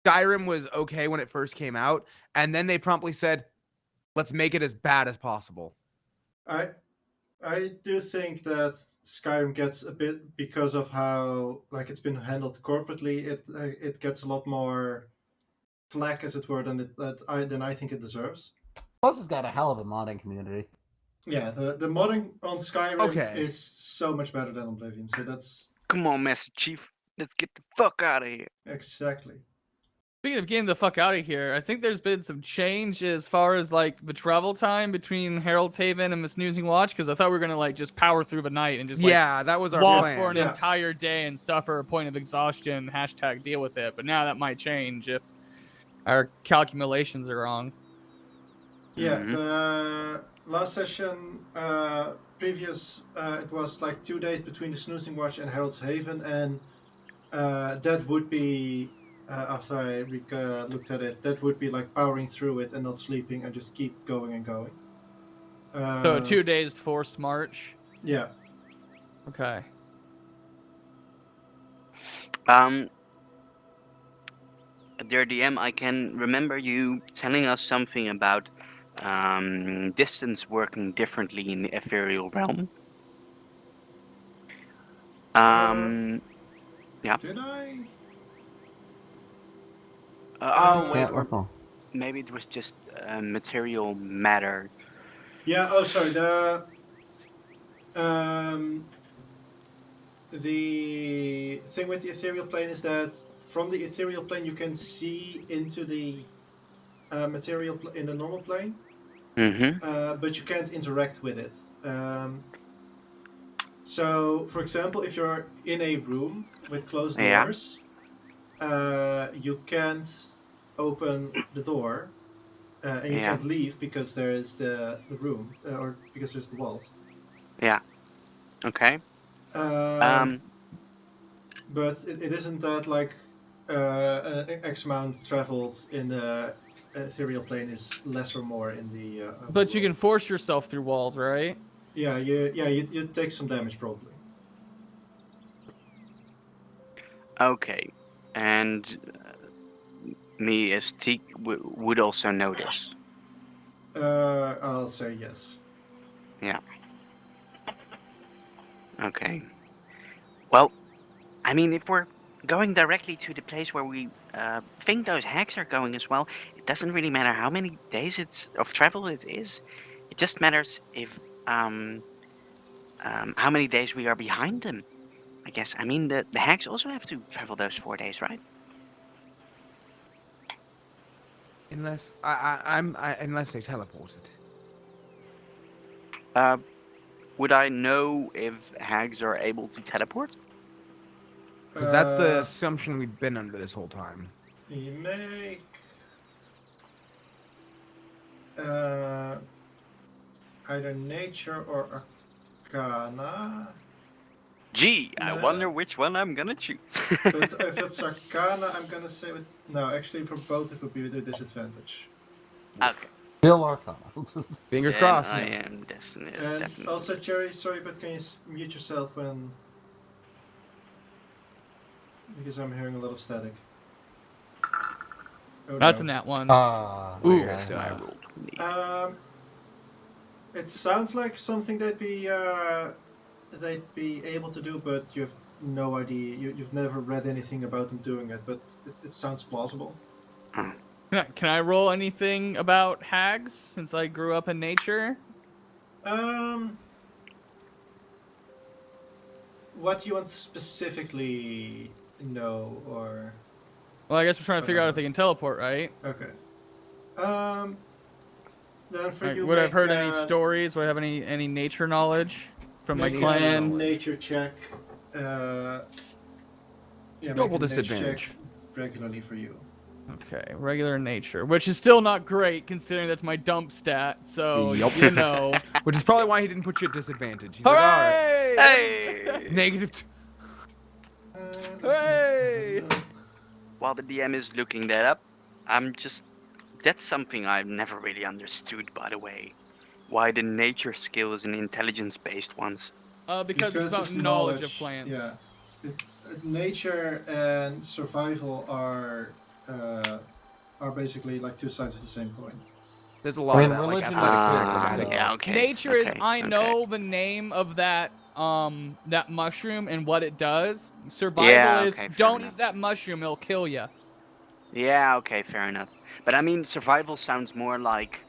Skyrim was okay when it first came out, and then they promptly said, let's make it as bad as possible. I do think that Skyrim gets a bit, because of how like it's been handled corporately, it gets a lot more flack, as it were, than I think it deserves. Plus, it's got a hell of a modding community. Yeah, the modding on Skyrim Okay. is so much better than Oblivion. So that's Come on, Master Chief. Let's get the fuck out of here. exactly. Speaking of getting the fuck out of here, I think there's been some change as far as like the travel time between Herald's Haven and the Snoozing Watch, because I thought we were gonna like just power through the night and just like That was our walk plan. for an Yeah. entire day and suffer a point of exhaustion. # deal with it. But now that might change if our calculations are wrong. Yeah, Mhm. the last session, previous, it was like 2 days between the Snoozing Watch and Herald's Haven, and that would be, after I looked at it, that would be like powering through it and not sleeping and just keep going and going. So 2 days forced march. Yeah. Okay. Dear DM, I can remember you telling us something about distance working differently in the ethereal realm. Yeah. Did I? Oh, wait, Can't or recall. maybe it was just material matter. Yeah. Oh, sorry. The thing with the ethereal plane is that from the ethereal plane you can see into the material in the normal plane, Mm-hmm. but you can't interact with it. So, for example, if you're in a room with closed Yeah. doors, you can't open the door, and you Yeah. can't leave because there is the room, or because there's the walls. Yeah. Okay. But it isn't that like an X amount traveled in the ethereal plane is less or more in the. But you can world. force yourself through walls, right? Yeah, you take some damage probably. Okay. And me as Teak would also notice. I'll say yes. Okay. Well, I mean, if we're going directly to the place where we think those hacks are going as well, it doesn't really matter how many days of travel it is. It just matters if how many days we are behind them. I guess. I mean, the hacks also have to travel those 4 days, right? Unless unless they teleported. Would I know if hags are able to teleport? Because that's the assumption we've been under this whole time. You make either nature or arcana. Gee, I No. wonder which one I'm gonna choose. But if it's arcana, I'm gonna say no. Actually, for both it would be with a disadvantage. Okay. Still Arcana. Fingers Then crossed. I am definitely. And also, Jerry, sorry, but can you mute yourself when? Because I'm hearing a lot of static. Oh, That's no. a nat one. Ooh. Yeah. So I rolled 20. It sounds like something they'd be able to do, but you have no idea. You've never read anything about them doing it, but it sounds plausible. Can I roll anything about hags since I grew up in nature? What do you want to specifically know, or? Well, I guess we're trying to figure out if they can teleport, right? Okay. Then for Like, you, would I have heard make any a stories? Would I have any nature knowledge from my make a clan? nature check. Yeah, Double make a nature disadvantage. check regularly for you. Okay, regular nature, which is still not great considering that's my dump stat. So Yup. you know. Which is probably why he didn't put you at disadvantage. He's like, all right, Hooray! Hey! negative. Hooray! While the DM is looking that up, that's something I've never really understood, by the way. Why the nature skill is an intelligence-based one. Because it's about knowledge of plants. Yeah. Nature and survival are are basically like two sides of the same coin. There's a lot I of mean, that, like religion athletic is trainers. clear, yeah, so- okay. Nature is. okay, I okay. know the name of that that mushroom and what it does. Survival Yeah, is okay, fair don't enough. eat that mushroom; it'll kill you. Yeah, okay, fair enough. But I mean, survival sounds more like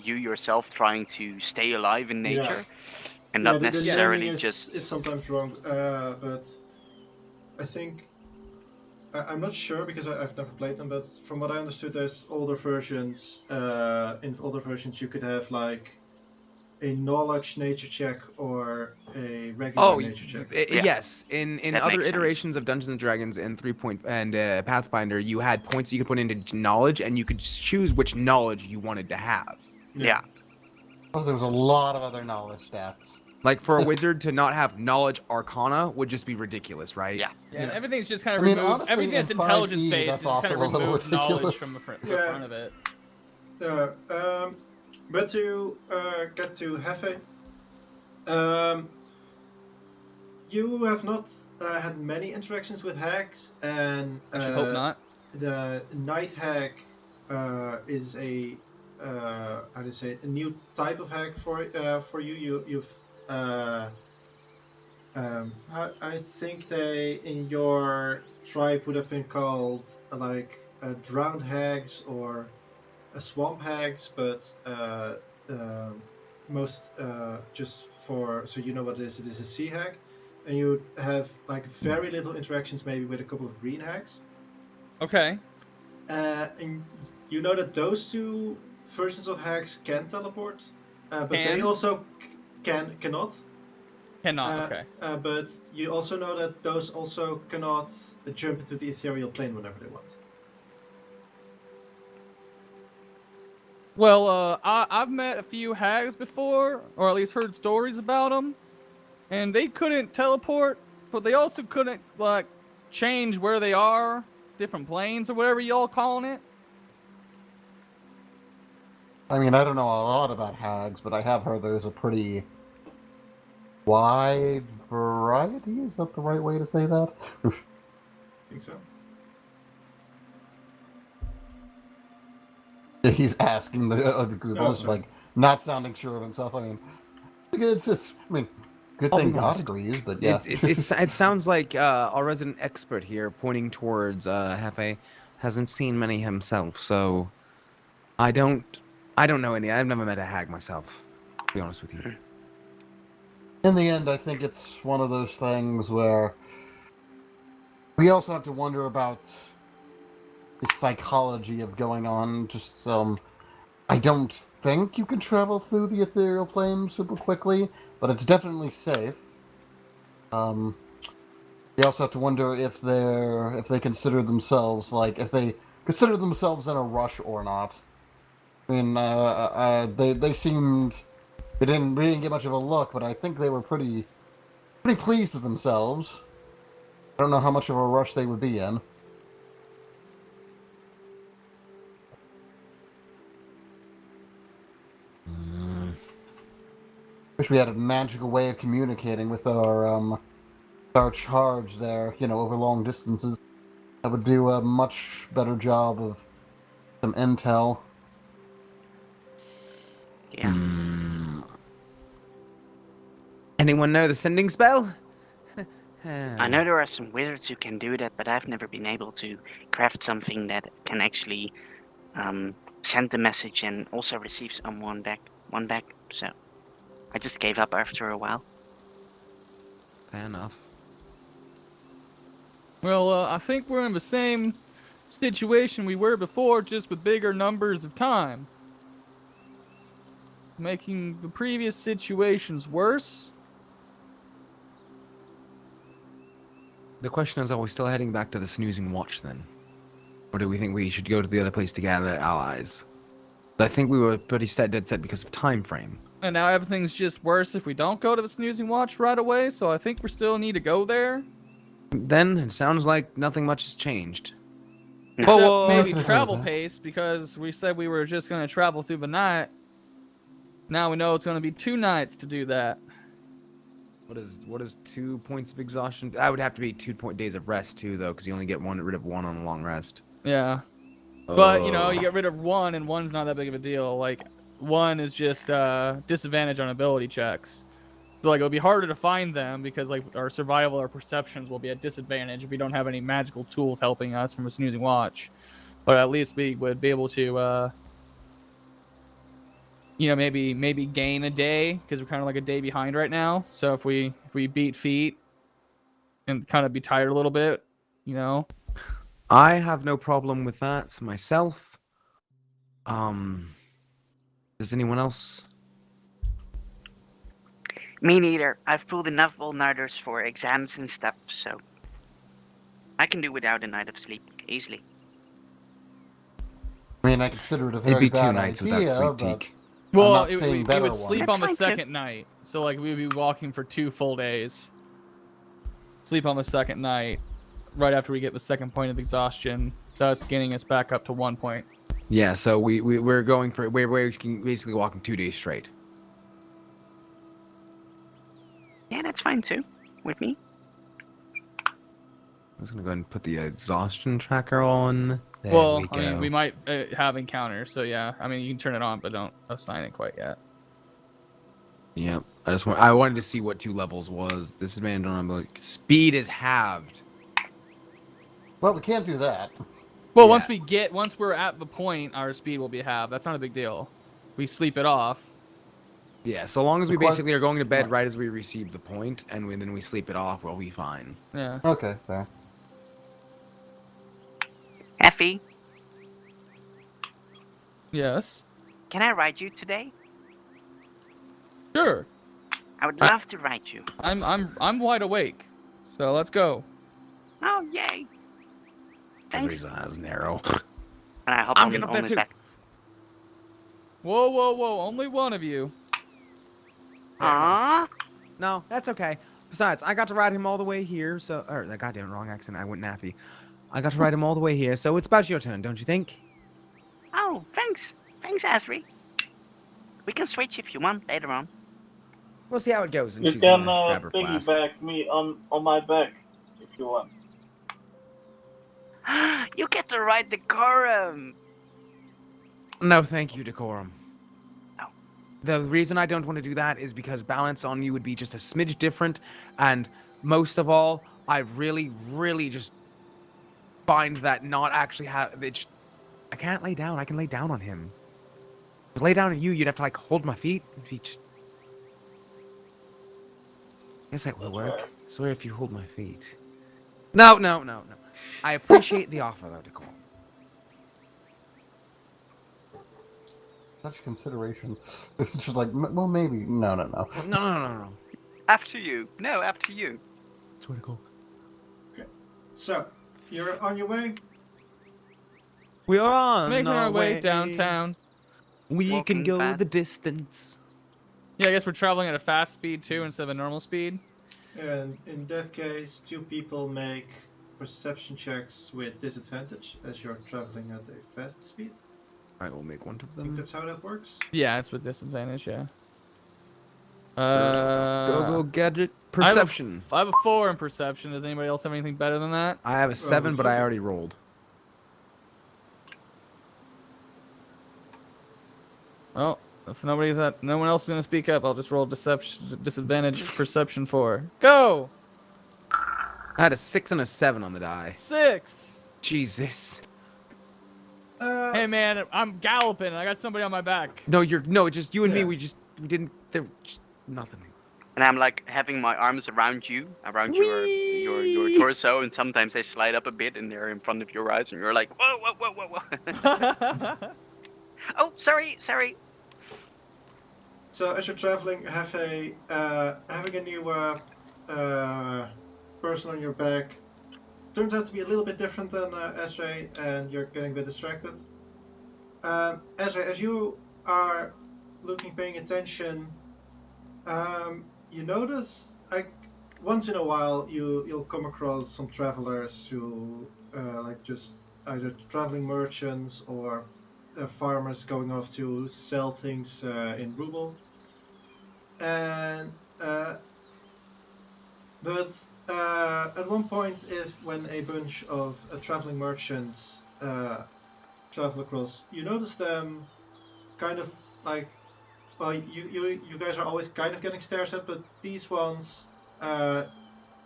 you yourself trying to stay alive in Yeah. nature, and Yeah, not the naming necessarily is just. sometimes wrong, but I think I'm not sure because I've never played them. But from what I understood, there's older versions. In older versions, you could have like a knowledge nature check or a regular Oh, nature check. Yeah. yes. In That other makes sense. iterations of Dungeons and Dragons and Pathfinder, you had points that you could put into knowledge, and you could choose which knowledge you wanted to have. Yeah. Plus, there was a lot of other knowledge stats. Like for a wizard to not have knowledge arcana would just be ridiculous, right? Yeah. Yeah, Yeah. everything's just kind of I mean, removed. honestly, Everything that's in intelligence 5e, based that's is just kind of also a little removes knowledge ridiculous. from the front Yeah. of it. But to get to Hephe, you have not had many interactions with hags, and I should hope not. the night hag is a how do you say it, a new type of hag for you. You've I think they in your tribe would have been called like drowned hags or swamp hags, but most just for so you know what it is a sea hag, and you have like very little interactions maybe with a couple of green hags. Okay. And you know that those two versions of hags can teleport, but they Can? also cannot. Cannot. Okay. But you also know that those also cannot jump into the ethereal plane whenever they want. Well, I've met a few hags before, or at least heard stories about them, and they couldn't teleport, but they also couldn't like change where they are, different planes or whatever y'all calling it. I mean, I don't know a lot about hags, but I have heard there's a pretty wide variety. Is that the right way to say that? I think so. He's asking the group, Oh, almost sorry. like not sounding sure of himself. I mean, it's just, I mean, good I'll thing be God honest. agrees, but yeah. It sounds like our resident expert here, pointing towards Hephe, hasn't seen many himself, so I don't know any. I've never met a hag myself, to be honest with you. In the end, I think it's one of those things where we also have to wonder about the psychology of going on. Just, I don't think you can travel through the ethereal plane super quickly, but it's definitely safe. We also have to wonder if they consider themselves if they consider themselves in a rush or not. I mean, they seemed we didn't get much of a look, but I think they were pretty pleased with themselves. I don't know how much of a rush they would be in. Wish we had a magical way of communicating with our charge there, over long distances. That would do a much better job of some intel. Yeah. Anyone know the sending spell? I know there are some wizards who can do that, but I've never been able to craft something that can actually send the message and also receive one back. So I just gave up after a while. Fair enough. Well, I think we're in the same situation we were before, just with bigger numbers of time. Making the previous situations worse. The question is, are we still heading back to the snoozing watch then? Or do we think we should go to the other place to gather allies? I think we were pretty dead set because of time frame. And now everything's just worse if we don't go to the snoozing watch right away, so I think we still need to go there. Then it sounds like nothing much has changed. Except Well, maybe I can travel agree with that. pace, because we said we were just going to travel through the night. Now we know it's going to be 2 nights to do that. What is 2 points of exhaustion? That would have to be 2 days of rest too, though, because you only get rid of one on a long rest. Yeah. But, you Oh. get rid of 1, and 1's not that big of a deal. Like, 1 is just disadvantage on ability checks. So, like, it'll be harder to find them because, like, our survival or perceptions will be at disadvantage if we don't have any magical tools helping us from a snoozing watch. But at least we would be able to, maybe gain a day because we're kind of like a day behind right now. So if we beat feet and kind of be tired a little bit, I have no problem with that myself. Does anyone else? Me neither. I've pulled enough all-nighters for exams and stuff, so I can do without a night of sleep easily. I mean, I consider it a It'd very be 2 bad nights without idea, sleep, but Teak. well, not we saying better would ones. sleep That's on the fine, too. second night. So like we would be walking for 2 full days. Sleep on the second night, right after we get the second point of exhaustion, thus getting us back up to 1 point. Yeah, so we're basically walking 2 days straight. Yeah, that's fine too, with me. I'm just gonna go ahead and put the exhaustion tracker on. There Well, we go. I mean, we might have encounters, so yeah. I mean, you can turn it on, but don't assign it quite yet. Yep. I wanted to see what 2 levels was. Disadvantage on ability. Speed is halved. Well, we can't do that. Well, Yeah. once we're at the point, our speed will be halved. That's not a big deal. We sleep it off. Yeah, so long as we The que- basically are going to bed Yeah. right as we receive the point, and then we sleep it off, we'll be fine. Yeah. Okay, fair. Hephe, Yes. can I ride you today? Sure. I would love to ride you. I'm wide awake. So let's go. Oh, yay! Thanks. His eyes narrow. And I hop I'm on, getting up on there his too. back. Whoa, whoa, whoa! Only one of you. Aww. No, that's okay. Besides, I got to ride him all the way here, so... Or, that goddamn wrong accent, I went naffy. I got to ride him all the way here, so it's about your turn, don't you think? Oh, thanks. Thanks, Asri. We can switch if you want later on. We'll see how it goes, and You she's can gonna grab her flask. piggyback me on my back if you want. You get to ride Decorm. No, thank you, Decorum. Oh. The reason I don't want to do that is because balance on you would be just a smidge different, and most of all, I really, really just find that not actually have it. I can't lay down. I can lay down on him. To lay down on you, you'd have to like hold my feet. It'd be just. I guess that will work. I swear, if you hold my feet. No. I appreciate the offer, though, Decorum. Such consideration. It's just like, well, maybe. No. No. After you. No, after you. Swear to God. So, you're on your way. We are on Making our way downtown. We Walking can go fast. the distance. Yeah, I guess we're traveling at a fast speed too instead of a normal speed. And in that case, 2 people make perception checks with disadvantage as you're traveling at a fast speed. I will make one of I think them. that's how that works. Yeah, it's with disadvantage. Yeah. Go gadget perception. I have a 4 in perception. Does anybody else have anything better than that? I have a 7, but I okay. already rolled. Well, if no one else is gonna speak up, I'll just roll disadvantage perception 4. Go. I had a 6 and a 7 on the die. 6. Jesus. Hey man, I'm galloping. I got somebody on my back. No, just you and me. Yeah. We didn't. There, just nothing. And I'm like having my arms around you, around your torso, and sometimes they slide up a bit and they're in front of your eyes, and you're like, whoa. Oh, sorry. So as you're traveling, having a new person on your back turns out to be a little bit different than Ezra, and you're getting a bit distracted. Ezra, as you are paying attention, you notice, like, once in a while you'll come across some travelers who like just either traveling merchants or farmers going off to sell things in ruble. And but at one point, when a bunch of traveling merchants travel across, you notice them kind of like, well, you guys are always kind of getting stares at, but these ones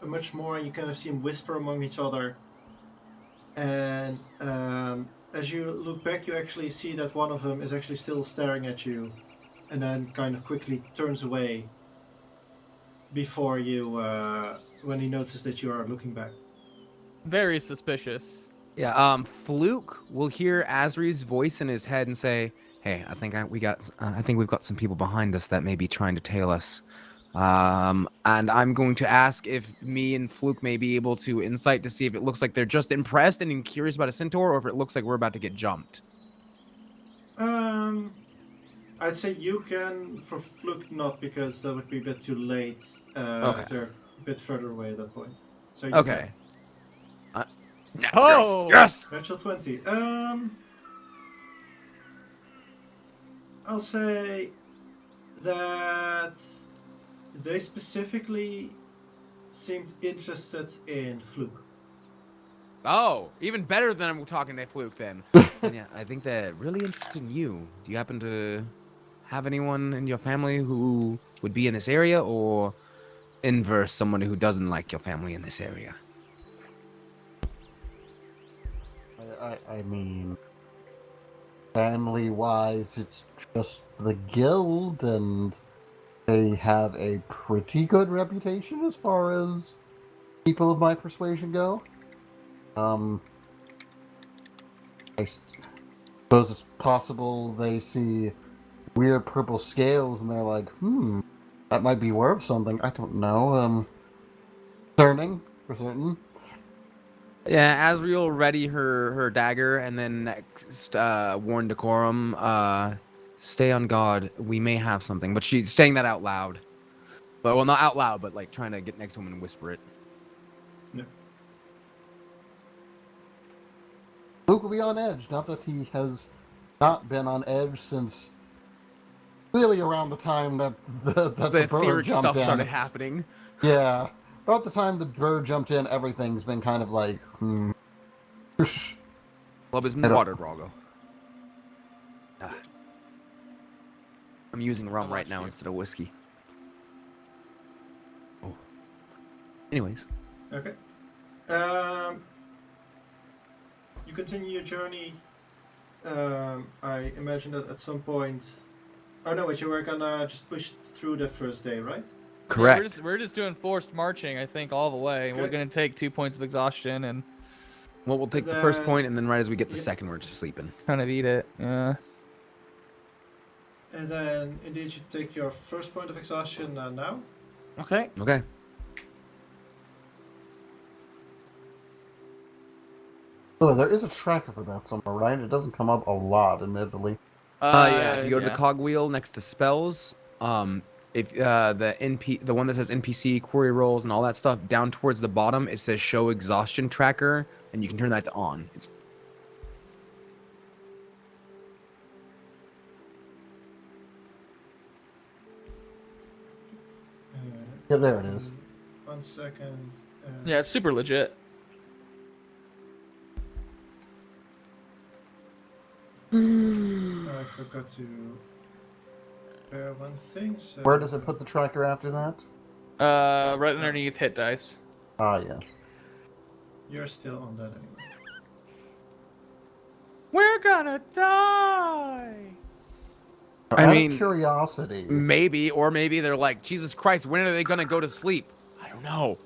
much more, and you kind of see them whisper among each other. And as you look back, you actually see that one of them is actually still staring at you, and then kind of quickly turns away before you, when he notices that you are looking back. Very suspicious. Yeah. Fluke will hear Asri's voice in his head and say, "Hey, I think we've got some people behind us that may be trying to tail us. And I'm going to ask if me and Fluke may be able to insight to see if it looks like they're just impressed and curious about a centaur, or if it looks like we're about to get jumped." I'd say you can, for Fluke not, because that would be a bit too late. Okay. As they're a bit further away at that point. So you Okay. Oh! Yes. can. Natural 20. I'll say that they specifically seemed interested in Fluke. Oh, even better than I'm talking to Fluke then. And yeah, I think they're really interested in you. Do you happen to have anyone in your family who would be in this area, or inverse, someone who doesn't like your family in this area? I mean, family-wise, it's just the guild, and they have a pretty good reputation as far as people of my persuasion go. I suppose it's possible they see weird purple scales and they're like, that might be worth something. I don't know. Concerning, for certain. Yeah, Asriel ready her dagger, and then next warn Decorum, stay on guard. We may have something, but she's saying that out loud. But well, not out loud, but like trying to get next to him and whisper it. Yeah. Luke will be on edge. Not that he has not been on edge since really around the time that the bird Etheric jumped stuff in. started happening. Yeah. About the time the bird jumped in, everything's been kind of like, Club is don't- watered, Ralgo. I'm using rum right now instead of whiskey. Oh. Anyways. Okay. You continue your journey. I imagine that at some point. Oh no, wait, you were gonna just push through the first day, right? Correct. Yeah, we're just doing forced marching, I think, all the way. Okay. We're gonna take 2 points of exhaustion and Well, we'll take the first Then- point, and then right as we get the yeah. second, we're just sleeping. kind of eat it. Yeah. And then indeed you take your first point of exhaustion now. Okay. Okay. oh, there is a tracker for that somewhere, right? It doesn't come up a lot, admittedly. Yeah. If you go to the cogwheel next to spells, if the one that says NPC query rolls and all that stuff, down towards the bottom it says show exhaustion tracker, and you can turn that to on. It's Yeah, there it is. 1 second. Yeah, it's super legit. I forgot to prepare one thing. So Where does it put the tracker after that? Right underneath hit dice. Ah, yes. You're still on that anyway. We're gonna die. I Out mean- of curiosity. maybe, or maybe they're like, Jesus Christ, when are they gonna go to sleep? I don't know.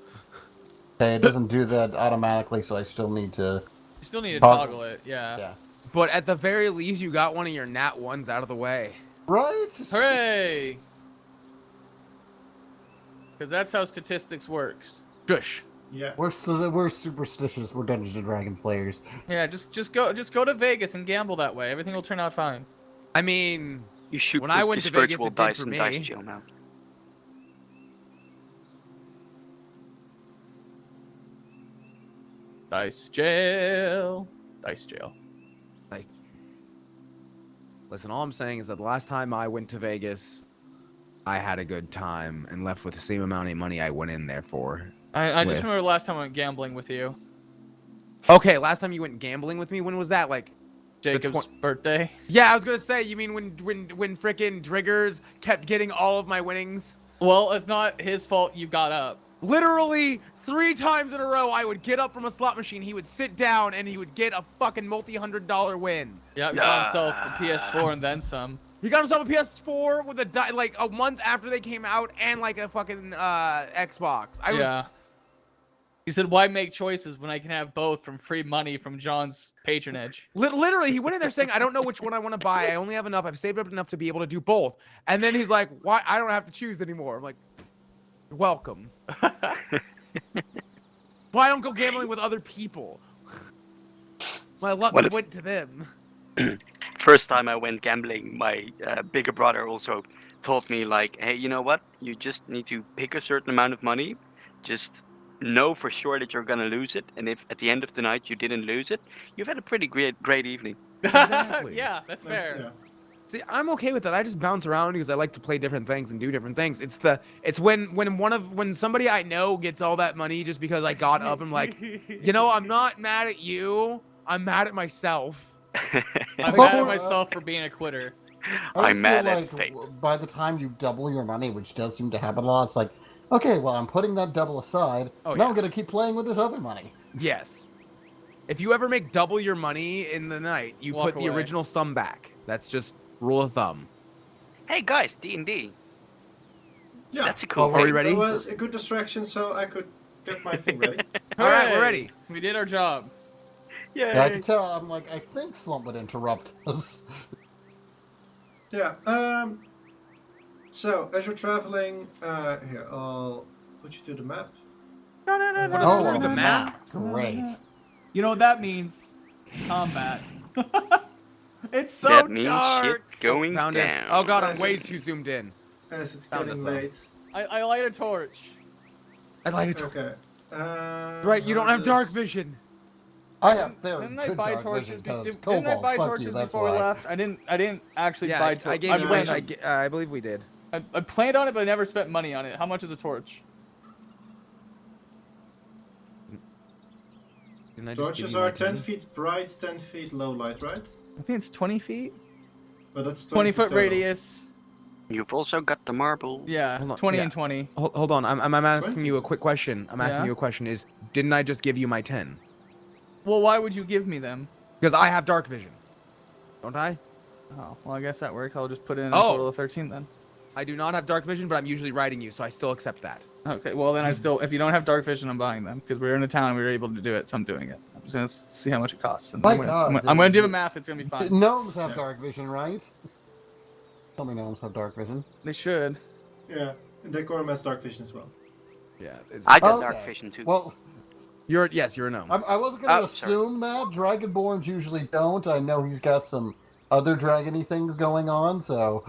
Okay, it doesn't do that automatically, so I still need to. You still need to Toggle. toggle it. Yeah. Yeah. But at the very least, you got one of your nat ones out of the way. Right? Hooray! Because that's how statistics works. Shush. Yeah. We're superstitious. We're Dungeons and Dragons players. Yeah, just go to Vegas and gamble that way. Everything will turn out fine. I mean, You shoot When I went this to Vegas, virtual it did dice for in me. dice jail now. Dice jail. Dice jail. listen, all I'm saying is that the last time I went to Vegas, I had a good time and left with the same amount of money I went in there for. I just With- remember the last time I went gambling with you. Okay, last time you went gambling with me, when was that? Like, Jacob's birthday. yeah, I was gonna say, you mean when frickin' Driggers kept getting all of my winnings? Well, it's not his fault you got up. Literally 3 times in a row, I would get up from a slot machine, he would sit down, and he would get a fucking multi-$100 win. Yeah, he got himself a PS4 and then some. He got himself a PS4 with like a month after they came out, and like a fucking Xbox. He said, "Why make choices when I can have both from free money from John's patronage?" Literally, he went in there saying, "I don't know which one I want to buy. I only have enough. I've saved up enough to be able to do both." And then he's like, "Why? I don't have to choose anymore." I'm like, "You're welcome." Why don't go gambling with other people? My luck went to them. First time I went gambling, my bigger brother also told me, like, hey, you know what? You just need to pick a certain amount of money. Just know for sure that you're gonna lose it, and if at the end of the night you didn't lose it, you've had a pretty great evening. Exactly. Yeah, that's fair. Yeah. See, I'm okay with that. I just bounce around because I like to play different things and do different things. It's when somebody I know gets all that money just because I got up. I'm like, you know, I'm not mad at you. I'm mad at myself. I'm mad at myself for being a quitter. I'm mad at like fate. by the time you double your money, which does seem to happen a lot, it's like, okay, well, I'm putting that double aside. Oh, now yeah. I'm going to keep playing with this other money. Yes. If you ever make double your money in the night, you Walk put the away. original sum back. That's just rule of thumb. Hey guys, D&D. Yeah. That's a cool Are we thing. ready? It was a good distraction, so I could get my thing ready. All right, we're Hooray! ready. We did our job. Yeah, I Yay. can tell. I'm like, I think Slump would interrupt us. Yeah. So as you're traveling, here I'll put you to the map. What is Oh, through the map? Great. You know what that means? Combat. It's so That means dark. shit's going Found down. us. Oh god, I'm Yes, way yes. too zoomed in. As it's Found getting us, though. late. I light a torch. I'd like to. Okay. Right, you don't have dark this- vision. I have very Didn't I good buy dark torches? vision because Didn't I Cobalt, buy fuck torches you, that's before we why. left? I didn't actually Yeah, buy I torches. gave I you planned one. on- I believe we did. I planned on it, but I never spent money on it. How much is a torch? Didn't I just give Torches you my are 10 feet bright, 10 feet low light, right? I think it's 20 feet. But that's 20 feet foot total. radius. You've also got the marble. Yeah, Hold on, 20 yeah. and 20. Hold on. I'm asking 20 you a quick question. I'm asking Yeah? you a question. Didn't I just give you my 10? Well, why would you give me them? Because I have dark vision. Don't I? Oh, well, I guess that works. I'll just put in a Oh. total of 13 then. I do not have dark vision, but I'm usually riding you, so I still accept that. Okay, well then I still, if you don't have dark vision, I'm buying them because we're in a town and we were able to do it, so I'm doing it. I'm just gonna see how much it costs. And My I'm gonna, God, I'm gonna do the dude. math. It's gonna be fine. Gnomes have dark vision, right? Tell me gnomes have dark vision. They should. Yeah. And Decorm has dark vision as well. Yeah. I got Okay. dark vision too. Well, You're a gnome. I wasn't going to Oh, sorry. assume that. Dragonborns usually don't. I know he's got some other dragony things going on, so...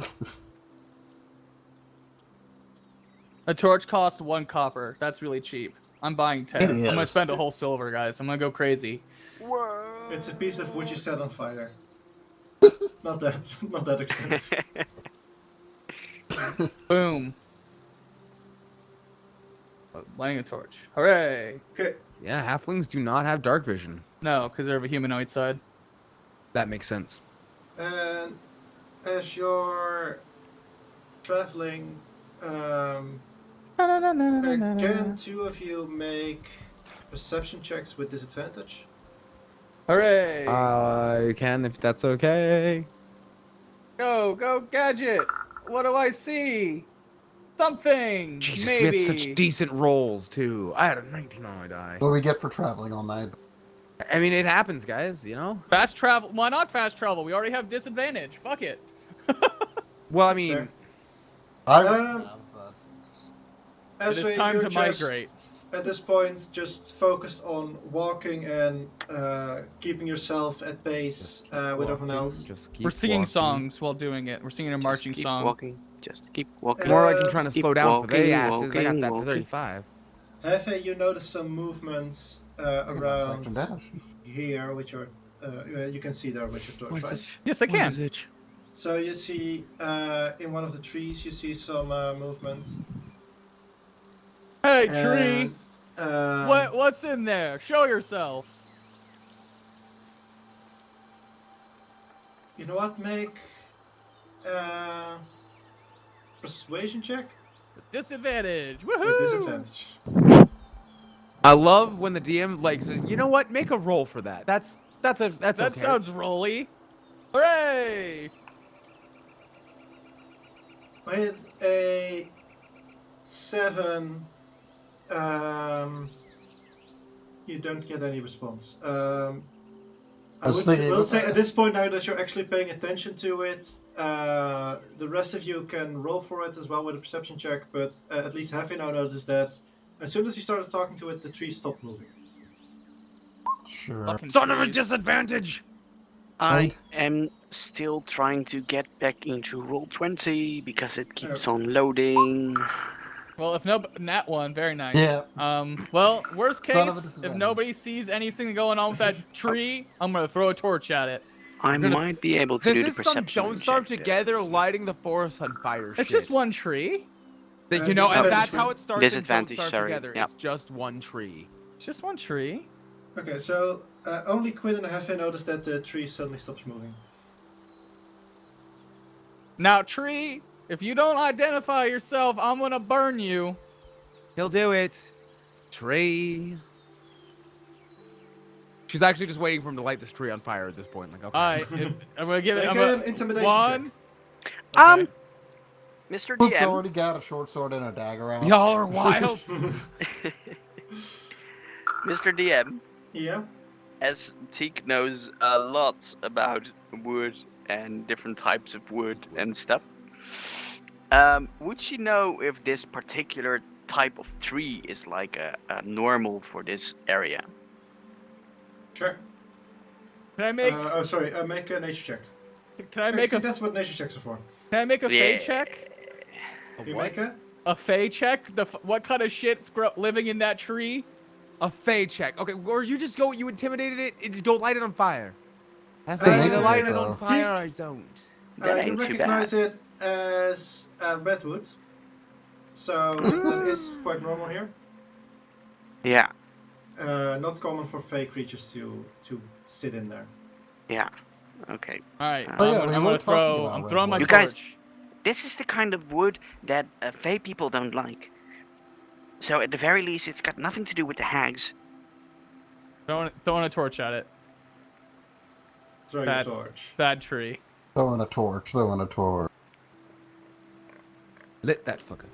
A torch costs 1 copper. That's really cheap. I'm buying 10. It I'm gonna is. spend a whole silver, guys. I'm gonna go crazy. It's a piece of wood you set on fire. not that expensive. Boom. Lighting a torch. Hooray! Okay. Yeah, halflings do not have dark vision. No, because they're of a humanoid side. That makes sense. And as you're traveling, can 2 of you make perception checks with disadvantage? Hooray! I can, if that's okay. Go, gadget! What do I see? Something! Jesus, maybe. we had such decent rolls too. I had a 19 on my die. What do we get for traveling all night? I mean, it happens, guys. You know. Fast travel. Why not fast travel? We already have disadvantage. Fuck it. Well, I That's mean, fair. I Um, wouldn't have, but... As It is we- time you're to just, migrate. At this point, just focused on walking and keeping yourself at pace with everyone else. Just keep We're singing walking. songs while doing it. We're singing a marching Just keep song. walking. Just keep walking. More like I'm trying to Keep slow down for they walking, asses. I got walking, that walking. 35. Hephe, you notice some movements around Section dash. here, which are you can see there with your torch, right? Yes, I can. So you see in one of the trees, you see some movement. Hey, tree. And, What's in there? Show yourself. You know what? Make persuasion check Disadvantage. Woohoo! with disadvantage. I love when the DM like says, "You know what? Make a roll for that." That's That okay. sounds rolly. Hooray! With a 7, you don't get any response. I will say at this point, now that you're actually paying attention to it, the rest of you can roll for it as well with a perception check, but at least Hephe now noticed that as soon as he started talking to it, the tree stopped moving. Sure. Fucking Son of a trees. disadvantage. I am still trying to get back into Roll20 because it keeps on loading. Well, if no, nat one, very nice. Yeah. Well, worst Son of a case, if disadvantage. nobody sees anything going on with that tree, I'm gonna throw a torch at it. I might be able to This do the is some perception don't starve check. together lighting the forest on fire. It's shit. just one tree. That, you know, and disadvantage, that's how it starts. Disadvantage, And don't starve sorry, together. yep. It's just one tree. It's just one tree. Okay, so only Quinn and Hephe noticed that the tree suddenly stops moving. Now, tree, if you don't identify yourself, I'm gonna burn you. He'll do it. Tree. She's actually just waiting for him to light this tree on fire at this point. Like, okay. All right, I'm gonna give it. Make I'm an intimidation one. check. Mr. Luke's DM, already got a short sword and a dagger out. Y'all are wild. Mr. DM, Yeah. as Teak knows a lot about wood and different types of wood and stuff, would she know if this particular type of tree is like a normal for this area? Sure. Can I make? Make a nature check. Can I make See, a? that's what nature checks are for. Can I make a fey Yeah. check? Can you make it? A fey check? What kind of shit's living in that tree? A fey check. Okay, or you just go. You intimidated it. Just go light it on fire. Have Uh, I either light it uh, on fire or I don't. That You ain't too recognize bad. it as redwood, so that is quite normal here. Yeah, Not common for fey creatures to sit in there. yeah. Okay. All right, Oh, yeah, I'm we gonna were talking throw. about I'm throwing my You guys- torch. This is the kind of wood that Fey people don't like. So at the very least, it's got nothing to do with the hags. Throwing a torch at it. Throw your Bad. torch. Bad tree. Throwing a torch, throwing a torch. Lit that fucker.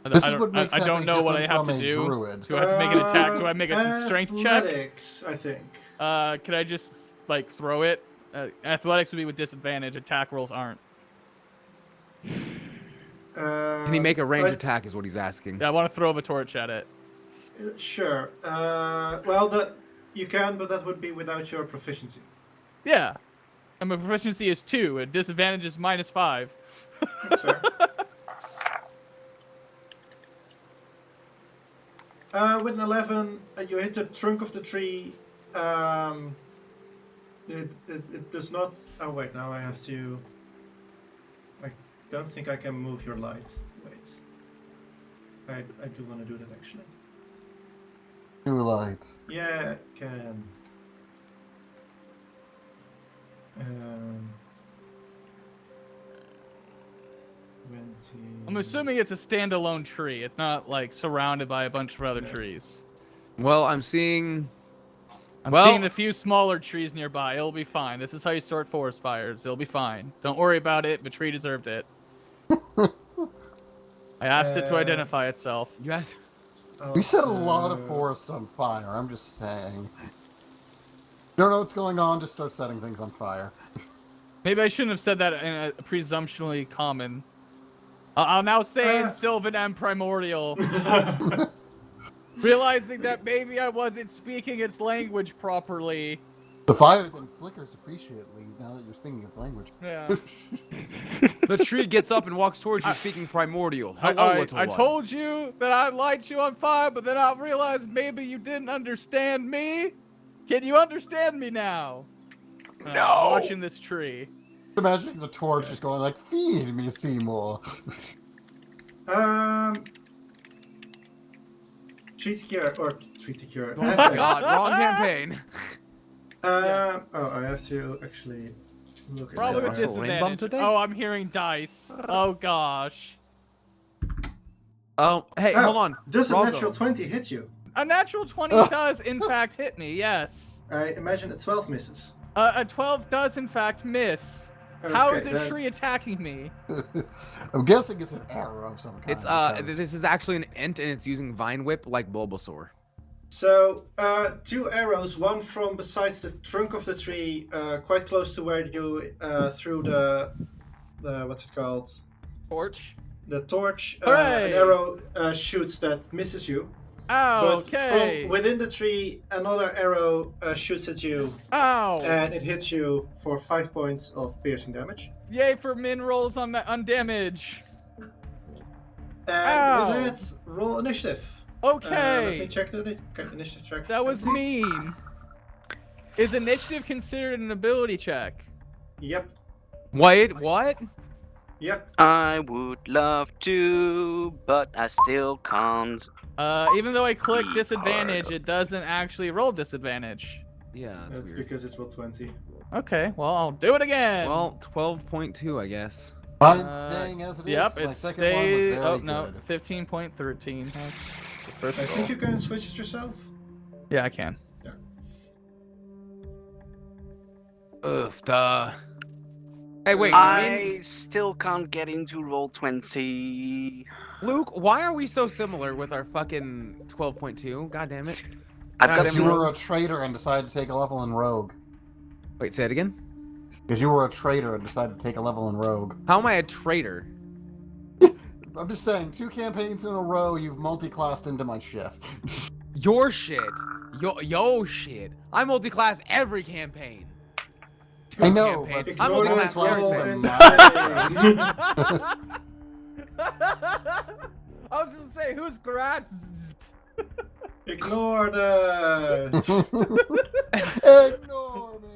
This is what makes I don't Hephe know what I different have to from a do. druid. Do I have to make an attack? Do I make a strength check? Athletics, I think. Can I just like throw it? Athletics would be with disadvantage. Attack rolls aren't. Can he make a ranged attack? Is what he's asking. Yeah, I want to throw a torch at it. Sure. You can, but that would be without your proficiency. Yeah, and my proficiency is 2. And disadvantage is -5. That's fair. With an 11, you hit the trunk of the tree. It does not. Oh wait, now I have to. I don't think I can move your light. Wait. I do want to do that actually. Too light. Yeah, can. 20. I'm assuming it's a standalone tree. It's not like surrounded by a bunch of other trees. Well, I'm seeing. I'm Well- seeing a few smaller trees nearby. It'll be fine. This is how you sort forest fires. It'll be fine. Don't worry about it. The tree deserved it. I asked it to identify itself. You guys. We set a lot of forests on fire, I'm just saying. Don't know what's going on, just start setting things on fire. Maybe I shouldn't have said that in a presumptuously common. I'll now say in Sylvan and Primordial. Realizing that maybe I wasn't speaking its language properly. The fire then flickers appreciately now that you're speaking its language. Yeah. The tree gets up and walks towards you, speaking primordial. Hello, little I one. told you that I'd light you on fire, but then I realized maybe you didn't understand me. Can you understand me now? No. I'm watching this tree. Imagine the torch is going like, feed me, Seymour. Treat to cure or treat to cure. Oh my god, wrong campaign. Oh, I have to actually look at Probably that. with Russell Rain Bomb disadvantage. today? Oh, I'm hearing dice. Oh gosh. Oh, hey, hold on. Does a Ralgo. natural 20 hit you? A natural 20 does in fact hit me, yes. I imagine a 12 misses. A 12 does in fact miss. How Okay, is a then- tree attacking me? I'm guessing it's an arrow of some kind. It's because- this is actually an int and it's using Vine Whip like Bulbasaur. So, 2 arrows, one from besides the trunk of the tree, quite close to where you threw the what's it called? Torch. The torch. Hooray! An arrow shoots that misses you. Oh, But okay. from within the tree, another arrow shoots at you, Ow. and it hits you for 5 points of piercing damage. Yay for min rolls on damage. And Ow. with that, roll initiative. Let me Okay. check the initiative check. That was mean. Is initiative considered an ability check? Yep. Wait, what? Yep. I would love to, but I still can't. Even though I click Be disadvantage, hard. it doesn't actually roll disadvantage. Yeah, That's that's weird. because it's roll 20. Okay, well, I'll do it again. Well, 12.2, I guess. Mine's staying as it is. Yep, My it second one was stays. very Oh, no, good. 15.13. That's the first I roll. think you can switch it yourself. Yeah, I can. Ugh, duh. Hey, wait, I still can't get into roll 20. Luke, why are we so similar with our fucking 12.2? God damn it. I've God got damn Because it. you were a traitor and decided to take a level in Rogue. Wait, say it again? Because you were a traitor and decided to take a level in Rogue. How am I a traitor? I'm just saying, 2 campaigns in a row, you've multi-classed into my shit. Your shit. Yo shit. I multi-class every campaign. I know, campaigns. but I'm Ignore multi-class that roll every and I was gonna say, who's Gratz? Ignore that. Ignore me!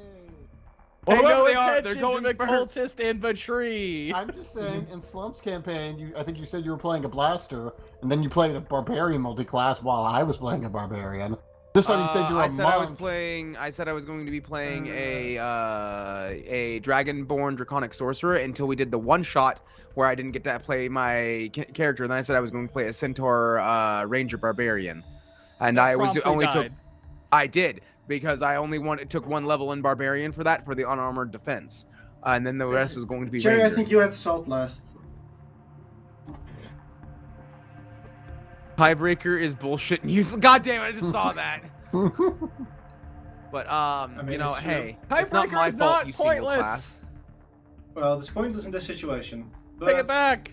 Pay Whoever no they are, attention they're to going the first. cultist infantry. I'm just saying, in Slump's campaign, I think you said you were playing a blaster, and then you played a barbarian multi-class while I was playing a barbarian. This time you said you were I a said I was monk. playing. I said I was going to be playing a dragonborn draconic sorcerer until we did the one shot where I didn't get to play my character. And then I said I was going to play a centaur ranger barbarian, and I was Promptly only took. died. I did because I only took 1 level in barbarian for that for the unarmored defense, and then the rest was going to be Jerry, I ranger. think you had salt last. Tiebreaker is bullshit and useless. God damn it! I just saw that. But mean, you know, it's true. hey, it's not Tiebreaker my is fault. not You single pointless. class. Well, it's pointless in this situation. But, Take it back.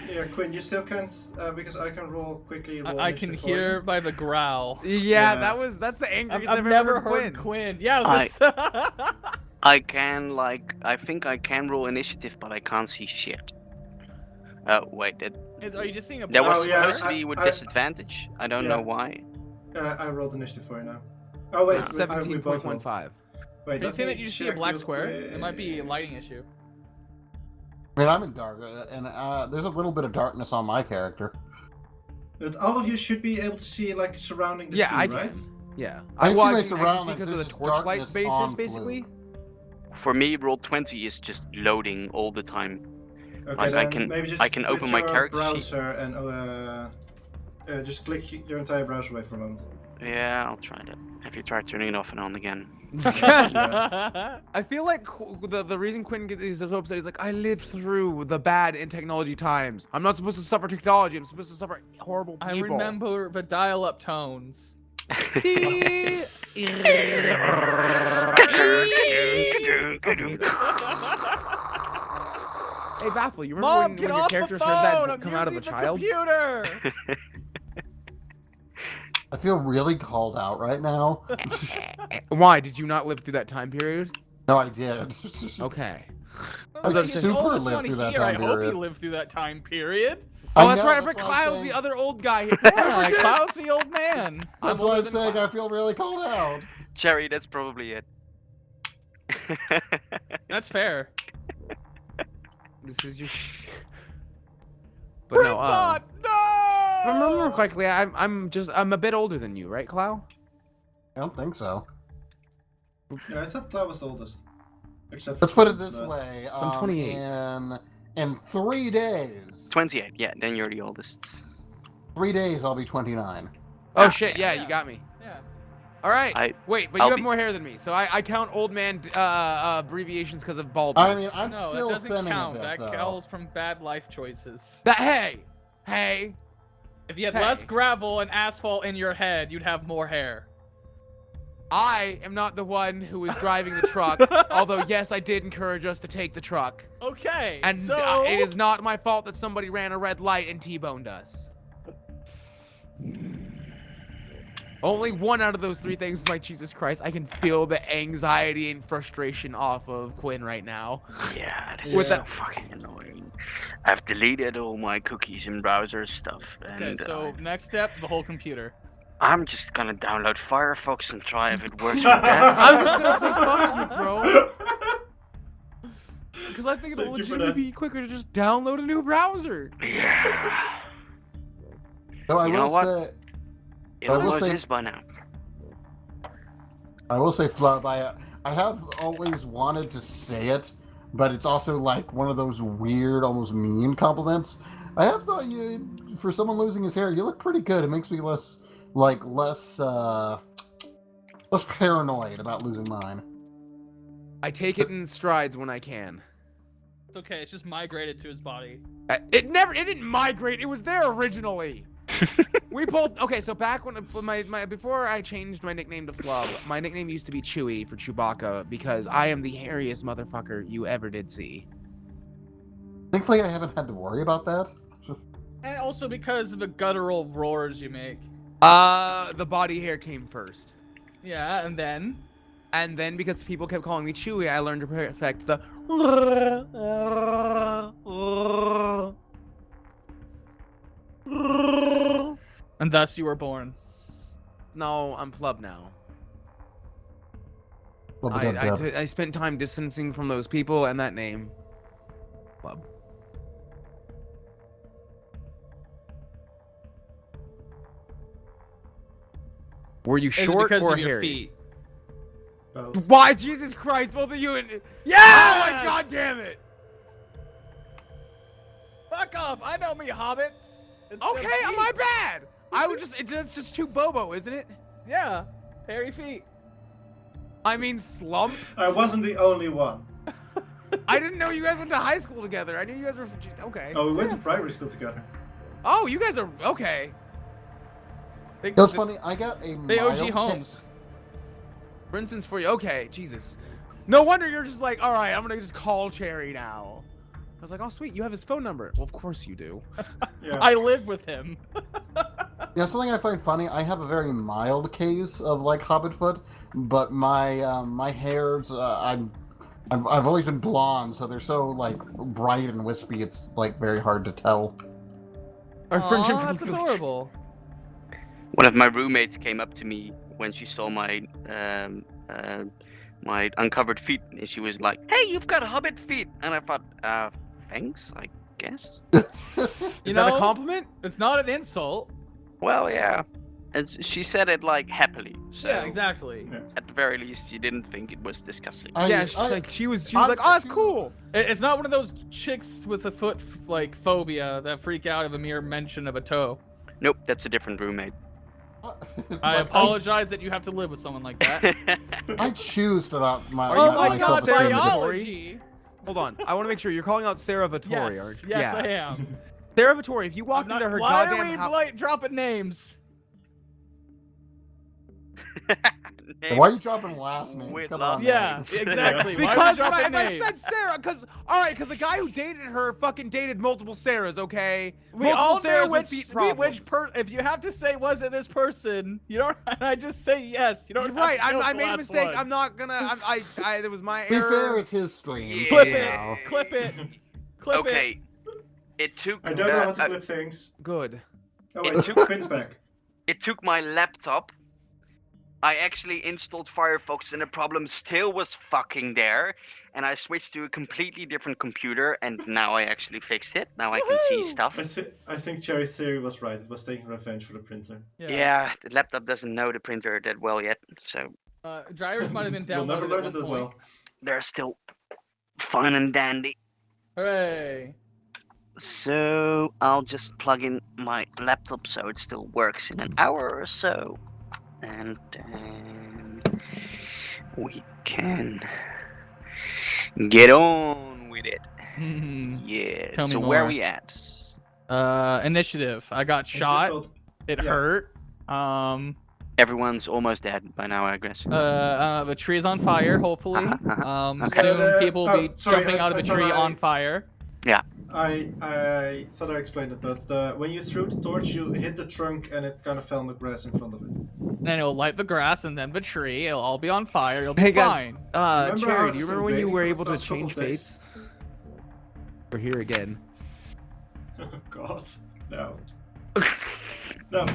Yeah, Quinn, you still can't because I can roll quickly. Roll I can initiative for you. hear by the growl. Yeah, Yeah. that's the angriest I've I've never ever heard Quinn. Quinn. Yeah, I- that's- I can, I think I can roll initiative, but I can't see shit. Wait, Are you just seeing a that was Oh, yeah, supposed to be with disadvantage. I don't know Yeah. why. I rolled initiative for you now. Oh wait, It's we both rolled. 17.15. Wait, Are you let saying me that you just see a check black real square? It might be a quick. lighting issue. I mean, I'm in dark, and there's a little bit of darkness on my character. But all of you should be able to see like surrounding the Yeah, tree, I right? can. Yeah, I can well, see my I can see surroundings, because of the there's just torchlight darkness basis, on basically. For me, roll 20 is just loading all the time. Okay, Like, I then can- maybe just I can quit open my your character sheet. browser and just click your entire browser away for a moment. Yeah, I'll try that. Have you tried turning it off and on again? I feel like the reason Quinn is so upset is like, I lived through the bad in technology times. I'm not supposed to suffer technology. I'm supposed to suffer horrible I people. remember the dial-up tones. Hey, Baffle, you remember Mom, when get your off the characters phone! heard that I'm come out of a using the child? computer! I feel really called out right now. Why? Did you not live through that time period? No, I did. Okay. I He's the super oldest lived one through that here. I time hope he period. lived through that time period. Oh, I that's know, right. I forgot why I'm Kyle's saying- the other old guy here. Yeah, Klaus the old man. That's older why I'm than saying Klaus. I feel really called out. Jerry, that's probably it. That's fair. This is your. But no, Bot! No! I remember correctly, I'm a bit older than you, right, Clow? I don't think so. Yeah, I thought Cloud was the oldest. Except Let's for put it this Matt. way. So I'm 28. In 3 days. 28. Yeah, then you're the oldest. 3 days, I'll be 29. Oh Ah, shit, yeah, yeah. you got me. Yeah. All right. Wait, but you I'll have be- more hair than me, so I count old man abbreviations because of baldness. I mean, I'm No, still that doesn't thinning count. a bit, That though. counts from bad life choices. hey. If you had Hey. less gravel and asphalt in your head, you'd have more hair. I am not the one who is driving the truck, although yes, I did encourage us to take the truck. Okay, And so it is not my fault that somebody ran a red light and T-boned us. Only one out of those 3 things is like, Jesus Christ, I can feel the anxiety and frustration off of Quinn right now. Yeah, this With is so that- fucking annoying. I've deleted all my cookies and browser stuff, okay, and so next step, the whole computer. I'm just gonna download Firefox and try if it works with that. I was just gonna say fuck you, bro. Because I think it'll Thank you for legitimately that. be quicker to just download a new browser. Yeah, So I You know will what? say, it I will almost say- is by now. Flub, I have always wanted to say it, but it's also like one of those weird, almost mean compliments. I have thought you, for someone losing his hair, you look pretty good. It makes me less paranoid about losing mine. I take it in strides when I can. It's okay, it's just migrated to his body. It didn't migrate. It was there originally. We both okay. So back when before I changed my nickname to Flub, my nickname used to be Chewy for Chewbacca because I am the hairiest motherfucker you ever did see. Thankfully, I haven't had to worry about that. And also because of the guttural roars you make. The body hair came first, Yeah, and then and then because people kept calling me Chewy, I learned to perfect the. and thus you were born. No, I'm Flub now. Flub-a-dub-dub. I spent time distancing from those people and that name. Flub. Were you Is it short because or of your hairy? feet? Both. Why, Jesus Christ, both of you and Yes! Oh my God damn it! Fuck off! I know me, hobbits. It's the Okay, feet. my bad. I would it's just too Bobo, isn't it? Yeah, hairy feet. I mean, Slump. I wasn't the only one. I didn't know you guys went to high school together. I knew you guys were okay. Oh, we went to primary school together. Oh, you guys are okay. They, You know, it's funny. I got a they OG mild homes. For instance, for you, okay, Jesus. No wonder you're just like, all right, I'm gonna just call Cherry now. I was like, oh sweet, you have his phone number. Well, of course you do. Yeah. I live with him. Yeah, something I find funny. I have a very mild case of like hobbit foot, but my hairs, I've always been blonde, so they're so like bright and wispy. It's like very hard to tell. Our friendship Aw, that's is adorable. One of my roommates came up to me when she saw my my uncovered feet, and she was like, "Hey, you've got hobbit feet," and I thought, thanks, I guess. Is You that a know- compliment? It's not an insult. Well, yeah. And she said it like happily. So Yeah, exactly. at the very least, you didn't think it was disgusting. Yeah, she was like, oh, that's cool. It's not one of those chicks with a foot like phobia that freak out of a mere mention of a toe. Nope, that's a different roommate. I apologize that you have to live with someone like that. I choose to not my. Are you Oh not my calling god, out Sarah Vittori? biology! Hold on, I want to make sure you're calling out Sarah Vittori, Yes, aren't you? yes, yeah. I am. Sarah Vittori, if you I'm walked not- into her why goddamn are we house, dropping names? Why are you dropping last names? Weird Come last on, Yeah, names. exactly. Why are we because when dropping I names? said Sarah, because the guy who dated her fucking dated multiple Sarahs, okay? We multiple all Sarahs know with which, feet problems. if you have to say was it this person, you don't. And I just say yes. You don't. You're have right. to know I the made a last mistake. one. I'm not gonna. It was my Be error. fair, it's his stream. Yeah. Clip you it. know. Clip it. Clip it. Okay. It took. I don't know how to clip things. Good. Oh It wait, took- Quinn's back. It took my laptop I actually installed Firefox and the problem still was fucking there. And I switched to a completely different computer and now I actually fixed it. Now I can see Woohoo! stuff. I think Cherry's theory was right. It was taking revenge for the printer. Yeah, the laptop doesn't know the printer that well yet. So Drivers might have been We'll never downloaded learn at it one that point. well. they're still fine and dandy. Hooray! So I'll just plug in my laptop so it still works in an hour or so. And then we can get on with it. Yeah. Tell me so where more. are we at? Initiative. I got I just shot. rolled- It yeah. hurt. Everyone's almost dead by now, I guess. The tree is on fire, hopefully. Okay. Soon people will be sorry, jumping out of I the thought tree I- on fire. I thought I explained it, but when you threw the torch, you hit the trunk and it kind of fell on the grass in front of it. Then it'll light the grass and then the tree. It'll all be on fire. It'll be Hey guys, fine. Remember how Cherry, it's do you been remember when you raining were for the able to past couple change of days? fates? We're here again. Oh God, no. No.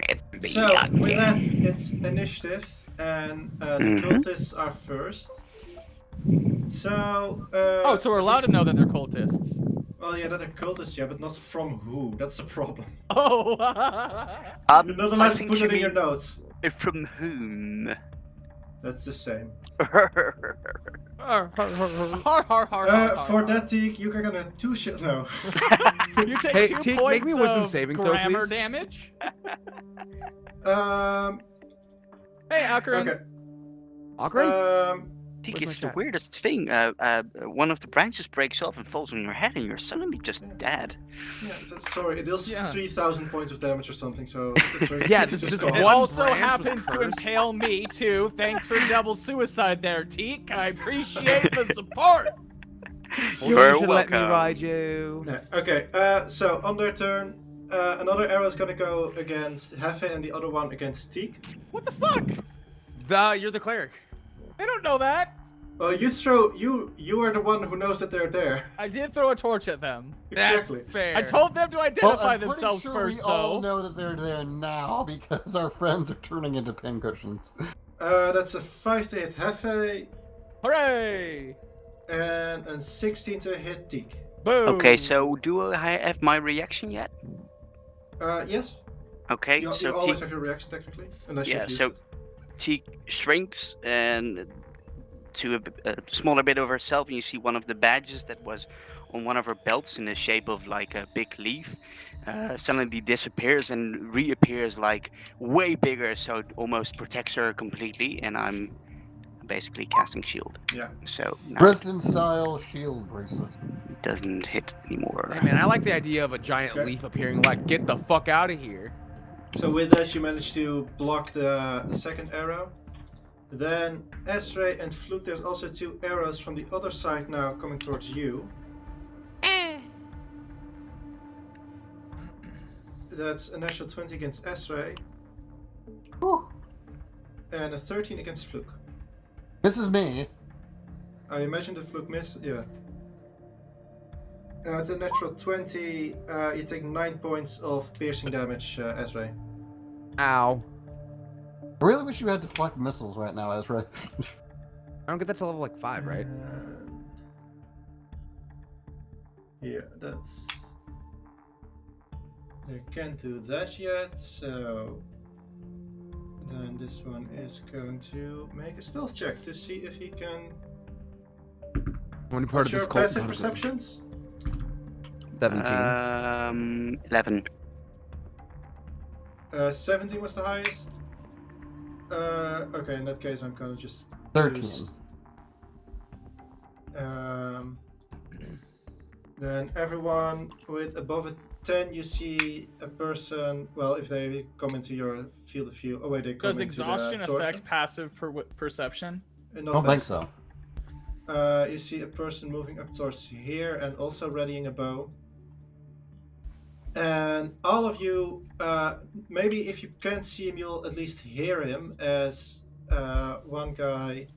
It's the So with that, again. it's initiative, and the Mhm. cultists are first. So. Oh, so we're allowed to know that they're cultists. Well, yeah, that they're cultists, yeah, but not from who. That's the problem. Oh. You're not allowed to put it in your notes. From whom? That's the same. Har, har, har, har, For that, Teak, you're gonna two shit. No. You take Hey, 2 Teak, points make me wisdom of saving throw, grammar please. damage. Hey, Akarin. Okay. Awkward? Teak, Where's it's my the chat? weirdest thing. One of the branches breaks off and falls on your head, and you're suddenly just dead. Yeah, sorry, it deals Yeah. 3,000 points of damage or something, so. Yeah, it's this is just just gone. It one also branch was happens to cursed. impale me too. Thanks for double suicide there, Teak. I appreciate the support. You You're should let me welcome. ride you. No, okay, so on their turn, another arrow is gonna go against Hephe and the other one against Teak. What the fuck? You're the cleric. They don't know that. Well, you are the one who knows that they're there. I did throw a torch at them. Exactly. That's fair. I told them to Well, identify I'm pretty themselves sure first, we all though. know that they're there now because our friends are turning into pincushions. That's a 5 to hit Hephe Hooray! and a 16 to hit Teak. Boom. Okay, so do I have my reaction yet? Yes. Okay, You so always Teak, have your reaction technically, unless Yeah, you've used so- it. Teak shrinks and to a smaller bit of herself, and you see one of the badges that was on one of her belts in the shape of like a big leaf suddenly disappears and reappears like way bigger, so it almost protects her completely. And I'm basically casting shield, Yeah. so now Dresden style shield bracelet. it doesn't hit anymore. Hey man, I like the idea of a giant Okay. leaf appearing like, get the fuck out of here. So with that, you manage to block the second arrow. Then Esray and Fluke, there's also 2 arrows from the other side now coming towards you. That's a natural 20 against Esray. And a 13 against Fluke. This is me. I imagine the Fluke miss, yeah. At a natural 20, you take 9 points of piercing damage, Esray. Ow. I really wish you had deflect missiles right now, Ezra. I don't get that to level like 5, right? Yeah, that's... They can't do that yet, so... Then this one is going to make a stealth check to see if he can... Only part What's of your this cult. passive perceptions? 17. 11. 17 was the highest. Okay, in that case I'm gonna just 13. use- Then everyone with above a 10, you see a person. Well, if they come into your field of view. Oh wait, they come Does into exhaustion the torch. affect passive perception? I don't think so. You see a person moving up towards here and also readying a bow. And all of you, maybe if you can't see him, you'll at least hear him as one guy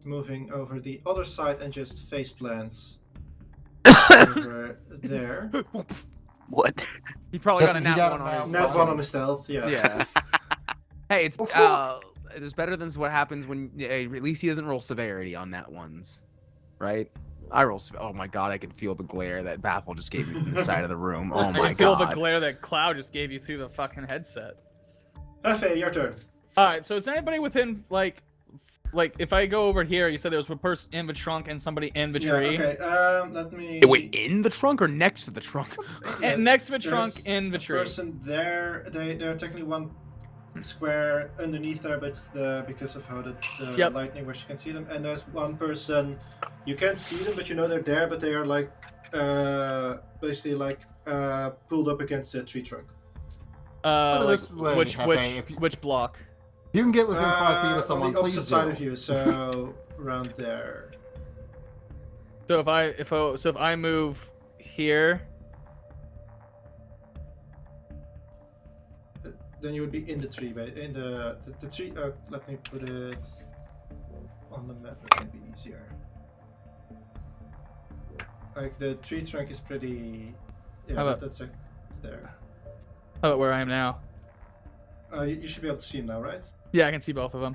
moving over the other side and just face plants over there. What? He probably got a He nat got one a on his nat Nat one on the stealth, yeah. Yeah. Hey, it's Oh, fuck. it's better than what happens when at least he doesn't roll severity on that ones, right? I roll. Oh my god, I can feel the glare that Baffle just gave me from the side of the room. Oh I my can feel the god. glare that Cloud just gave you through the fucking headset. Hephe, your turn. All right, so is anybody within like if I go over here, you said there was a person in the trunk and somebody in the Yeah, tree. okay. Let me. Wait, in the trunk or next to the trunk? And next to the There's trunk in the a tree. person there. They're technically one square underneath there, but because of how the Yep. lightning was, you can see them. And there's one person. You can't see them, but you know they're there. But they are like, basically like pulled up against the tree trunk. Put it Like this way, which Hephe, if you- which block? You can get within 5 feet of someone, on the opposite please side do. of you, so around there. So if I move here, Then you would be in the tree, in the tree. Let me put it on the map. That might be easier. Like the tree trunk is pretty. Yeah, How about- that's like there. how about where I am now? You should be able to see him now, right? Yeah, I can see both of them.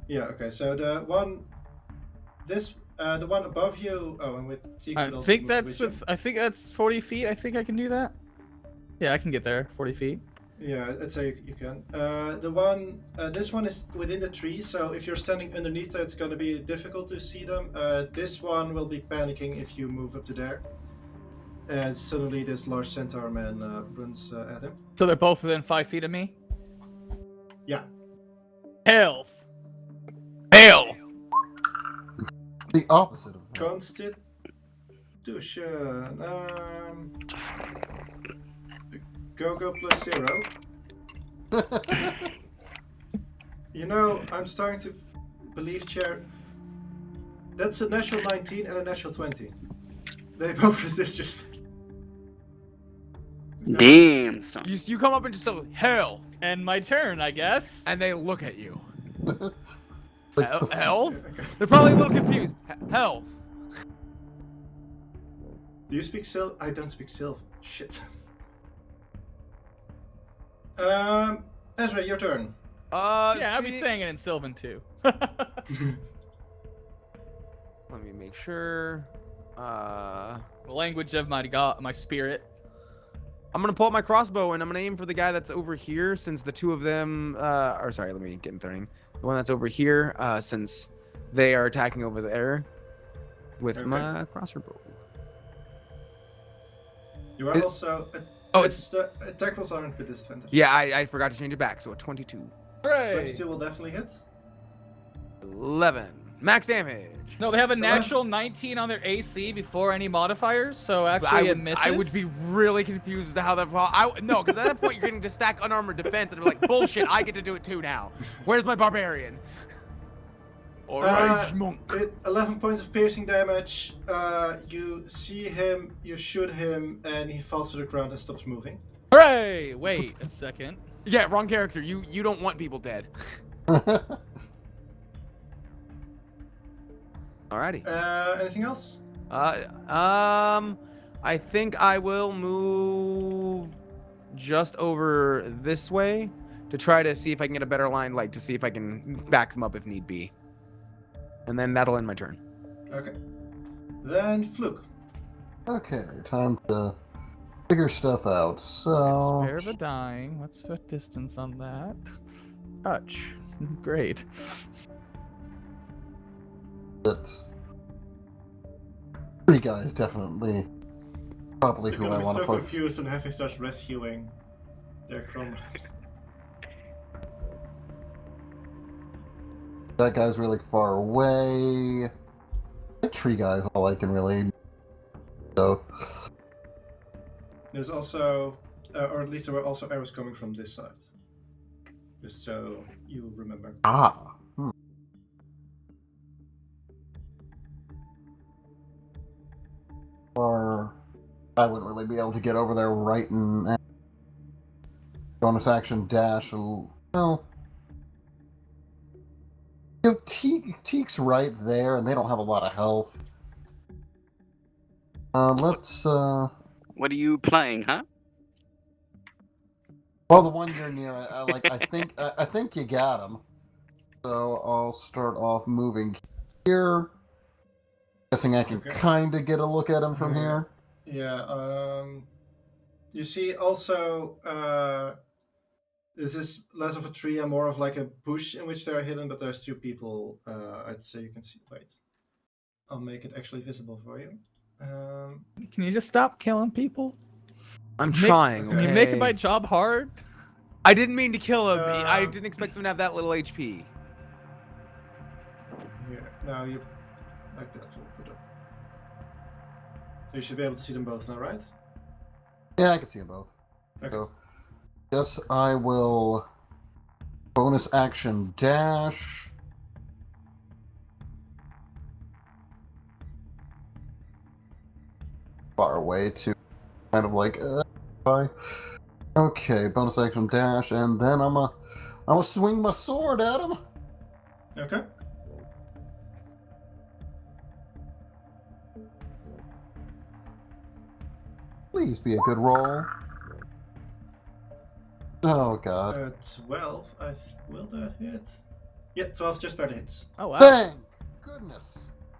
Yeah. Okay. So the one above you. Oh, and with Teak I would also think move that's with you. I think that's 40 feet. I think I can do that. Yeah, I can get there. 40 feet. Yeah, I'd say you can. This one is within the tree, so if you're standing underneath it, it's going to be difficult to see them. This one will be panicking if you move up to there. As suddenly this large centaur man runs at him. So they're both within 5 feet of me. Yeah. Health. Hail! The opposite of that. Constitution. Go plus 0. You know, I'm starting to believe, Chair. That's a natural 19 and a natural 20. They both resist your spell. Damn, son. You come up and just say, hell, And my turn, I guess. and they look at you. Like the- Hell? Okay. They're probably a little confused. Hell. Do you speak Sylvan? I don't speak Sylvan. Shit. Ezra, your turn. Yeah, I'll be see- saying it in Sylvan too. Let me make sure. The language of my god, my spirit. I'm gonna pull out my crossbow and I'm gonna aim for the guy that's over here, since the two of them or sorry, let me get in turning. The one that's over here, since they are attacking over there with Okay. my crossbow. You are It- also. Oh, attack rolls aren't with disadvantage. Yeah, I forgot to change it back, so a 22. Hooray! 22 will definitely hit. 11. Max damage. No, they have a 11. natural 19 on their AC before any modifiers, so actually it misses. I would be really confused as to how that. No, because at that point you're getting to stack unarmored defense, and I'm like, bullshit. I get to do it too now. Where's my barbarian? All right, monk. 11 points of piercing damage. You see him, you shoot him, and he falls to the ground and stops moving. Hooray! Wait a second. Yeah, wrong character. You don't want people dead. Alrighty. Anything else? I think I will move just over this way to try to see if I can get a better line, like to see if I can back them up if need be. And then that'll end my turn. Okay. Then Fluke. Okay, time to figure stuff out. So Spare the dying. What's the distance on that? Touch. Great. that three guys definitely probably You're who I gonna be want so to focus. confused when Hephe starts rescuing their comrades. That guy's really far away. The tree guy's all I can really. So There's also, or at least there were also arrows coming from this side. Just so you remember. Or I wouldn't really be able to get over there right and bonus action dash. Well, you know, Teak's right there, and they don't have a lot of health. Let's What are you playing, huh? Well, the one you're near, I think you got him. So I'll start off moving here. Guessing I can Okay. kind of get a look at him from here. Yeah. You see also, this is less of a tree and more of like a bush in which they're hidden, but there's two people. I'd say you can see. Wait, I'll make it actually visible for you. Can you just stop killing people? I'm trying. okay. You're making my job hard. I didn't mean to kill him. I Um, didn't expect him to have that little HP. Here, now you like that. We'll put up. So you should be able to see them both now, right? Yeah, I can see them both. Okay. So, yes, I will bonus action dash. Far away to kind of like bye. Okay, bonus action dash, and then I'm gonna swing my sword at him. Okay. Please be a good roll. Oh god. 12. Will that hit? Yeah, 12 just barely hits. Oh wow. Thank goodness.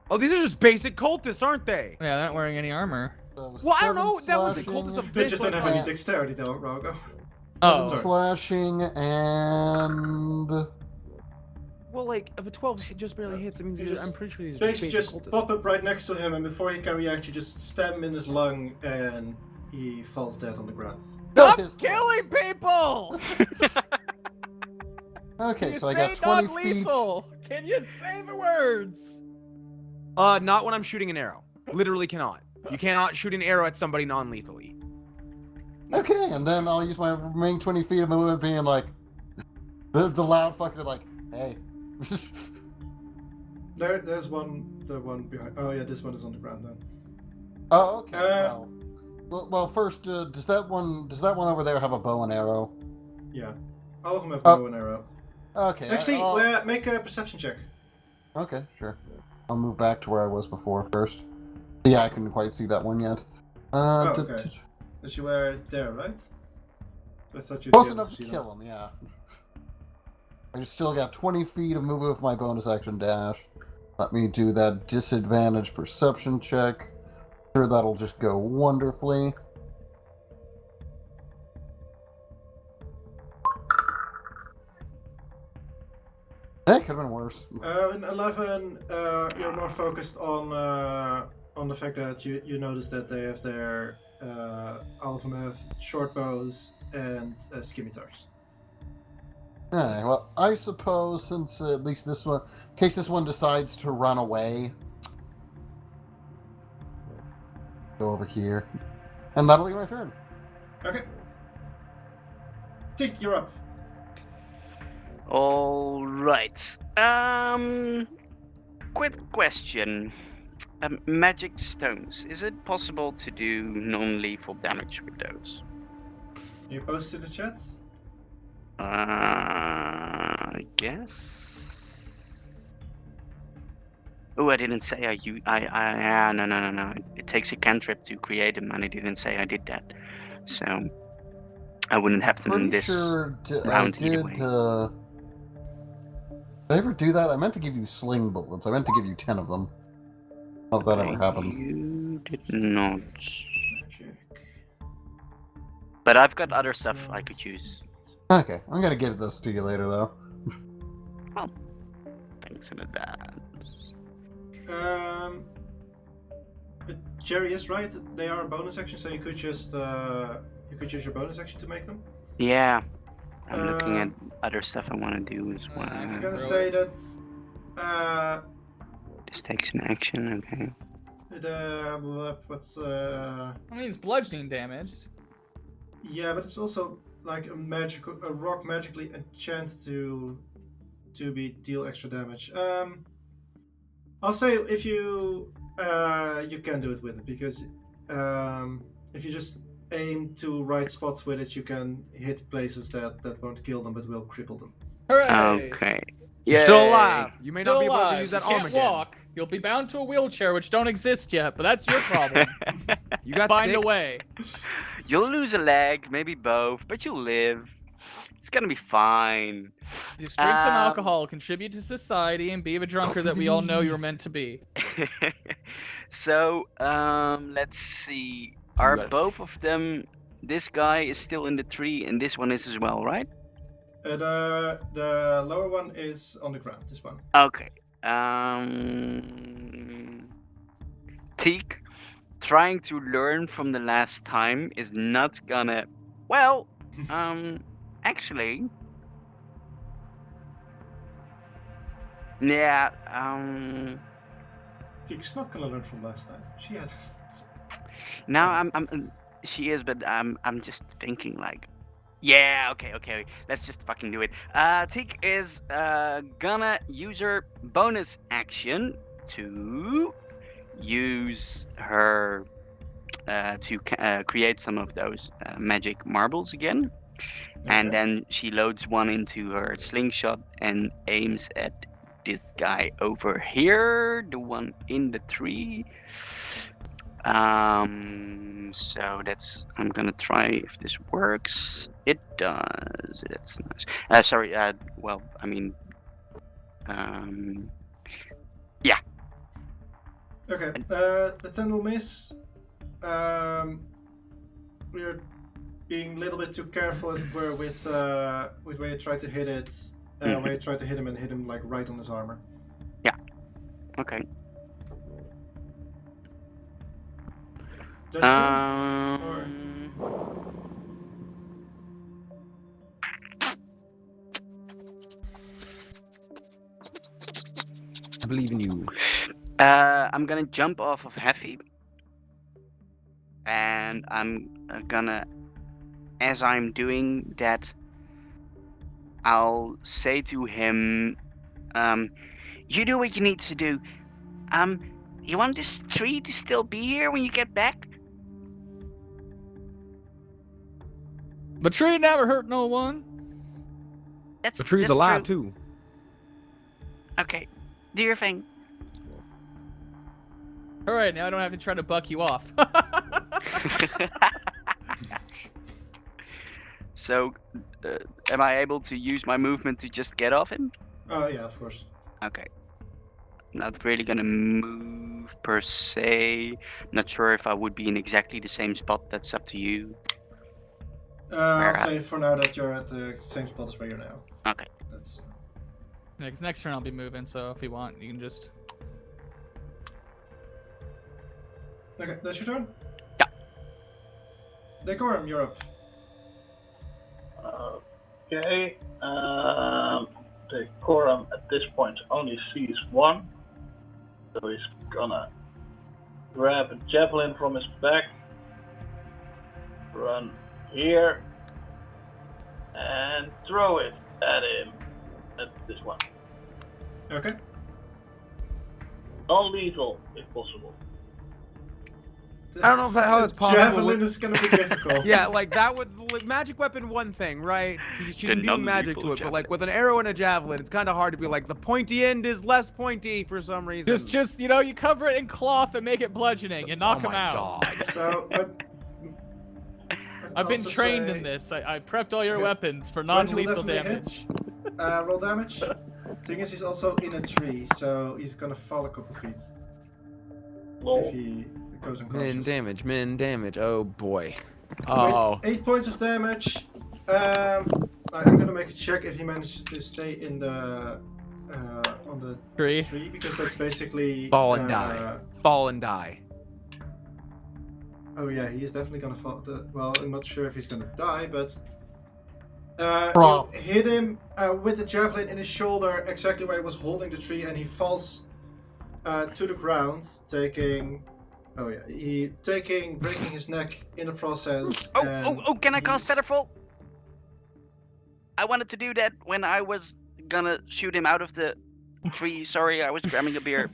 Oh, these are just basic cultists, aren't they? Yeah, they're not wearing any armor. So Well, I don't 7 know. That was a slashing, cultist of They this. just don't like, have any Yeah. dexterity though, Ralgo. Oh, Sorry. slashing and Well, like, if a 12 just barely hits, it means You these are- just- I'm pretty sure these are Basically, just just basic pop cultists. up right next to him, and before he can react, you just stab him in his lung, and he falls dead on the ground. stop His- killing people! Okay, You so I say got 20 feet. non-lethal. Can you say the words? Not when I'm shooting an arrow. Literally cannot. You cannot shoot an arrow at somebody non-lethally. Okay, and then I'll use my remaining 20 feet of movement being like the loud fucker like, hey. There's one, the one behind. Oh yeah, this one is on the ground then. Oh, okay. Well, first, does that one over there have a bow and arrow? Yeah, all of them have Oh. bow and arrow. Okay. Actually, I'll- make a perception check. Okay, sure. I'll move back to where I was before first. Yeah, I couldn't quite see that one yet. Oh, okay. Because you were there, right? I thought you'd Close be able enough to see them. kill him, yeah. I just still got 20 feet of movement with my bonus action dash. Let me do that disadvantage perception check. Sure, that'll just go wonderfully. That could have been worse. In 11, you're more focused on the fact that you notice that they have their all of them have short bows and scimitars. Alright, well, I suppose since at least this one, in case this one decides to run away, go over here, and that'll be my turn. Okay. Teak, you're up. All right. Quick question. Magic stones. Is it possible to do non-lethal damage with those? You post in the chat. I guess. Oh, I didn't say no. It takes a cantrip to create them, and I didn't say I did that. So I wouldn't have them in Pretty this sure round I either did, way. did I ever do that? I meant to give you sling bullets. I meant to give you 10 of them. I don't know if that ever happened. You did not. Magic. But I've got other stuff I could use. Okay, I'm gonna give this to you later, though. Thanks in advance. But Jerry is right. They are a bonus action, so you could just you could use your bonus action to make them. Yeah. I'm looking at Um, other stuff I want to do as well. I'm gonna say that This takes an action, okay. what's I mean, it's bludgeoning damage. yeah, but it's also like a rock magically enchanted to deal extra damage. I'll say if you you can do it with it because if you just aim to right spots with it, you can hit places that won't kill them but will cripple them. Hooray! Okay. You're still Yay. alive. You may not Still be able to alive. use that You arm can't again. walk. You'll be bound to a wheelchair, which don't exist yet, but that's your problem. You got Find a sticks? way. You'll lose a leg, maybe both, but you'll live. It's gonna be fine. These drinks and Um, alcohol contribute to society and be the drunkard that we all know you're meant to be. So, let's see. You Are gotta- both of them? This guy is still in the tree, and this one is as well, right? The lower one is on the ground. This one. Okay. Teak, trying to learn from the last time is not gonna. Well, actually, yeah. Teak's not gonna learn from last time. She has. Now she is, but I'm just thinking like, yeah, okay, let's just fucking do it. Teak is gonna use her bonus action to use her to create some of those magic marbles again, and Okay. then she loads one into her slingshot and aims at this guy over here, the one in the tree. So that's, I'm gonna try if this works. It does. That's nice. Sorry. Well, I mean, yeah. Okay. The 10 will miss. We're being a little bit too careful, as it were, with where you try to hit it. Where you try to hit him and hit him like right on his armor. Okay. That's or- I believe in you. I'm gonna jump off of Hephe, and I'm gonna, as I'm doing that, I'll say to him, you do what you need to do. You want this tree to still be here when you get back? The tree never hurt no one. That's The tree's that's alive true. too. Okay, do your thing. All right, now I don't have to try to buck you off. So, am I able to use my movement to just get off him? Oh yeah, of course. Okay. Not really gonna move per se. Not sure if I would be in exactly the same spot. That's up to you. I'll say for now that you're at the same spot as where you're now. Okay. That's. Next turn I'll be moving, so if you want, you can just. Okay, that's your turn? Yeah. Decorm, you're up. Okay. The Decorm at this point only sees one, so he's gonna grab a javelin from his back, run here, and throw it at him. At this one. Okay. Non-lethal, if possible. I don't know if how that's possible. Javelin is gonna be difficult. Yeah, like that would like, magic weapon one thing, right? She's imbuing magic to it, but like with an arrow and a javelin, it's kind of hard to be like the pointy end is less pointy for some reason. Just you cover it in cloth and make it bludgeoning and knock him out. God. So. I've been also trained say- in this. I prepped all your Okay. weapons for 20 will non-lethal definitely damage. Roll damage. Thing is, he's also in a tree, so he's gonna fall a couple feet if Lol. he goes Min unconscious. damage. Oh boy. Oh. 8 points of damage. I'm gonna make a check if he manages to stay in the on the Tree. tree, because that's basically Fall and die. Fall and die. Oh yeah, he is definitely gonna fall. Well, I'm not sure if he's gonna die, but Bro. you hit him with the javelin in his shoulder, exactly where he was holding the tree, and he falls to the ground, taking. Oh yeah, breaking his neck in the process. and Can I cast he's- Featherfall? I wanted to do that when I was gonna shoot him out of the tree. Sorry, I was grabbing a beer.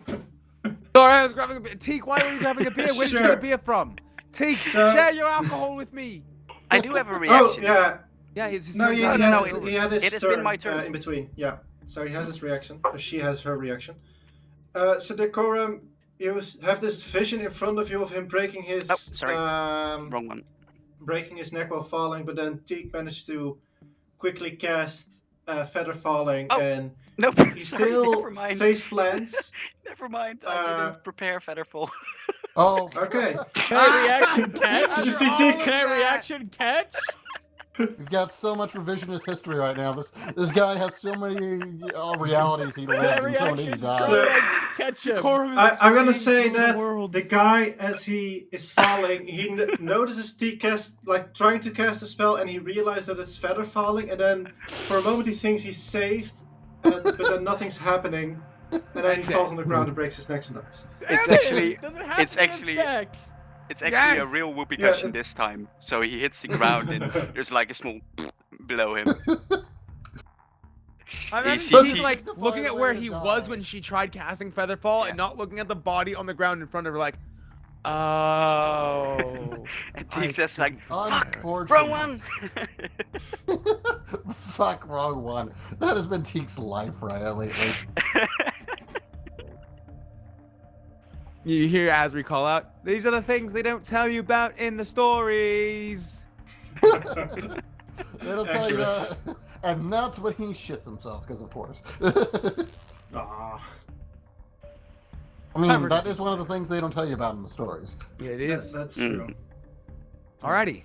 Sorry, I was grabbing a beer. Teak, why were you grabbing a beer? Where did you get Sure. a beer from? Teak, So- share your alcohol with me. I do have a Oh reaction. yeah, Yeah, his no, turn's he, out. he, no, has, it- he had his it has turn, been my turn. in between. Yeah, so he has his reaction. Or she has her reaction. So Decorum, you have this vision in front of you of him breaking his Oh, sorry. Wrong one. breaking his neck while falling, but then Teak managed to quickly cast Feather Falling, Oh. and Nope. he sorry, still never mind. face plants. Never mind. I didn't prepare Featherfall. Oh, Okay. Can I reaction catch? Did you see All Teak? of Can I that. reaction catch? We've got so much revisionist history right now. This guy has so many realities he Can I lived and so many he reaction died. So- catch him? I'm gonna say seeing through the that worlds. the guy, as he is falling, he notices Teak trying to cast a spell, and he realizes that it's Feather Falling, and then for a moment he thinks he's saved, but then nothing's happening, and then he falls on the ground and breaks his neck and dies. It's Damn it! actually Doesn't have it's to be a actually- stack. it's actually a Yes! real whoopee Yeah, cushion this time. So he hits the ground and there's like a small below him. I He- imagine he- he's like Find looking a at way where to he die. was when she tried casting Featherfall Yeah. and not looking at the body on the ground in front of her, like, oh. And I Teak's just like, fuck, Unfortunate. wrong one. Fuck, wrong one. That has been Teak's life right lately. You hear Asri call out, these are the things they don't tell you about in the stories. They don't tell you Accurate. that. And that's when he shits himself, because of course. Ah, I mean, that is one of the things they don't tell you about in the stories. Yeah, it is. that's Mm. true. Alrighty.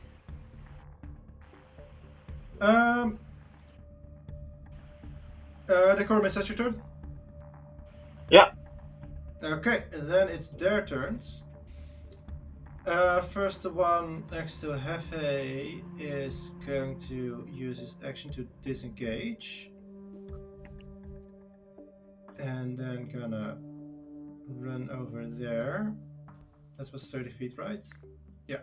Decorm, is that your turn? Yeah. Okay, and then it's their turns. First, the one next to Hephe is going to use his action to disengage. And then gonna run over there. That was 30 feet, right? Yeah.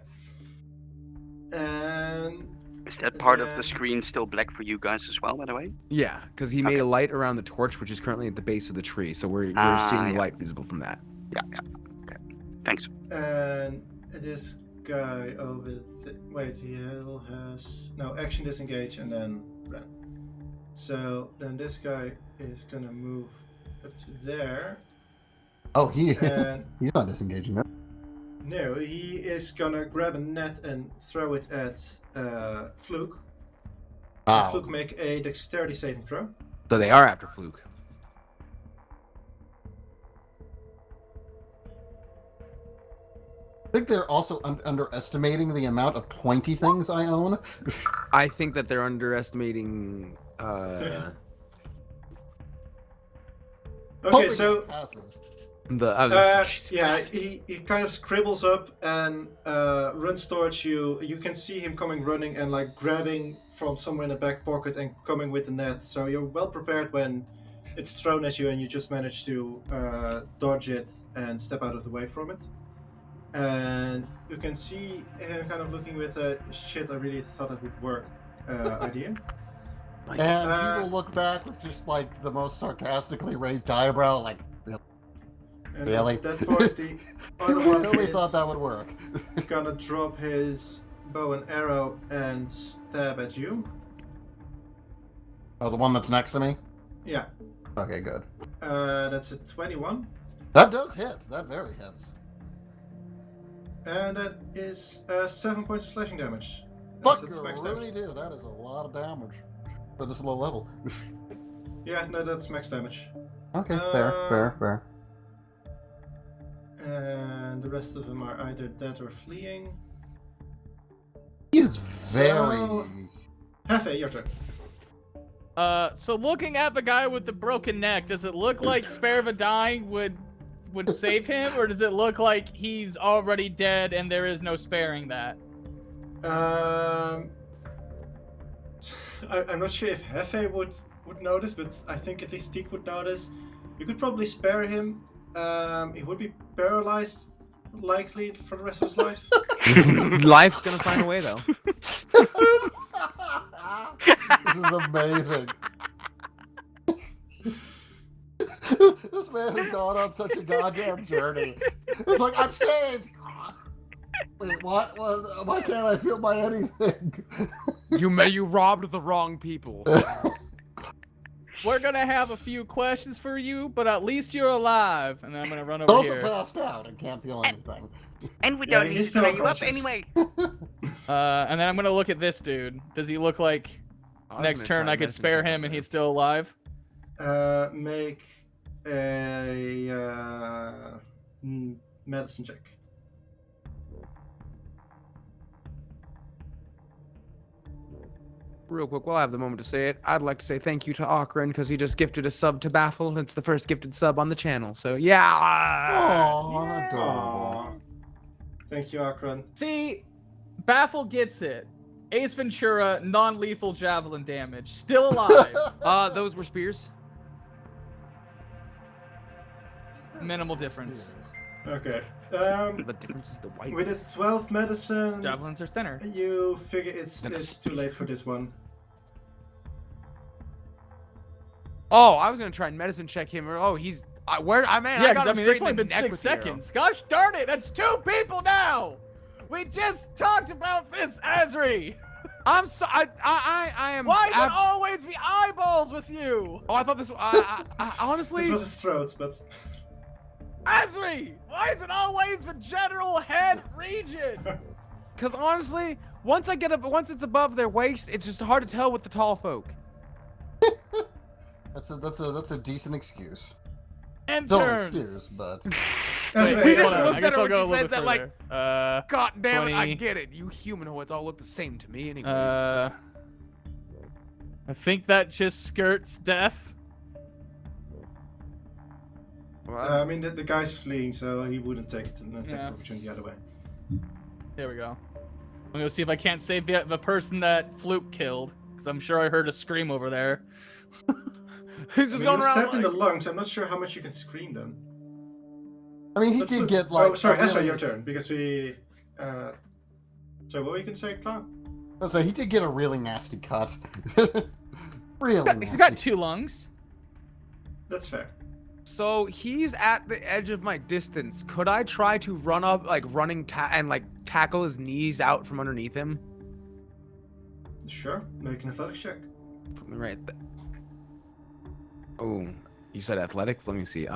And Is that part of then- the screen still black for you guys as well, by the way? Yeah, because he made a light around the torch, which is currently at the base of the tree, so we're seeing yeah. light visible from that. Yeah. Okay. Thanks. And this guy over wait, he has no action, disengage, and then run. So then this guy is gonna move up to there, Oh, he and he's not disengaging that. no, he is gonna grab a net and throw it at Fluke. Wow. Fluke make a dexterity saving throw. So they are after Fluke. I think they're also underestimating the amount of pointy things I own. I think that they're underestimating. Okay, Hoping so it passes. yeah, he kind of scribbles up and runs towards you. You can see him coming running and like grabbing from somewhere in the back pocket and coming with the net. So you're well prepared when it's thrown at you and you just manage to dodge it and step out of the way from it. And you can see him kind of looking with a shit, I really thought that would work idea. And he will look back with just like the most sarcastically raised eyebrow, like, And Really? at that point, the he other one really is thought that would work. gonna drop his bow and arrow and stab at you. Oh, the one that's next to me? Yeah, Okay, good. that's a 21. That does hit. That very hits. And that is 7 points of slashing damage. Fuck, That's you max really damage. do. That is a lot of damage for this low level. Yeah, no, that's max damage. Okay, fair. And the rest of them are either dead or fleeing. He is very... So- Hephe, your turn. So looking at the guy with the broken neck, does it look like Spare of a Dying would save him, or does it look like he's already dead and there is no sparing that? I'm not sure if Hephe would notice, but I think at least Teak would notice. You could probably spare him. He would be paralyzed, likely, for the rest of his life. Life's gonna find a way, though. This is amazing. This man has gone on such a goddamn journey. It's like, I'm saved! Wait, what? Well, why can't I feel my anything? You robbed the wrong people. We're gonna have a few questions for you, but at least you're alive. And then I'm gonna run over Also here. passed out and can't feel anything. And we Yeah, don't need he's to still tie you up unconscious. anyway. And then I'm gonna look at this dude. Does he look like was Next gonna turn, try I could medicine spare check him on and him. he's still alive. Make a medicine check. Real quick, while I have the moment to say it, I'd like to say thank you to Akron because he just gifted a sub to Baffle. It's the first gifted sub on the channel. So yeah. Aw, adorable. Aw. Thank you, Akron. See, Baffle gets it. Ace Ventura, non-lethal javelin damage, still alive. Those were spears. Minimal difference. Okay. The difference is the white. With its 12 medicine, Javelins are thinner. you figure it's Gonna too late for this one. Oh, I was gonna try and medicine check him. Oh, he's where? I man, Yeah, I because got I him mean, straight it's in only the been neck 6 with the arrow. seconds. Gosh darn it, that's 2 people now. We just talked about this, Azri. I'm so I am. Why is it always the eyeballs with you? Oh, I thought this. I honestly. This was his throat, but Azri, why is it always the general head region? Because honestly, once it's above their waist, it's just hard to tell with the tall folk. That's a decent excuse. And Still an turn. excuse, but Ezra, He your just turn. looks I guess at her I'll when go a she little says bit that like, further. God damn it, I 20. get it. You humanoids all look the same to me anyways. I think that just skirts death. I mean, the guy's fleeing, so he wouldn't take it an attack Yeah. opportunity either way. There we go. I'm gonna see if I can't save the person that Fluke killed, because I'm sure I heard a scream over there. He's I just mean, going he was around. stabbed in the Like, lungs. I'm not sure how much you can scream then. I mean, he Let's did look. get like. Oh, sorry, a Ezra, really- your turn, because we. So what were you gonna say, Clown? So he did get a really nasty cut. Really. He's nasty. got 2 lungs. That's fair. so he's at the edge of my distance. Could I try to run up, like running and like tackle his knees out from underneath him? Sure, make an athletics check. Put me right there. Oh, you said athletics? Let me see.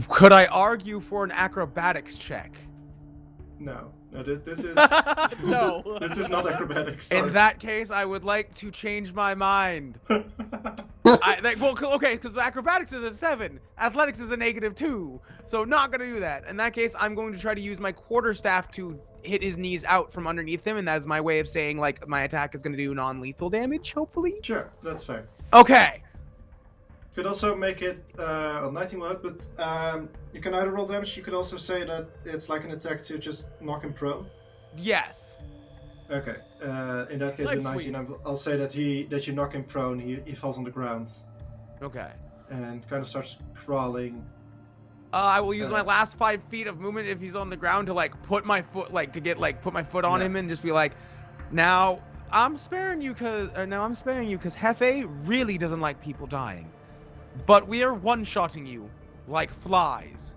Could I argue for an acrobatics check? No, this is No. this is not acrobatics. Sorry. In that case, I would like to change my mind. Okay, because acrobatics is a 7, athletics is a -2, so not gonna do that. In that case, I'm going to try to use my quarterstaff to hit his knees out from underneath him, and that's my way of saying like my attack is gonna do non-lethal damage, hopefully. Sure, that's fair. Okay. Could also make it 19 will hit, but you can either roll damage. You could also say that it's like an attack to just knock him prone. Yes. Okay. In that case, Like with 19, I'll say that you knock him prone. He falls on the ground Okay. and kind of starts crawling. I will use my last 5 feet of movement if he's on the ground to like put my foot put my foot on Yeah. him and just be like, now I'm sparing you because Hephe really doesn't like people dying, but we are one-shotting you like flies.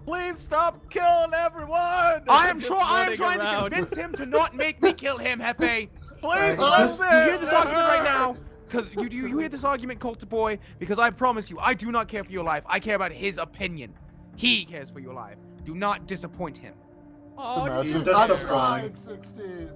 Please stop killing everyone! I am Just trying running to around. convince him to not make me kill him, Hephe. Please Just- listen! You hear this argument right now? Because you hear this argument, Culta Boy? Because I promise you, I do not care for your life. I care about his opinion. He cares for your life. Do not disappoint him. Oh, Imagine you just I'm stop crying. trying, 16.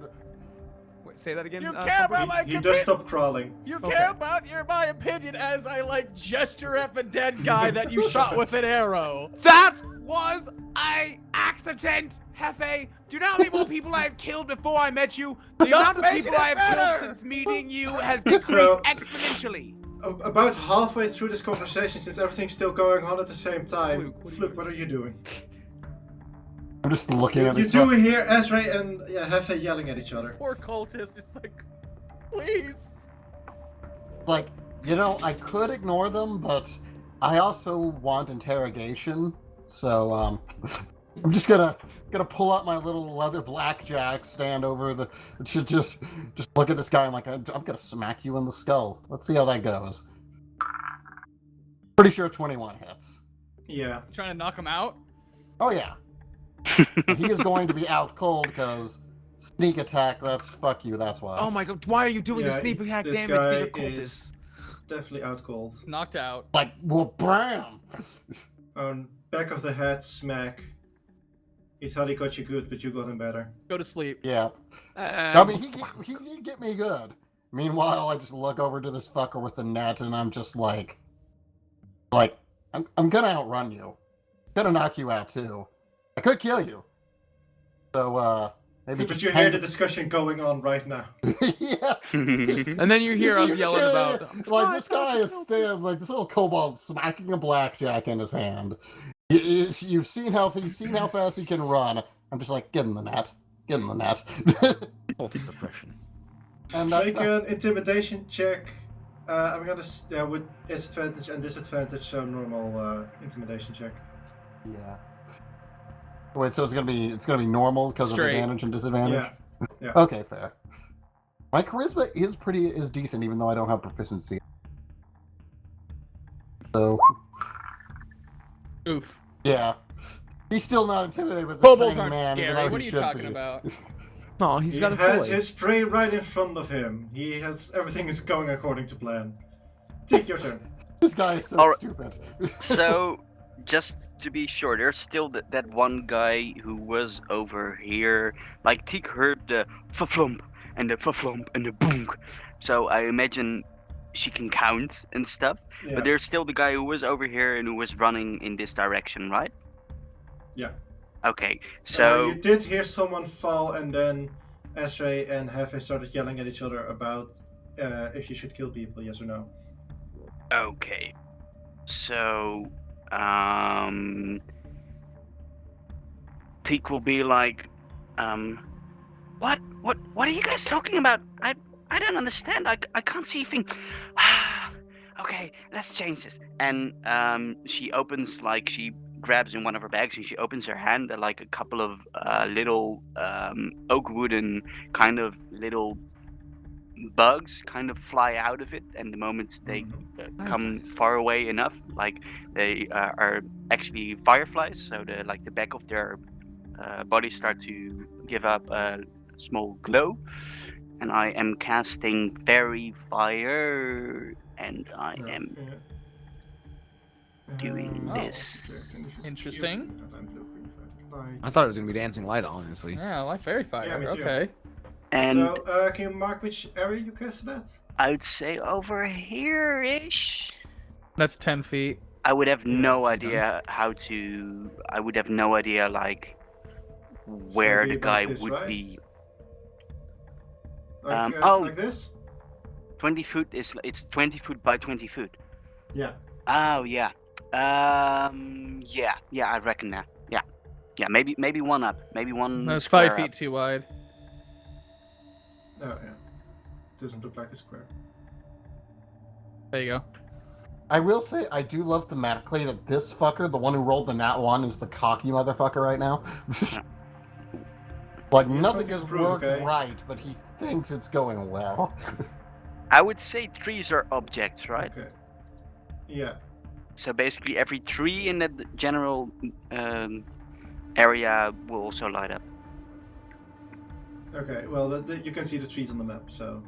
Wait, say that again. You care Culta Boy? about my He does stop crawling. You Okay. care about my opinion as I like gesture at the dead guy that you shot with an arrow. That was a accident, Hephe. Do you know how many more people I have killed before I met you? The Not amount of making people it I have better. killed since meeting you has decreased So- exponentially. About halfway through this conversation, since everything's still going on at the same time, Fluke, Fluke, what are you doing? I'm just looking at You this. do hear Ezra and Hephe yelling at each other. Poor cultist just like, please. Like, I could ignore them, but I also want interrogation. So, I'm just gonna pull out my little leather blackjack, stand over the, just look at this guy. I'm like, I'm gonna smack you in the skull. Let's see how that goes. Pretty sure 21 hits. Yeah. Trying to knock him out? Oh yeah. He is going to be out cold because sneak attack. That's fuck you. That's why. Oh my god, why are you doing the Yeah, sneak attack this damage? These guy are cultists. is definitely out cold. Knocked out. Like, well, bam. On back of the head, smack. He thought he got you good, but you got him better. Go to sleep. Yeah. I mean, he did get me good. Meanwhile, I just look over to this fucker with the net, and I'm just like, I'm gonna outrun you. I'm gonna knock you out too. I could kill you. So, maybe. But you hear the discussion going on right now. Yeah. And then you hear us yelling about. Like this guy is still like this little kobold smacking a blackjack in his hand. You've seen how fast he can run. I'm just like, get in the net. Get in the net. Multi suppression. And Make an intimidation check. I'm gonna with disadvantage and disadvantage, so normal intimidation check. yeah. Wait, so it's gonna be normal because of Straight. advantage and disadvantage? Yeah. Okay, fair. My charisma is decent, even though I don't have proficiency. So Oof. yeah, he's still not intimidated with the Kobolds tiny aren't man. even scary. though What he are you should talking be. about? No, he's He got a has toy. his prey right in front of him. He has everything is going according to plan. Take your turn. This guy is so Alright. stupid. So, just to be sure, there's still that one guy who was over here. Like, Teak heard the fa-flump and the fa-flump and the boonk. So, I imagine she can count and stuff. Yeah. But there's still the guy who was over here and who was running in this direction, right? Yeah. Okay, so... you did hear someone fall, and then Esray and Hephe started yelling at each other about if you should kill people, yes or no. Okay. So, Teak will be like, what are you guys talking about? I don't understand. I can't see a thing. Okay, let's change this. And she opens, like, she grabs in one of her bags and she opens her hand, and like a couple of little oak wooden kind of little bugs kind of fly out of it, and the moment they come far away enough, like they are actually fireflies, so the back of their bodies start to give up a small glow, and I am casting fairy fire, and I am doing this. Interesting. I thought it was gonna be dancing light, honestly. Yeah, I like fairy fire. Yeah, me too. Okay. And So, can you mark which area you casted at? I would say over here-ish. That's 10 feet. I would have no okay. idea how to. I would have no idea, like, where be the about guy this, would right? be. Like, oh. like this? 20 foot is. It's 20 foot by 20 foot. Yeah. Oh yeah. Yeah. I reckon that. Yeah. Maybe one up. Maybe one. That's square 5 feet up. too wide. Oh, yeah. Doesn't look like a square. There you go. I will say, I do love thematically that this fucker, the one who rolled the nat 1, is the cocky motherfucker right now. Like, He has nothing something has to prove, worked okay? right, but he thinks it's going well. I would say trees are objects, right? Okay. Yeah. So basically, every tree in the general area will also light up. Okay, well, you can see the trees on the map, so...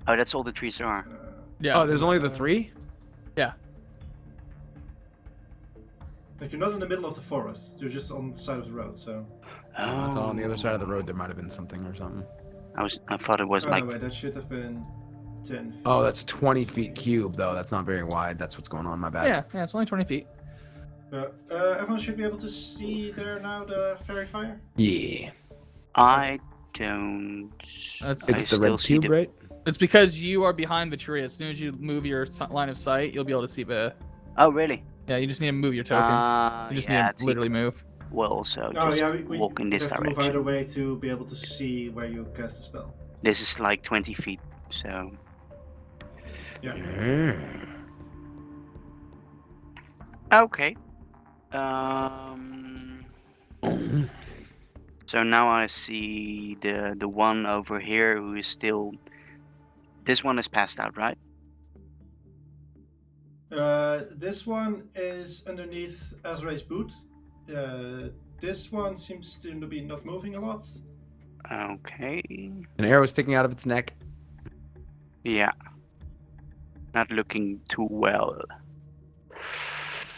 Oh, that's all the trees there are. Yeah. Oh, there's only the 3? Like, you're not in the middle of the forest. You're just on the side of the road, so... I thought on the other side of the road there might have been something or something. I thought it was Oh, like. no, wait, that should have been 10 feet. Oh, that's 20 feet cubed, though. That's not very wide. That's what's going on. My bad. Yeah, it's only 20 feet. Everyone should be able to see there now the fairy fire? Yeah. I don't. That's- I It's the still red see cube, the- right? It's because you are behind the tree. As soon as you move your line of sight, you'll be able to see the. Oh, really? Yeah, you just need to move your token. You just yeah, need to literally move. Will also Oh, just yeah, we walk in this have to move direction. either way to be able to see where you cast the spell. This is like 20 feet, so. Yeah. Okay. So now I see the one over here who is still. This one is passed out, right? This one is underneath Azrai's boot. This one seems to be not moving a lot. Okay. An arrow sticking out of its neck. Yeah. Not looking too well.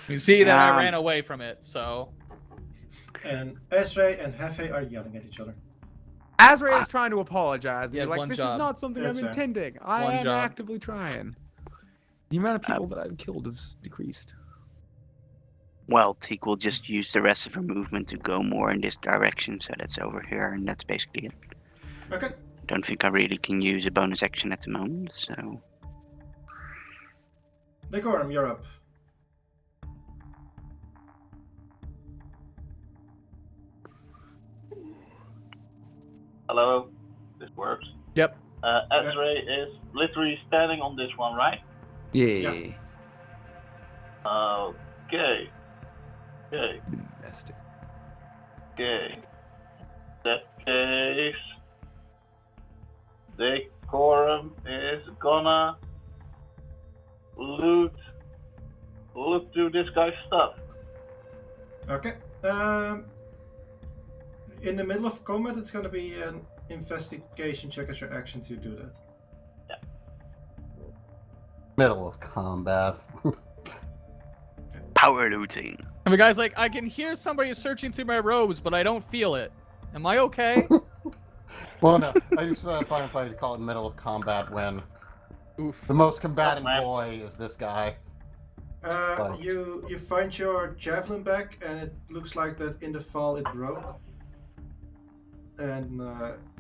You see that I Um, ran away from it, so. And Ezra and Hephe are yelling at each other. Azrael is trying to apologize and Yeah, be like, one this is job. not something That's I'm fair. intending. I One am job. actively trying. The amount of people that I've killed has decreased. Well, Teak will just use the rest of her movement to go more in this direction, so that's over here, and that's basically it. Okay. Don't think I really can use a bonus action at the moment, so... Decorm, you're up. Hello, this works. Yep. Ezra is literally standing on this one, right? Yeah. Okay. Okay. Invested. Okay. In that case, Decorm is gonna loot through this guy's stuff. Okay. In the middle of combat, it's going to be an investigation check as your action to do that. Middle of combat. Power looting. And the guy's like, I can hear somebody searching through my robes, but I don't feel it. Am I okay? Well, no, I just find it funny to call it middle of combat when Oof. the most combatant Oh, man. boy is this guy. You find your javelin back, and it looks like that in the fall it broke. And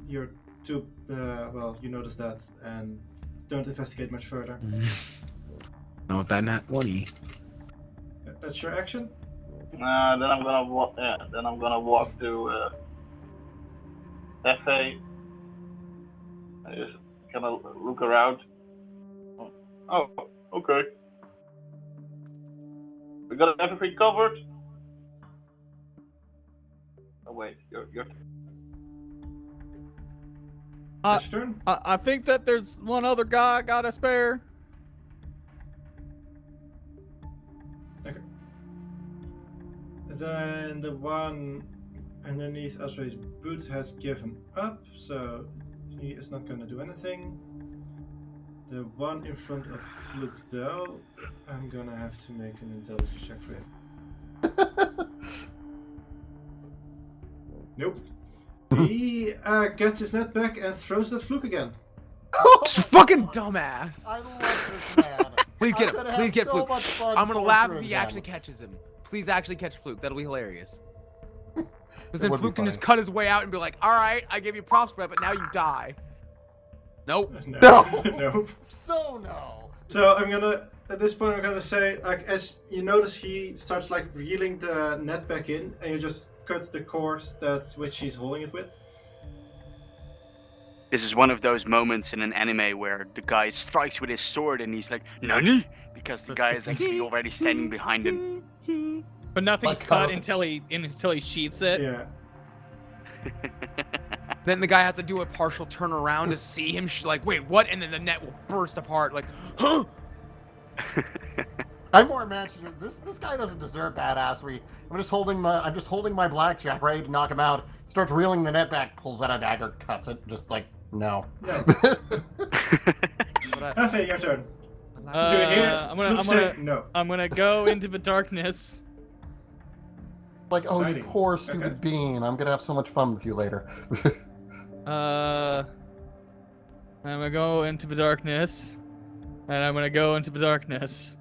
you're too well, you notice that, and don't investigate much further. Not that nat 20. That's your action. Then I'm gonna walk. Yeah. Then I'm gonna walk to Hephe. I just kind of look around. Oh, okay. We got everything covered. Oh wait, you're. It's your turn. I think that there's one other guy got a spare. Okay. Then the one underneath Azrael's boot has given up, so he is not going to do anything. The one in front of Luke, though, I'm gonna have to make an intelligence check for him. Nope. He gets his net back and throws it at Fluke again. Fucking dumbass. I love this man. Please get I'm him. gonna Please have get so Fluke. much fun I'm gonna laugh if torturing he him. actually catches him. Please actually catch Fluke. That'll be hilarious. Because It then would be Fluke can just funny. cut his way out and be like, alright, I gave you props for it, but now you die. Nope. No. Nope. So no. So I'm gonna, at this point, I'm gonna say, like, as you notice, he starts like reeling the net back in, and you just cut the cord that's which he's holding it with. This is one of those moments in an anime where the guy strikes with his sword and he's like, "Nani?" Because the guy is actually already standing behind him. But nothing's Like cut carvings. until he sheets it. Yeah. Then the guy has to do a partial turnaround to see him. Like, wait, what? And then the net will burst apart. Like, huh? I'm more imagining this guy doesn't deserve badassery. I'm just holding my blackjack ready to knock him out. Starts reeling the net back, pulls out a dagger, cuts it, just like no. No. But Hephe, your turn. You Uh, hear I'm Fluke gonna say no. I'm gonna go into the darkness. Like, oh, Exciting. you poor stupid Okay. bean. I'm gonna have so much fun with you later. I'm gonna go into the darkness, and I'm gonna go into the darkness.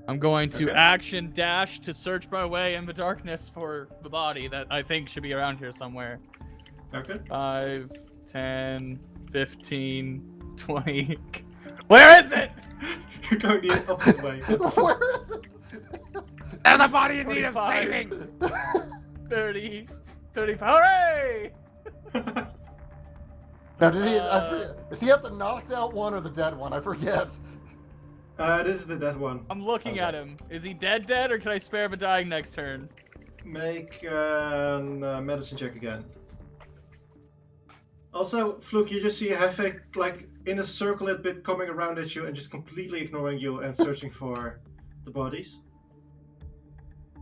I'm going to Okay. action dash to search my way in the darkness for the body that I think should be around here somewhere. Okay. 5, 10, 15, 20. Where is it? You're going the opposite way. It's, Where is it? There's a body in need of 25. saving. 30, 35. Hooray! Now, did he? I forget. Is he at the knocked out one or the dead one? I forget. this is the dead one. I'm looking Okay. at him. Is he dead or can I spare the dying next turn? Make a medicine check again. Also, Fluke, you just see Hephe like in a circle a bit coming around at you and just completely ignoring you and searching for the bodies.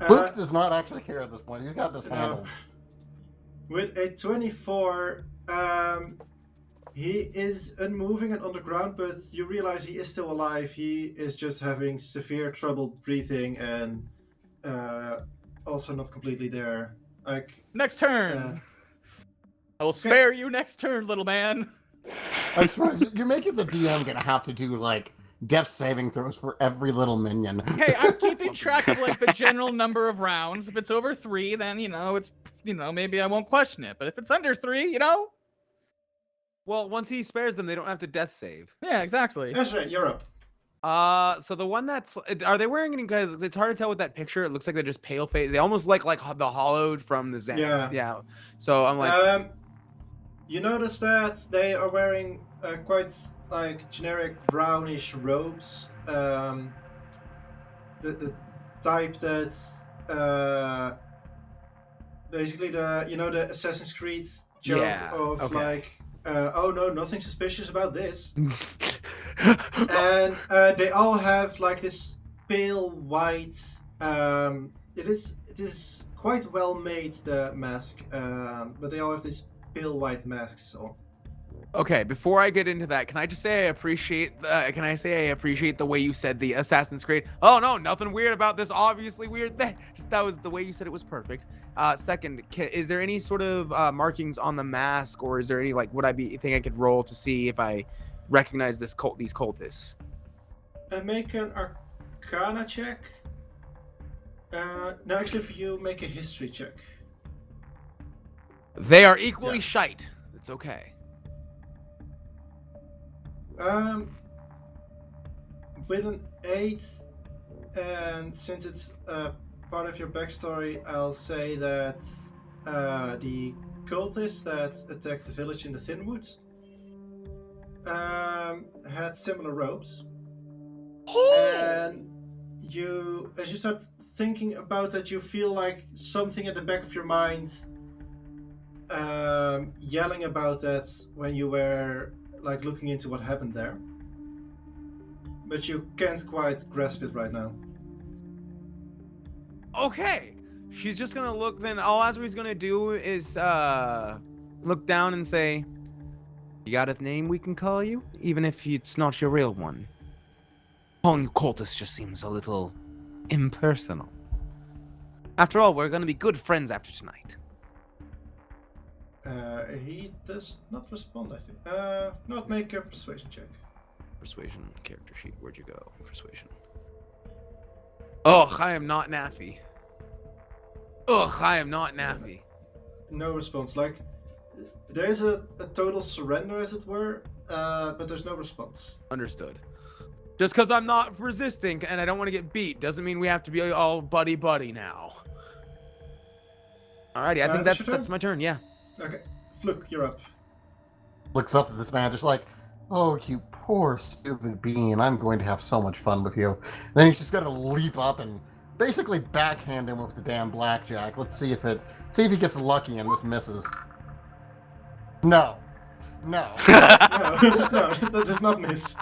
Luke does not actually care at this point. He's got this No. handled. With a 24, he is unmoving and on the ground, but you realize he is still alive. He is just having severe trouble breathing and also not completely there. Like, Next turn. I will spare you next turn, little man. I swear, you're making the DM gonna have to do like death saving throws for every little minion. Hey, I'm keeping track of like the general number of rounds. If it's over 3, then it's maybe I won't question it. But if it's under 3, Well, once he spares them, they don't have to death save. yeah, exactly. that's right. You're up. So the one are they wearing any guys? It's hard to tell with that picture. It looks like they're just pale face. They almost like the hollowed from the Zen. Yeah. So I'm like, you notice that they are wearing quite like generic brownish robes. The type that basically the Assassin's Creed joke of like, oh no, nothing suspicious about this. And they all have like this pale white. It is quite well made, the mask, but they all have these pale white masks on. okay. Before I get into that, can I just say I appreciate the way you said the Assassin's Creed? Oh no, nothing weird about this obviously weird thing. Just that was the way you said it was perfect. Second, is there any sort of markings on the mask, or is there any think I could roll to see if I recognize these cultists? Make an Arcana check. No, actually, for you, make a History check. They are equally shite. It's okay. With an 8, and since it's part of your backstory, I'll say that the cultists that attacked the village in the Thin Woods had similar robes. And as you start thinking about it, you feel like something at the back of your mind yelling about that when you were like looking into what happened there. But you can't quite grasp it right now. Okay. She's just gonna look. Then all Azri's gonna do is look down and say, "You got a name we can call you, even if it's not your real one? Calling you cultist just seems a little impersonal. After all, we're gonna be good friends after tonight." He does not respond, I think. Not make a persuasion check. Persuasion character sheet. Where'd you go? Persuasion. Ugh, I am not naffy. Ugh, I am not naffy. No response. Like, there is a total surrender, as it were, but there's no response. Understood. Just because I'm not resisting and I don't want to get beat doesn't mean we have to be all buddy now. Alrighty, I think that's my turn. Yeah. Okay, Fluke, you're up. Looks up at this man, just like, "Oh, you poor stupid bean! I'm going to have so much fun with you." Then he's just gonna leap up and basically backhand him with the damn blackjack. Let's see if he gets lucky and this misses. No. No, that does not miss.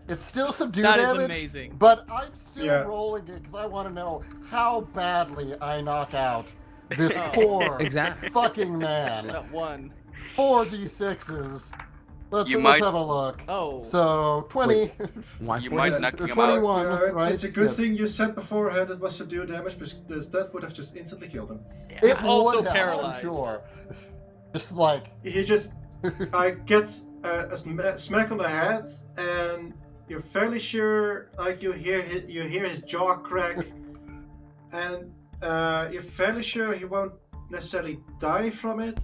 It's still subdue That damage. is amazing. But I'm still rolling it because I want to know how badly I knock out this poor fucking man. That one. 4d6s. Let's might- have a look. Oh. So 20. You might knock him out. 21, right? It's a good thing you said beforehand it was subdue damage, because that would have just instantly killed him. He's also would have, paralyzed. I'm sure. Just like He just gets a smack on the head, and you're fairly sure, like you hear his jaw crack, and you're fairly sure he won't necessarily die from it,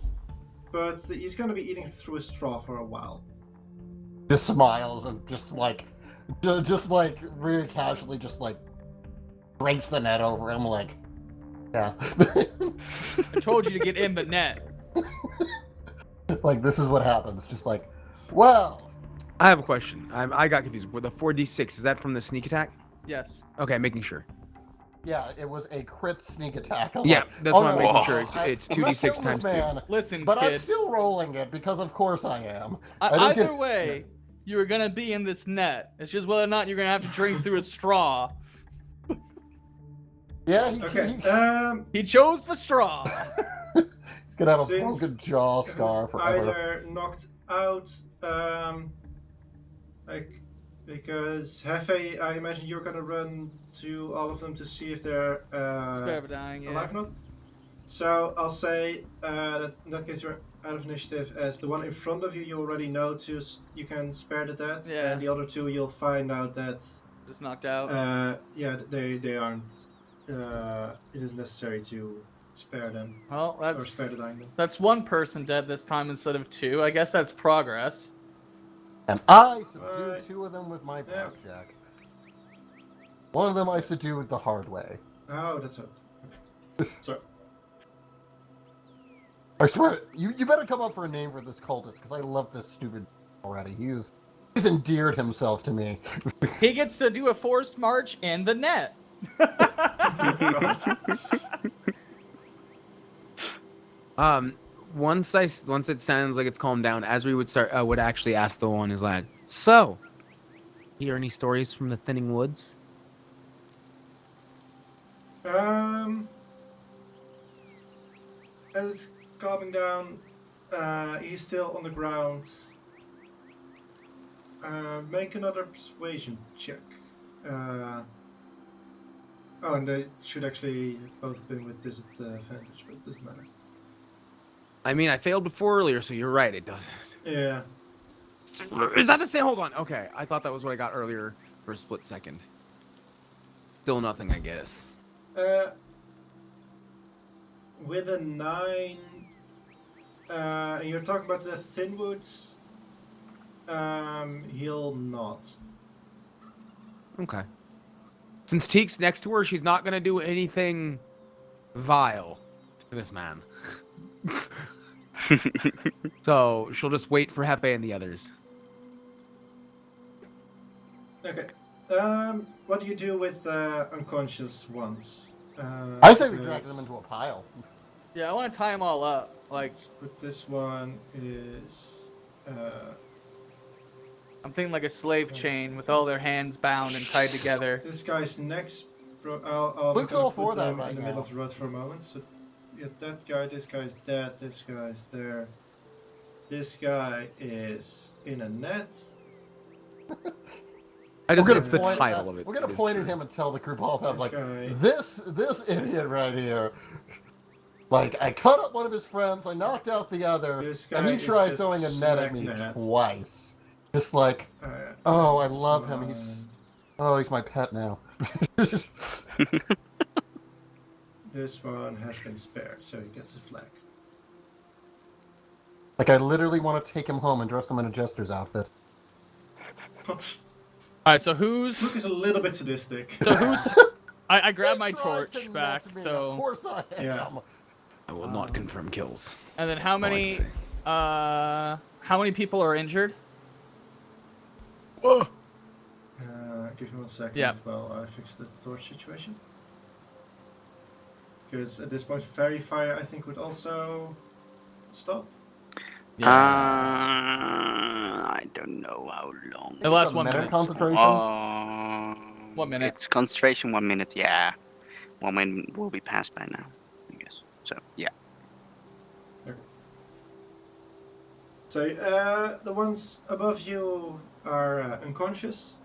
but he's going to be eating through a straw for a while. just smiles and just like really casually just like drapes the net over him like, yeah. I told you to get in the net. Like, this is what happens. Just like, well. I have a question. I got confused. With the 4d6, is that from the sneak attack? Yes. Okay, making sure. Yeah, it was a crit sneak attack. I'm Yeah, like, that's oh why I'm no, making sure I- it's I'm not 2d6 killing times this 2. man, Listen, but I'm kid. still rolling it because of course I am. I don't Either get- way, you're gonna be in this net. It's just whether or not you're gonna have to drink through a straw. Yeah, Okay, He chose the straw. he's gonna have a Since broken jaw who's scar forever. either knocked out, like Because Hephe, I imagine you're gonna run to all of them to see if they're Spare of dying, yeah. alive or not. So I'll say that in that case you're out of initiative. As the one in front of you, you already know you can spare the dead, Yeah. and the other two you'll find out that Just knocked out. yeah, they aren't. It is necessary to spare them Well, or spare the dying. that's one person dead this time instead of two. I guess that's progress. And I subdued Right. 2 of them with my Yeah. blackjack. One of them I subdued the hard way. Oh, that's it. Sorry. I swear, you better come up for a name for this cultist, because I love this stupid already. He's endeared himself to me. He gets to do a forced march in the net. Once it sounds like it's calmed down, as we would actually ask the one is like, so, hear any stories from the thinning woods? As it's calming down, he's still on the ground. Make another persuasion check. Oh, and they should actually both have been with disadvantage, but it doesn't matter. I mean, I failed before earlier, so you're right, it doesn't. Yeah. Is that the same? Hold on. Okay, I thought that was what I got earlier for a split second. Still nothing, I guess. With a 9, and you're talking about the thin woods. He'll not. Okay. Since Teak's next to her, she's not gonna do anything vile to this man. So she'll just wait for Hephe and the others. Okay. What do you do with unconscious ones? I say we drag them into a pile. Yeah, I want to tie them all up. Like, But this one is. I'm thinking like a slave chain with all their hands bound and tied together. This guy's next. I'll Luke's kind of all for put that them right in the now. middle of the road for a moment. So, yeah, that guy. This guy's dead. This guy's there. This guy is in a net. I just We're it's the gonna point title at- of it. We're gonna It is point at true. him and tell the group all about This like guy. this idiot right here. Like I cut up one of his friends, I knocked out the other, This guy and he is tried just throwing a net at smacked me in the head. twice. Just like, Uh, oh, I this love him. one. He's my pet now. This one has been spared, so he gets a flag. Like I literally want to take him home and dress him in a jester's outfit. What? All right, so who's? Luke is a little bit sadistic. So who's? I grabbed my That's right, torch and back. that's me. Of So, course I am. Yeah. I will not confirm kills. and then how All I can many? say. How many people are injured? Whoa. Give me 1 second Yeah. while I fix the torch situation. Because at this point, fairy fire I think would also stop. I don't know how long. The last It's a 1 minute minute. concentration. 1 minute. It's concentration 1 minute, yeah. 1 minute will be passed by now, I guess. So, yeah. So the ones above you are unconscious.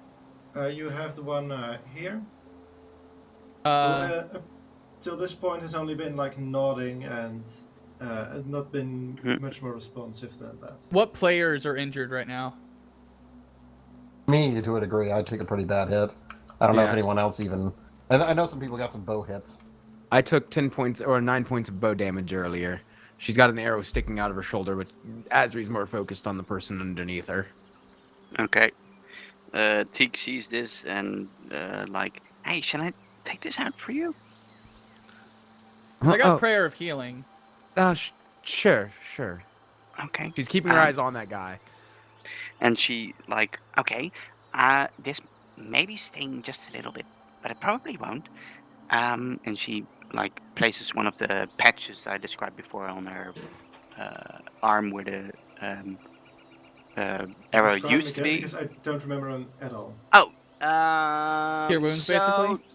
You have the one here. Who, up till this point has only been like nodding and not been much more responsive than that. What players are injured right now? Me, to a degree, I took a pretty bad hit. I don't know if Yeah. anyone else even. I know some people got some bow hits. I took 10 points or 9 points of bow damage earlier. She's got an arrow sticking out of her shoulder, but Asri's more focused on the person underneath her. Okay. Teak sees this and, like, hey, should I take this out for you? 'Cause I got Oh, prayer of healing. sure. Okay. She's keeping her eyes on that guy. And she, like, okay, this may be sting just a little bit, but it probably won't. And she, like, places one of the patches I described before on her arm where the arrow Describe used it to again, be. because I don't remember them at all. Cure wounds, so basically?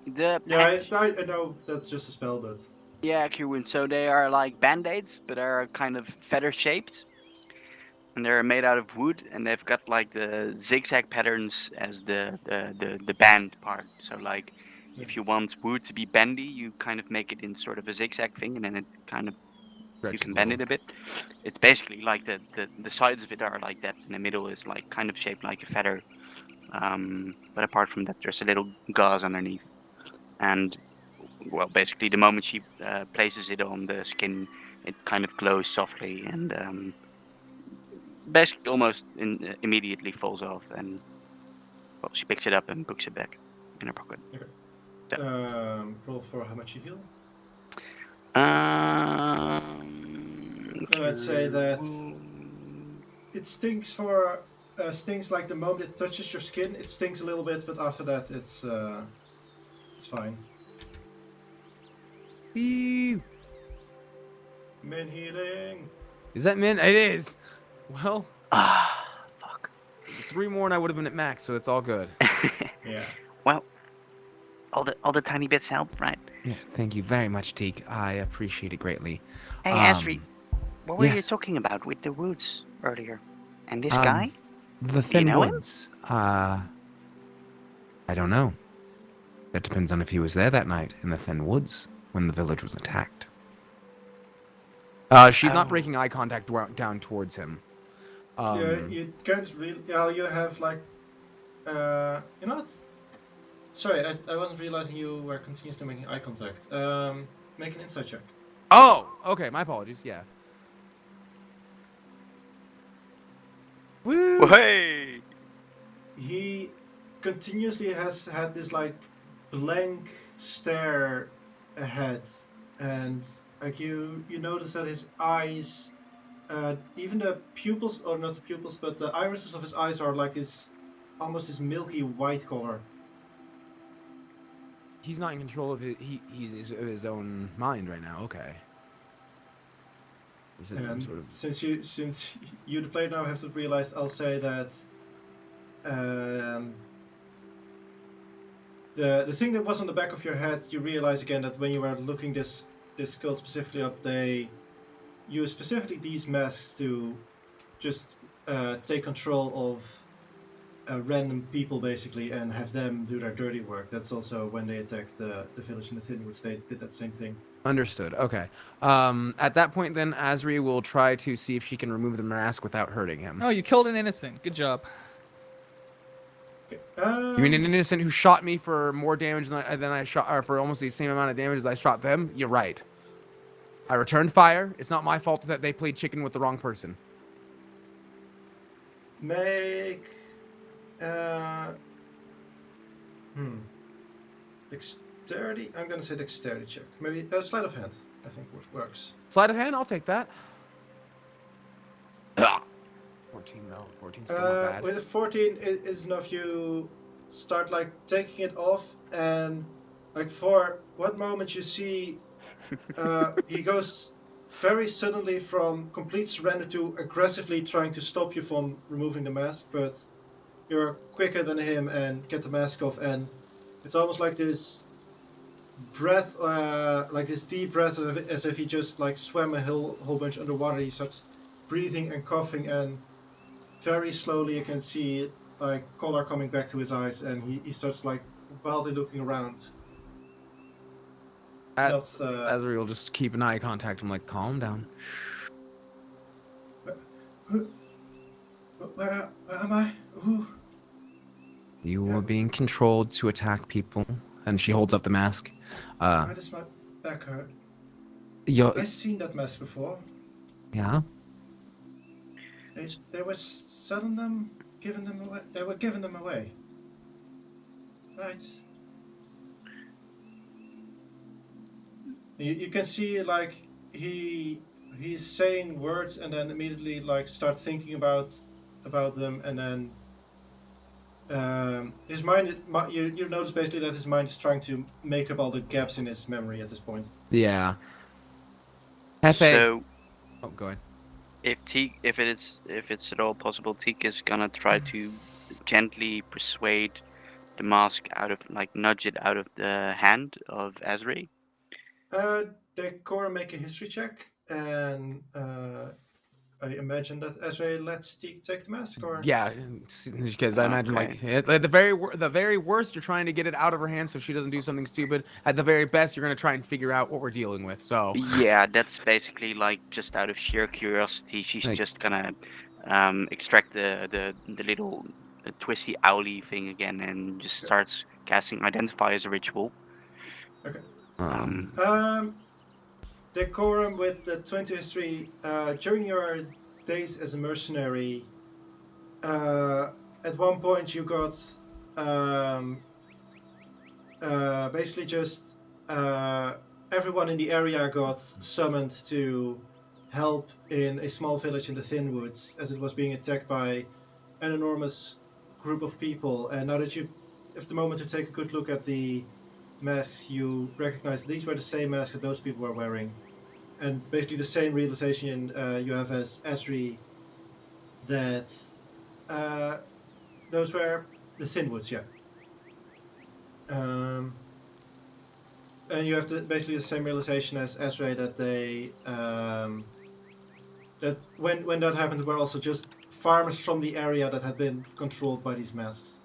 The Yeah, patch, I know that's just a spell, but yeah, cure wounds. So they are like band-aids, but are kind of feather shaped. And they're made out of wood, and they've got like the zigzag patterns as the band part. So like, if you want wood to be bendy, you kind of make it in sort of a zigzag thing, and then it kind of you Stretches can a bend little. it a bit. It's basically like the sides of it are like that, and the middle is like kind of shaped like a feather. But apart from that, there's a little gauze underneath, and well, basically the moment she places it on the skin, it kind of glows softly and basically almost immediately falls off, and well, she picks it up and puts it back in her pocket. Roll for how much you heal. Cure Let's say that wound. it stings stings like the moment it touches your skin. It stings a little bit, but after that, it's fine. Ew. Min healing. Is that min? It is. Well, Fuck. 3 more and I would have been at max, so it's all good. Yeah. Well, all the tiny bits help, right? Yeah, thank you very much, Teak. I appreciate it greatly. Hey, Asri, what were you yes. talking about with the woods earlier? And this Um, guy? The Do you Thin know him? Woods. I don't know. That depends on if he was there that night in the Thin Woods when the village was attacked. She's not Oh. breaking eye contact down towards him. Yeah, you can't really. Yeah, you have like. You know what? Sorry, I wasn't realizing you were continuously making eye contact. Make an insight check. Oh, okay. My apologies. Yeah. Woo! Hey! He continuously has had this like blank stare ahead, and like you notice that his eyes, even the pupils, or not the pupils, but the irises of his eyes are like this, almost this milky white color. He's not in control of his own mind right now. Okay. Is it some And sort of... since you the player now have to realize, I'll say that the thing that was on the back of your head, you realize again that when you were looking this cult specifically up, they use specifically these masks to just take control of random people basically and have them do their dirty work. That's also when they attacked the village in the Thin Woods, they did that same thing. Understood. Okay. At that point, then, Asri will try to see if she can remove the mask without hurting him. Oh, you killed an innocent. Good job. Okay. You mean an innocent who shot me for more damage than I shot, or for almost the same amount of damage as I shot them? You're right. I returned fire. It's not my fault that they played chicken with the wrong person. Make dexterity. I'm gonna say dexterity check. Maybe a sleight of hand. I think works. Sleight of hand. I'll take that. 14 though. 14 still not bad. With a 14, it is enough. You start like taking it off, and like for one moment you see he goes very suddenly from complete surrender to aggressively trying to stop you from removing the mask, but you're quicker than him and get the mask off, and it's almost like this breath, like this deep breath, as if he just like swam a whole bunch underwater. He starts breathing and coughing, and very slowly you can see like color coming back to his eyes, and he starts like wildly looking around. Asri will just keep an eye contact. I'm like, calm down. Where am I? Who? You were being controlled to attack people. And she holds up the mask. Why does my back hurt? I've seen that mask before. Yeah? They were selling them, giving them away. They were giving them away. Right. You can see like he's saying words and then immediately like start thinking about them, and then his mind. You notice basically that his mind is trying to make up all the gaps in his memory at this point. Yeah. Hephe. So, oh, go ahead. if it's at all possible, Teak is gonna try to gently persuade the mask nudge it out of the hand of Asri. Decorm, make a history check, and I imagine that Ezra lets Teak take the mask, or Yeah, because I imagine like at the very worst, you're trying to get it out of her hands so she doesn't do something stupid. At the very best, you're gonna try and figure out what we're dealing with. So Yeah, that's basically like just out of sheer curiosity. She's Like- just gonna extract the little twisty owly thing again and just starts casting Identify as a ritual. Decorum with the 20 history. During your days as a mercenary, at one point you got basically just everyone in the area got summoned to help in a small village in the Thin Woods as it was being attacked by an enormous group of people. And now that if the moment to take a good look at the masks, you recognize these were the same masks that those people were wearing. And basically the same realization you have as Esri, that those were the Thin Woods, yeah. And you have basically the same realization as Esri that they that when that happened were also just farmers from the area that had been controlled by these masks.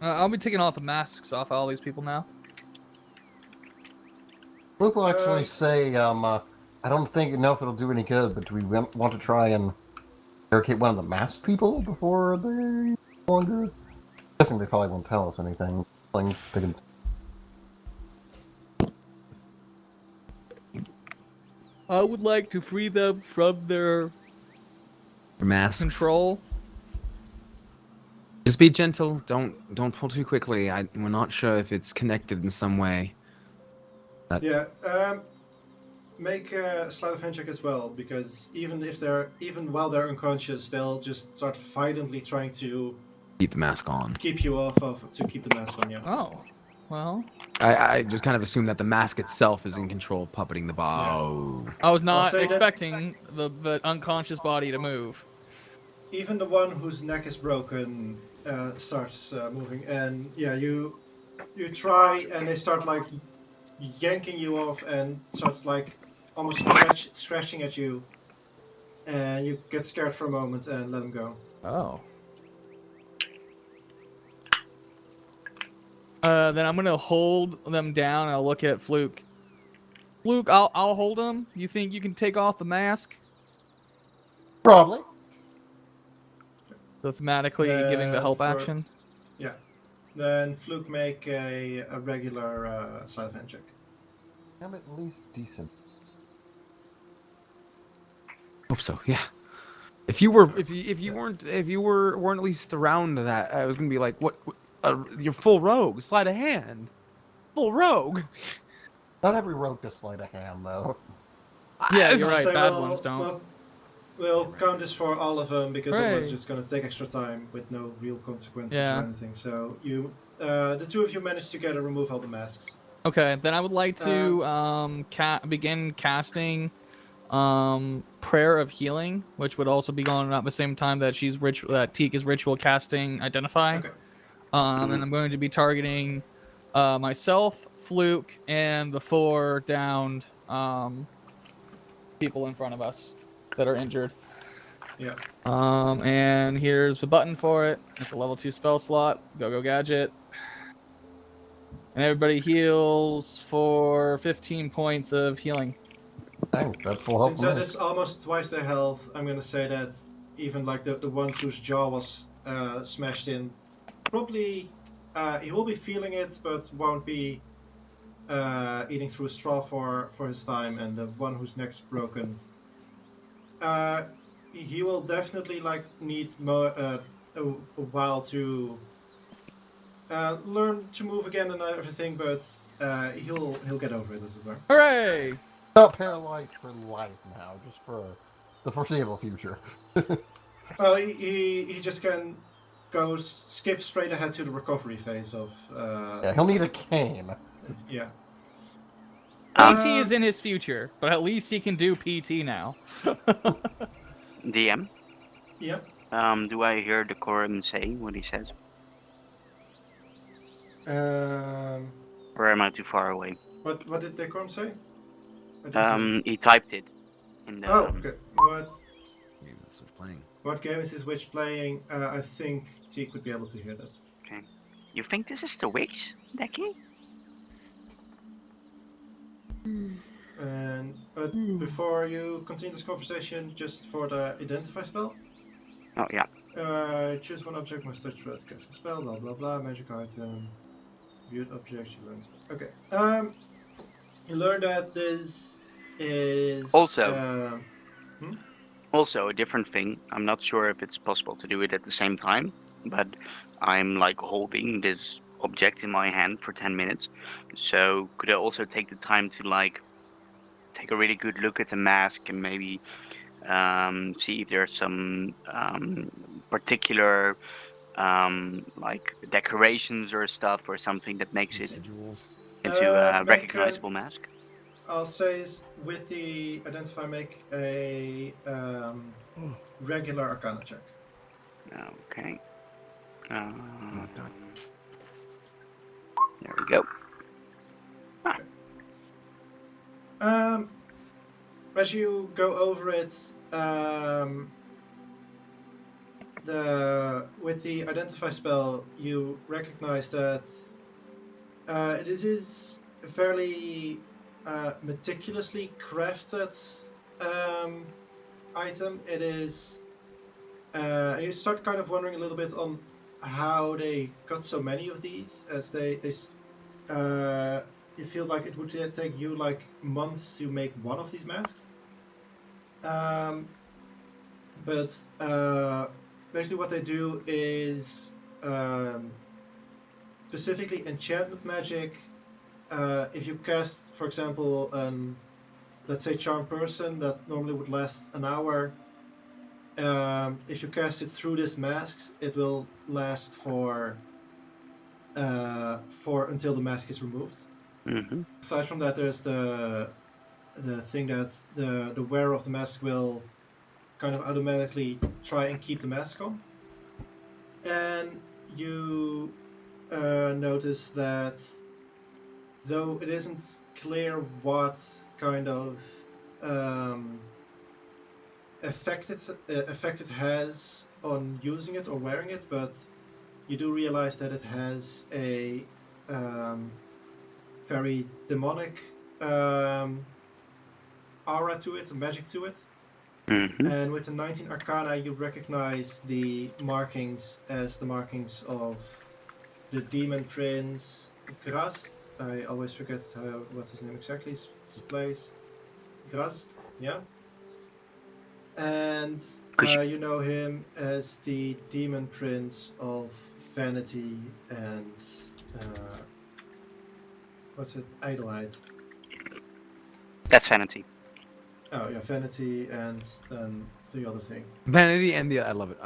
I'll be taking all the masks off all these people now. Luke will actually say, I don't know if it'll do any good, but do we want to try and barricade one of the masked people before they longer? I'm guessing they probably won't tell us anything. They can... I would like to free them from their masks. control. Just be gentle. Don't pull too quickly. We're not sure if it's connected in some way. Make a sleight of hand check as well, because even while they're unconscious, they'll just start violently trying to Keep the mask on. keep you off of to keep the mask on. Yeah. Oh, well. I just kind of assume that the mask itself is in control of puppeting the ball. I was not say that- expecting the unconscious body to move. Even the one whose neck is broken starts moving, and yeah, you try, and they start like yanking you off, and starts like almost scratching at you, and you get scared for a moment and let them go. Oh. Then I'm gonna hold them down and I'll look at Fluke. Fluke, I'll hold him. You think you can take off the mask? Probably. So thematically giving the help for- action. Yeah. Then Fluke, make a regular sleight of hand check. I'm at least decent. Hope so. Yeah. If you weren't at least around that, I was gonna be like, what? You're full rogue. Sleight of hand. Full rogue. Not every rogue does sleight of hand, though. Yeah, you're right. So Bad ones don't. We'll count this for all of them because Hooray. otherwise it's just going to take extra time with no real consequences Yeah. or anything. So the two of you managed together remove all the masks. Okay, then I would like to begin casting Prayer of Healing, which would also be going on at the same time that that Teak is ritual casting Identify. Okay. And I'm going to be targeting myself, Fluke, and the 4 downed people in front of us that are injured. Yeah. And here's the button for it. It's a level 2 spell slot. Go gadget. And everybody heals for 15 points of healing. Dang, that's full help Since for that me. is almost twice their health, I'm going to say that even like the ones whose jaw was smashed in, probably he will be feeling it, but won't be eating through a straw for his time. And the one whose neck's broken, he will definitely need a while to learn to move again and everything, but he'll get over it, as it were. Hooray! Not paralyzed for life now, just for the foreseeable future. Well, he just can skip straight ahead to the recovery phase of. Yeah, he'll need a cane. Yeah. PT is in his future, but at least he can do PT now. DM, Yep. do I hear Decorm say what he says? What Or am I too far away? did Decorm say? He typed it. In the, Oh, okay. Maybe this was playing. What game is this witch playing? I think Teak would be able to hear that. Okay. You think this is the witch, Decky? But before you continue this conversation, just for the identify spell, Oh yeah. choose one object, must touch throughout the casting spell, blah blah blah, magic item, viewed object, you learn spell. Okay. You learn that this is Also- Also, a different thing. I'm not sure if it's possible to do it at the same time, but I'm like holding this object in my hand for 10 minutes. So could I also take the time to like take a really good look at the mask and maybe see if there's some particular like decorations or stuff or something that makes it Residuals. into a make a- recognizable mask? I'll say with the identify, make a regular Arcana check. Okay. Oh, God. There we go. As you go over it, with the identify spell, you recognize that this is a fairly meticulously crafted item. It is. You start kind of wondering a little bit on how they got so many of these, as you feel like it would take you like months to make one of these masks. But basically what they do is specifically enchantment magic. If you cast, for example, let's say Charm Person that normally would last an hour, if you cast it through this mask, it will last for until the mask is removed. Mm-hmm. Aside from that, there's the thing that the wearer of the mask will kind of automatically try and keep the mask on. And you notice that though it isn't clear what kind of effect it has on using it or wearing it, but you do realize that it has a very demonic aura to it, magic to it. Mm-hmm. And with the 19 Arcana, you recognize the markings as the markings of the Demon Prince Grast. I always forget what his name exactly is placed. Grast, yeah. And you know him as the Demon Prince of Vanity and what's it? Idleheid. That's vanity. Oh yeah, Vanity and then the other thing. Vanity and I love it.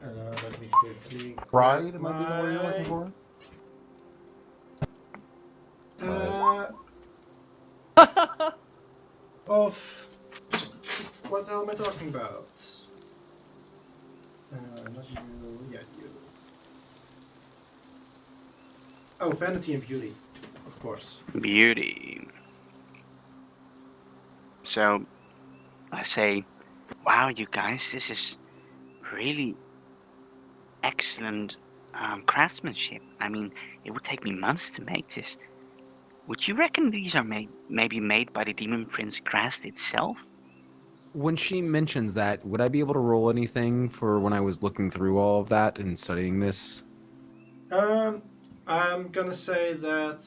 Let me quickly. Pride might be the word you're looking for. Of what the hell am I talking about? Not you. Yeah, you. Oh, Vanity and Beauty, of course. Beauty. So, I say, wow, you guys, this is really excellent craftsmanship. I mean, it would take me months to make this. Would you reckon these are maybe made by the Demon Prince Grast itself? When she mentions that, would I be able to roll anything for when I was looking through all of that and studying this? I'm gonna say that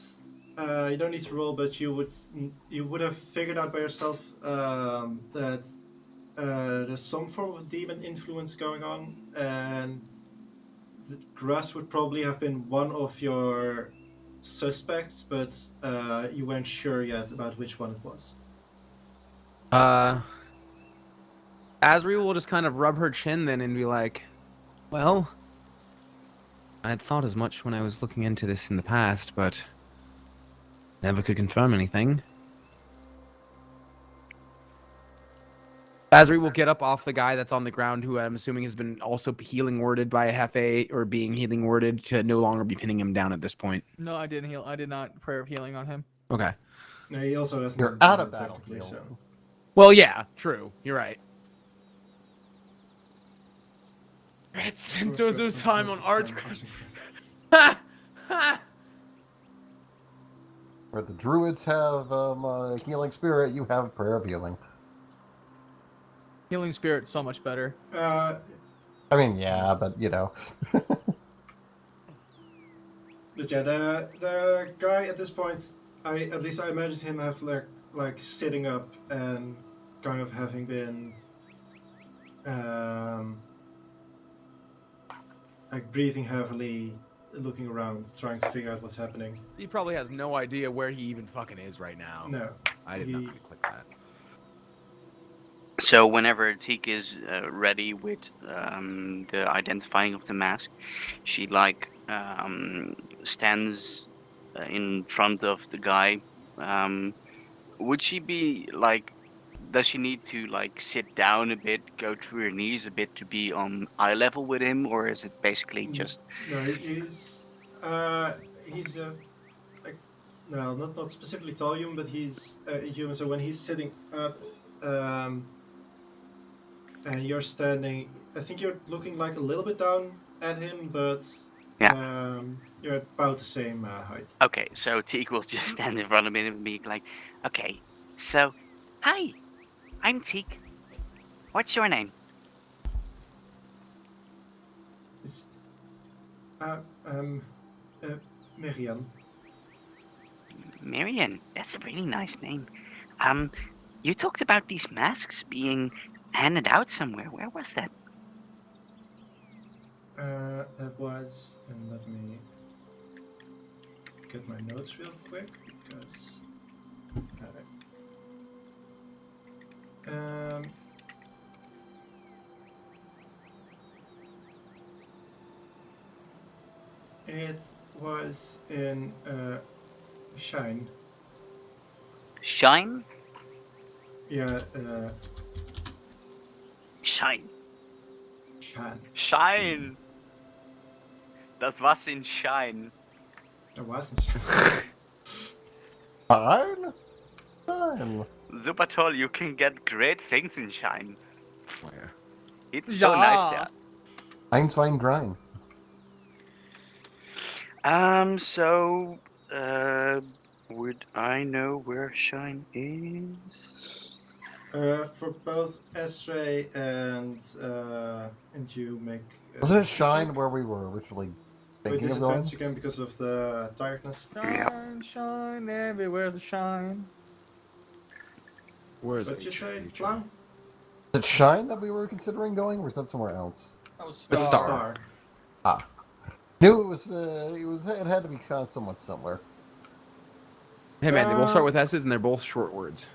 you don't need to roll, but you would have figured out by yourself that there's some form of demon influence going on, and the Grass would probably have been one of your suspects, but you weren't sure yet about which one it was. Asri will just kind of rub her chin then and be like, well, I had thought as much when I was looking into this in the past, but never could confirm anything. Azri will get up off the guy that's on the ground, who I'm assuming has been also healing worded by a Hephe, or being healing worded to no longer be pinning him down at this point. No, I didn't heal. I did not prayer of healing on him. Okay. No, he also hasn't You're been out of healed battle technically, heal. so. Well, yeah, true. You're right. It's those time on arts. Ha! Ha! Where the druids have healing spirit, you have prayer of healing. Healing spirit's so much better. I mean, yeah, but you know. But yeah, the guy at this point, at least I imagine him have like sitting up and kind of having been like breathing heavily, looking around, trying to figure out what's happening. He probably has no idea where he even fucking is right now. No, I did not click that. So whenever Teak is ready with the identifying of the mask, she like stands in front of the guy. Would she be like? Does she need to like sit down a bit, go through her knees a bit to be on eye level with him, or is it basically just? no, he's like, no, not specifically tall human, but he's a human. So when he's sitting up, and you're standing, I think you're looking like a little bit down at him, but Yeah. You're about the same height. Okay, so Teak will just stand in front of him and be like, "Okay, so, hi, I'm Teak. What's your name?" It's Miriam. Marion. That's a really nice name. You talked about these masks being handed out somewhere. Where was that? That was, and let me get my notes real quick because. It was in Shine. Shine? Yeah, Shine. Shan. Shine. Das was in Shine. It wasn't Shine. Fine. Fine. Super toll, you can get great things in Shine. Where? It's so nice there. Fine's fine grind. So, would I know where Shine is? For both Esray and you make. Wasn't it Shine where we were originally With thinking of going? disadvantage again because of the tiredness. Shine, shine, everywhere's a shine. Where is What'd you say, Clown? Is it Shine that we were considering going, or is that somewhere else? That was It's Star. Star. Knew it had to be kind of somewhat similar. Hey man, they both start with S's and they're both short words.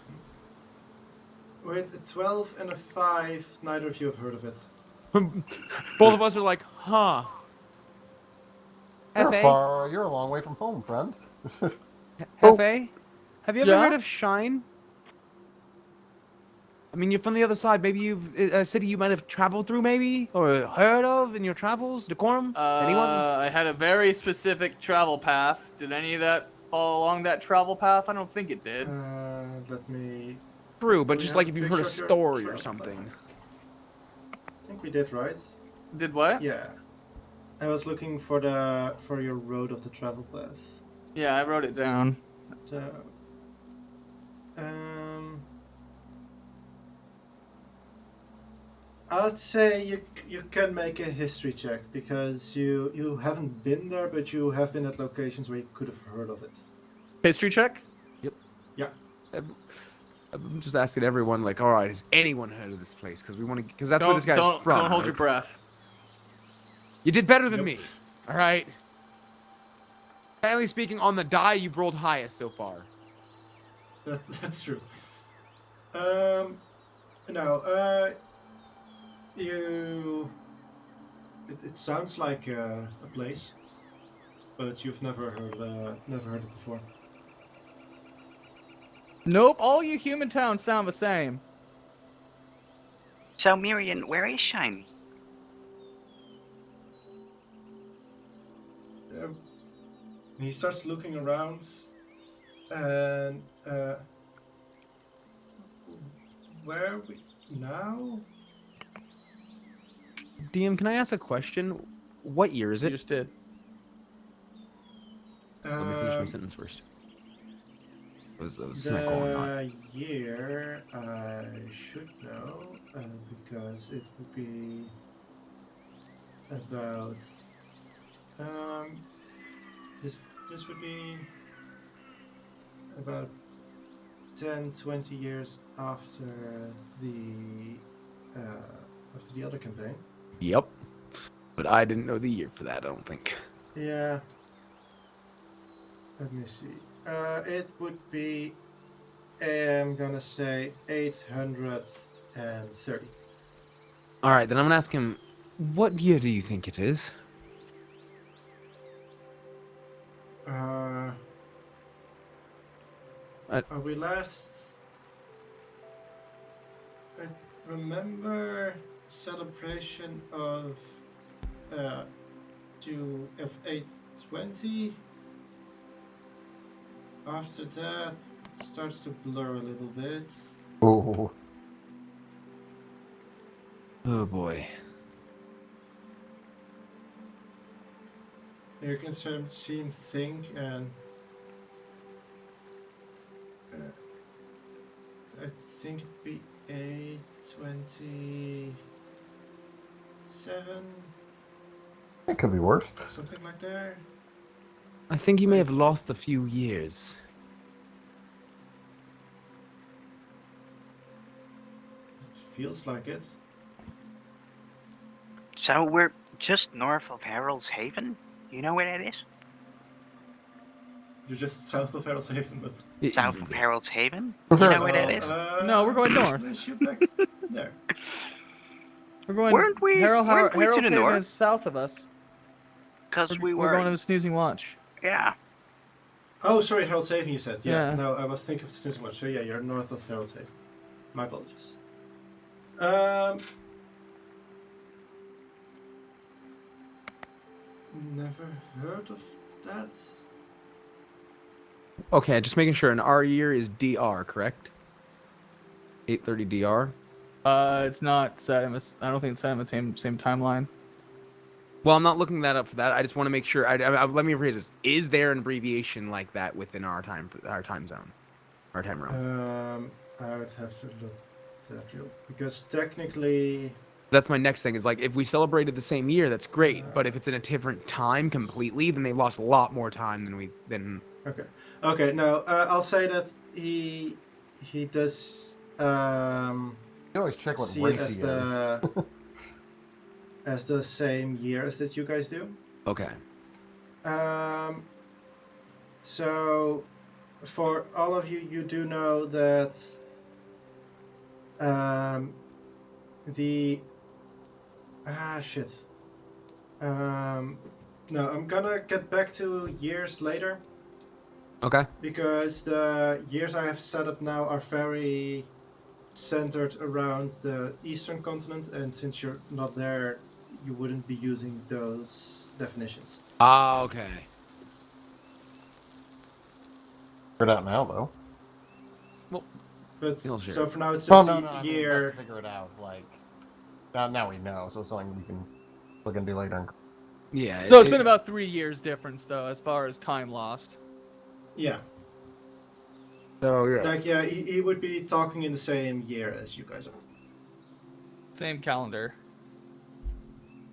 With a 12 and a 5, neither of you have heard of it. Both of us are like, huh. Hephe? You're a long way from home, friend. Hephe? Have you ever Yeah? heard of Shine? I mean, you're from the other side. Maybe you've a city you might have traveled through, maybe, or heard of in your travels. Decorm? Anyone? I had a very specific travel path. Did any of that fall along that travel path? I don't think it did. Let me. True, but we just have like a if you've heard a picture of your story or travel something. plan. I think we did, right? Did what? Yeah. I was looking for your road of the travel path. Yeah, I wrote it down. So, I'd say you can make a history check because you haven't been there, but you have been at locations where you could have heard of it. History check? I'm just asking everyone, like, all right, has anyone heard of this place? Because we want to, because that's where this guy's don't, from. Don't hold right? your breath. You did better than Nope. me. All right. Apparently speaking, on the die, you've rolled highest so far. That's true. It sounds like a place, but you've never heard it before. Nope, all you human towns sound the same. So, Miriam, where is Shine? He starts looking around, and where are we now? DM, can I ask a question? What year is You it? just did. Let me finish my Um, sentence first. Was semicolon not? The year I should know because it would be about this would be about 10-20 years after the other campaign. Yep. But I didn't know the year for that, I don't think. Yeah. Let me see. It would be I'm gonna say 830. Alright, then I'm gonna ask him, what year do you think it is? We last. I remember celebration of to F820. After that, it starts to blur a little bit. Oh. Oh boy. You can see him think, and I think it'd be 827, It could be worse. something like that. I think you may have lost a few years. It feels like it. So, we're just north of Harold's Haven? You know where that is? You're just south of Harold's Haven, but South of Harold's Haven? You know where that is? No, we're going north. Let's shoot back there. We're going. Weren't we to Harold's the Haven north? is south of us. Because we We're were. going to the Snoozing Watch. Yeah. Oh, sorry, Harold's Haven. You said, yeah. Yeah. No, I was thinking of the Snoozing Watch. So yeah, you're north of Harold's Haven. My apologies. Never heard of that. Okay, just making sure. And our year is DR, correct? 830 DR. It's not set in this. I don't think it's set in the same timeline. Well, I'm not looking that up for that. I just want to make sure. Let me rephrase this. Is there an abbreviation like that within our time zone, our time realm? I would have to look that real because technically. That's my next thing. Is like if we celebrated the same year, that's great. But if it's in a different time completely, then they lost a lot more time than. Okay. Okay. No, I'll say that he does. You always check what See race it as he is. the as the same year as that you guys do. Okay. So for all of you, you do know that the shit. No, I'm gonna get back to years later Okay. because the years I have set up now are very centered around the eastern continent, and since you're not there, you wouldn't be using those definitions. Ah, okay. Figure it out now, though. But You'll share. so for now, it's Oh, just no, the no, I mean, year. let's figure it out. Like, now we know, so it's something we can look into later. Yeah. So it's been about 3 years difference though, as far as time lost. Yeah, So yeah. like yeah, he would be talking in the same year as you guys are. Same calendar.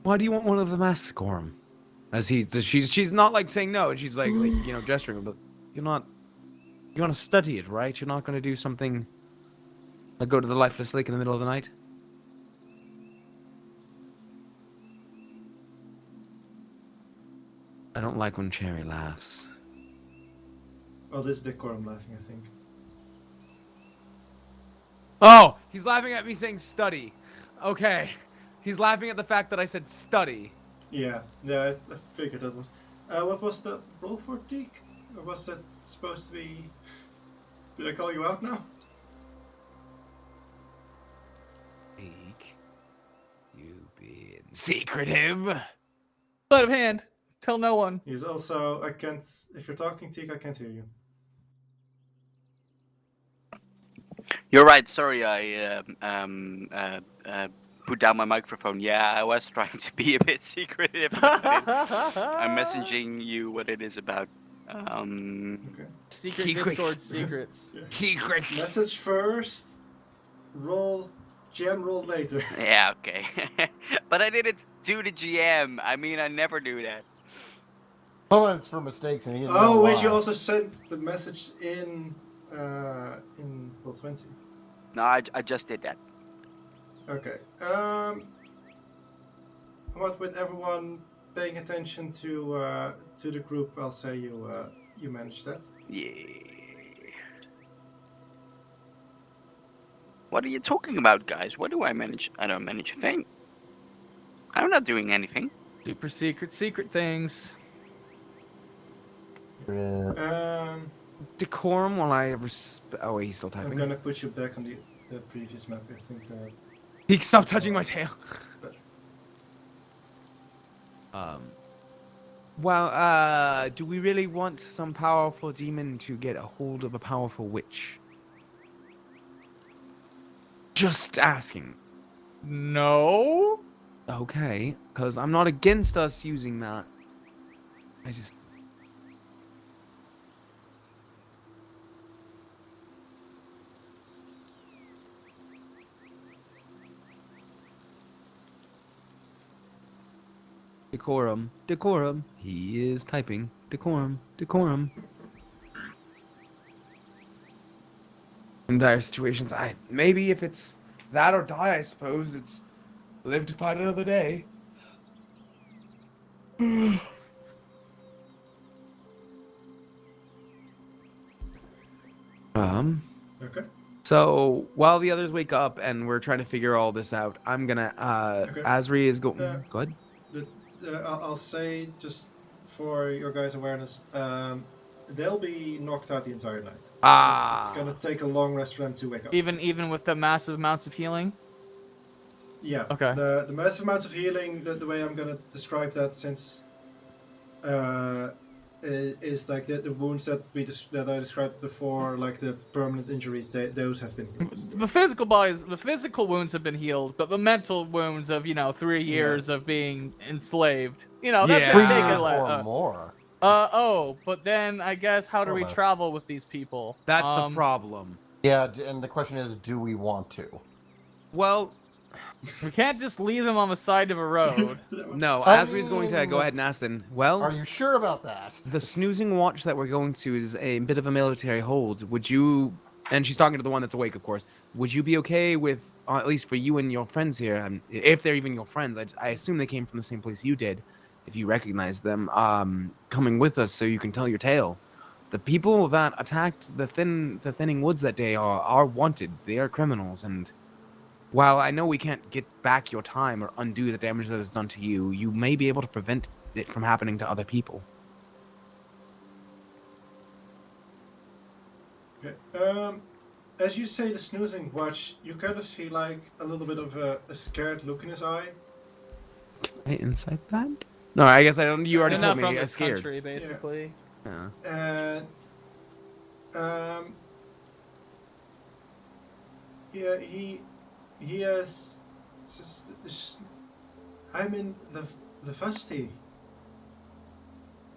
Why do you want one of the masks, Decorm? She's not like saying no. She's like gesturing, but you're not. You want to study it, right? You're not going to do something like go to the lifeless lake in the middle of the night. I don't like when Cherry laughs. Well, this is Decorm laughing, I think. Oh, he's laughing at me saying study. Okay. He's laughing at the fact that I said study. Yeah, I figured that was. What was the roll for Teak? Or was that supposed to be? Did I call you out now? Teak. Secretive. Sleight of hand. Tell no one. He's also, I can't, if you're talking, Teak, I can't hear you. You're right. Sorry, I put down my microphone. Yeah, I was trying to be a bit secretive. I'm messaging you what it is about. Okay. Secret Discord secrets. Secret. Message first, GM roll later. Yeah, okay. But I didn't do the GM. I mean, I never do that. Sometimes it's for mistakes, and he doesn't Oh, know wait, why. you also sent the message in Roll20. No, I just did that. Okay. What with everyone paying attention to the group, I'll say you managed that. Yeah. What are you talking about, guys? What do I manage? I don't manage a thing. I'm not doing anything. Super secret things. Decorum while I oh wait, he's still I'm typing. gonna put you back on the previous map. I think that. Teak, stop touching my tail. Better. Well, do we really want some powerful demon to get a hold of a powerful witch? Just asking. No. Okay, because I'm not against us using that. I just... Decorum. Decorum. He is typing. Decorum. Decorum. In dire situations, maybe if it's that or die, I suppose it's live to fight another day. Okay. So while the others wake up and we're trying to figure all this out, I'm gonna Okay. Asri is going. Go ahead. I'll say just for your guys' awareness, they'll be knocked out the entire night. It's gonna take a long rest for them to wake up. Even with the massive amounts of healing. Yeah. Okay. The massive amounts of healing, the way I'm gonna describe that, since is like the wounds that I described before, like the permanent injuries, those have been healed. The physical wounds have been healed, but the mental wounds of 3 years of being enslaved, that's Yeah. gonna 3 take years a or more. but then I guess how do we Almost. travel with these people? That's the problem. Yeah, and the question is, do we want to? Well, We can't just leave them on the side of a road. no. Asri's going to go ahead and ask then. Well, Are you sure about that? the snoozing watch that we're going to is a bit of a military hold. Would you? And she's talking to the one that's awake, of course. Would you be okay with, at least for you and your friends here, if they're even your friends? I assume they came from the same place you did, if you recognize them. Coming with us so you can tell your tale. The people that attacked the thinning woods that day are wanted. They are criminals, and while I know we can't get back your time or undo the damage that is done to you, you may be able to prevent it from happening to other people. Okay. As you say the snoozing watch, you kind of see like a little bit of a scared look in his eye. Can I insight that? No, I guess I don't. You already They're told not me. from I'm this scared. country, basically. Yeah. And yeah, he has. I'm in the Vasti,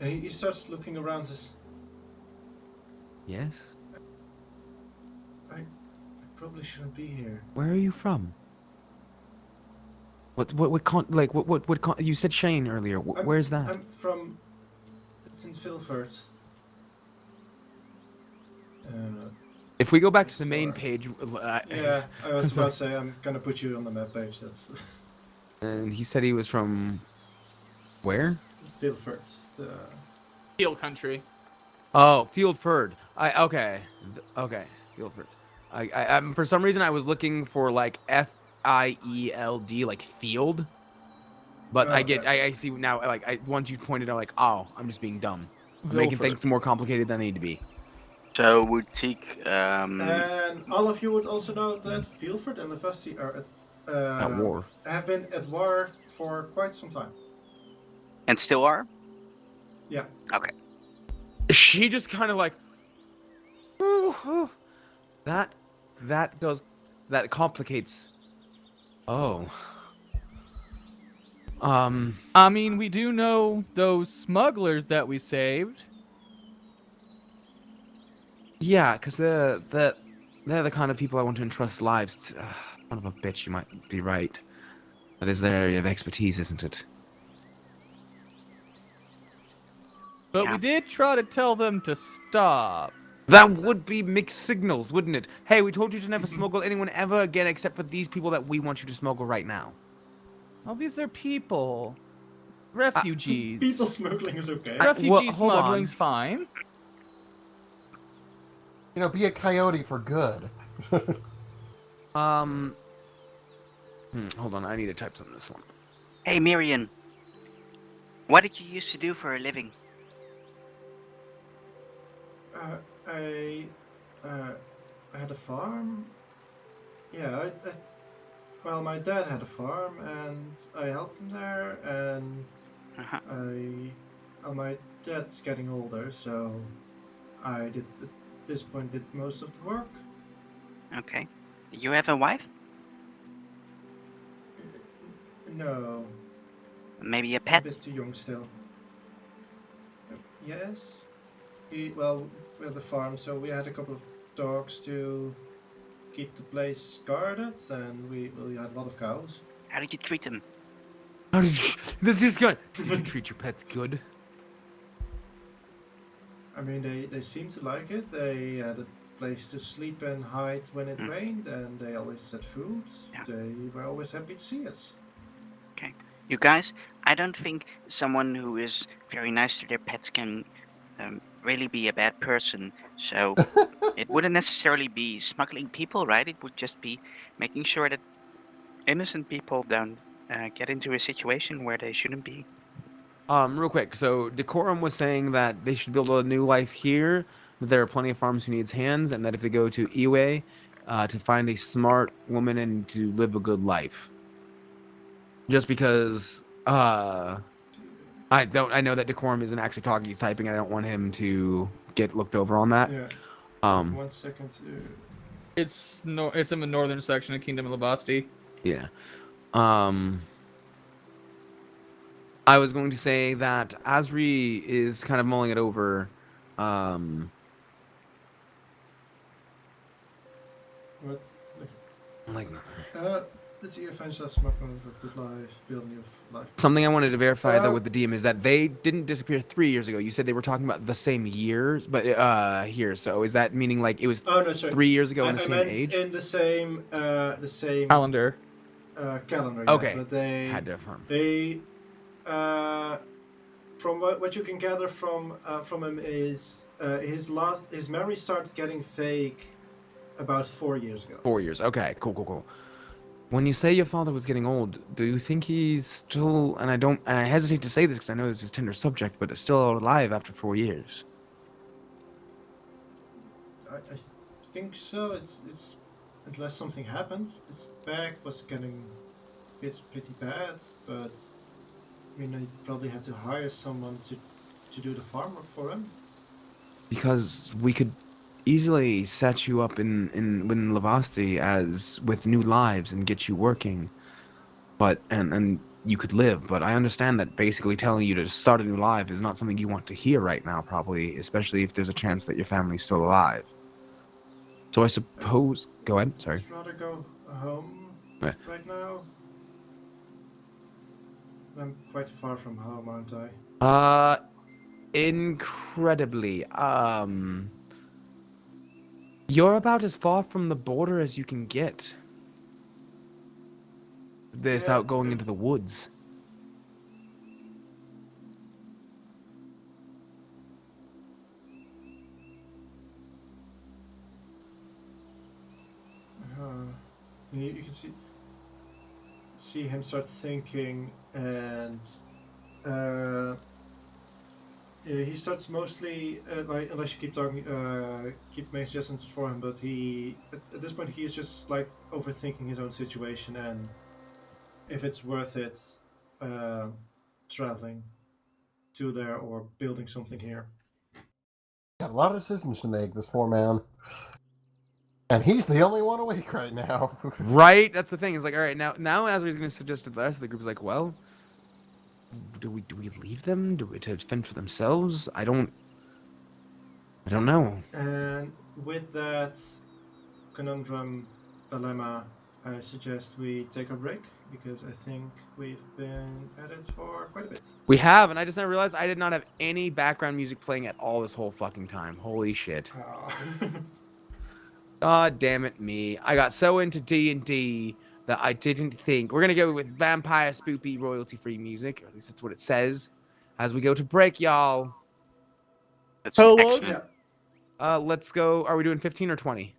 and he starts looking around. Says, Yes. I probably shouldn't be here. Where are you from? What you said Shane earlier. Where's that? I'm from. It's in Filford. If we go back to the main Sorry. page, Yeah, I was about to say I'm gonna put you on the map page. That's and he said he was from where? Filford. Heel country. Oh, Fieldford. Okay, Fieldford. I for some reason I was looking for like FIELD, like field, but Oh, I see now. Like once you pointed out, like, oh, I'm just being dumb. I'm making Vilford. things more complicated than they need to be. So would Teak, And all of you would also know that Filford and the Vasti are At war. have been at war for quite some time. And still are? Yeah. Okay. She just kind of like, that complicates. Oh. I mean, we do know those smugglers that we saved. Yeah, because they're the kind of people I want to entrust lives to. Son of a bitch, you might be right. That is their area of expertise, isn't it? But Yeah. we did try to tell them to stop. That would be mixed signals, wouldn't it? Hey, we told you to never smuggle anyone ever again except for these people that we want you to smuggle right now. Oh, these are people. Refugees. People smuggling is okay. Refugee hold on. smuggling's fine. You know, be a coyote for good. Hold on, I need to type something this one. Hey, Miriam. What did you used to do for a living? I had a farm. Yeah, well, my dad had a farm, and I helped him there, and my dad's getting older, so I did at this point did most of the work. Okay. You have a wife? No, Maybe a a pet? bit too young still. Yes, we had a farm, so we had a couple of dogs to keep the place guarded, and we had a lot of cows. How did you treat them? How did you, this is good. Did you treat your pets good? I mean, they seemed to like it. They had a place to sleep and hide when it rained, and they always had food. Yeah. They were always happy to see us. Okay. You guys, I don't think someone who is very nice to their pets can really be a bad person. So it wouldn't necessarily be smuggling people, right? It would just be making sure that innocent people don't get into a situation where they shouldn't be. Real quick. So Decorum was saying that they should build a new life here. That there are plenty of farms who needs hands, and that if they go to Iwe, to find a smart woman and to live a good life. Just because, I know that Decorum isn't actually talking. He's typing. I don't want him to get looked over on that. Yeah. 1 second. It's in the northern section of Kingdom of Labasti. Yeah. I was going to say that Asri is kind of mulling it over. What? Like Let's see. Avenge that smuggling for good life, build new life. something I wanted to verify though with the DM is that they didn't disappear 3 years ago. You said they were talking about the same years, but here. So is that meaning like it was Oh no, sorry. 3 years ago in the I same meant age? in the same Calendar. calendar. Yeah, Okay. but they Had to affirm. They, from what you can gather from him is his memory started getting fake about 4 years ago. 4 years. Okay. Cool. When you say your father was getting old, do you think he's still? And I hesitate to say this because I know this is a tender subject, but still alive after 4 years. I think so. It's unless something happens. His back was getting pretty bad, but I mean, I probably had to hire someone to do the farm work for him. Because we could easily set you up in Lavasti as with new lives and get you working, but and you could live. But I understand that basically telling you to start a new life is not something you want to hear right now, probably, especially if there's a chance that your family's still alive. So I suppose. Go ahead. Sorry. I'd rather go home Yeah. right now. I'm quite far from home, aren't I? Incredibly. You're about as far from the border as you can get. Without going into the woods. You can see him start thinking, and He starts mostly like unless you keep talking, keep making suggestions for him. But he at this point he is just like overthinking his own situation and if it's worth it, traveling to there or building something here. Got a lot of decisions to make, this poor man. And he's the only one awake right now. Right? That's the thing. It's like, all right, now as he's going to suggest to the rest of the group, is like, well, do we leave them? Do we to fend for themselves? I don't know. And with that conundrum dilemma, I suggest we take a break because I think we've been at it for quite a bit. We have, and I just now realized I did not have any background music playing at all this whole fucking time. Holy shit. God damn it me. I got so into D&D that I didn't think. We're going to go with vampire spoopy royalty-free music, or at least that's what it says, as we go to break, y'all. That's How long? excellent. Yeah. Let's go. Are we doing 15 or 20?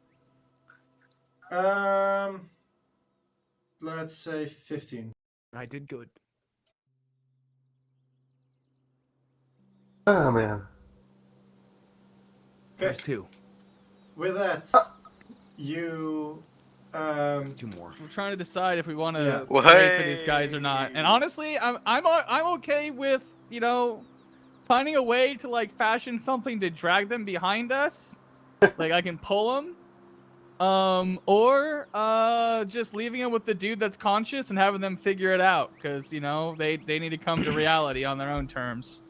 Let's say 15. I did good. Oh, man. There's 2. With that, you 2 more. We're trying to decide if we want to Yeah. wait for these guys or not. And honestly, I'm okay with finding a way to like fashion something to drag them behind us. Like I can pull them. Or just leaving them with the dude that's conscious and having them figure it out, because they need to come to reality on their own terms.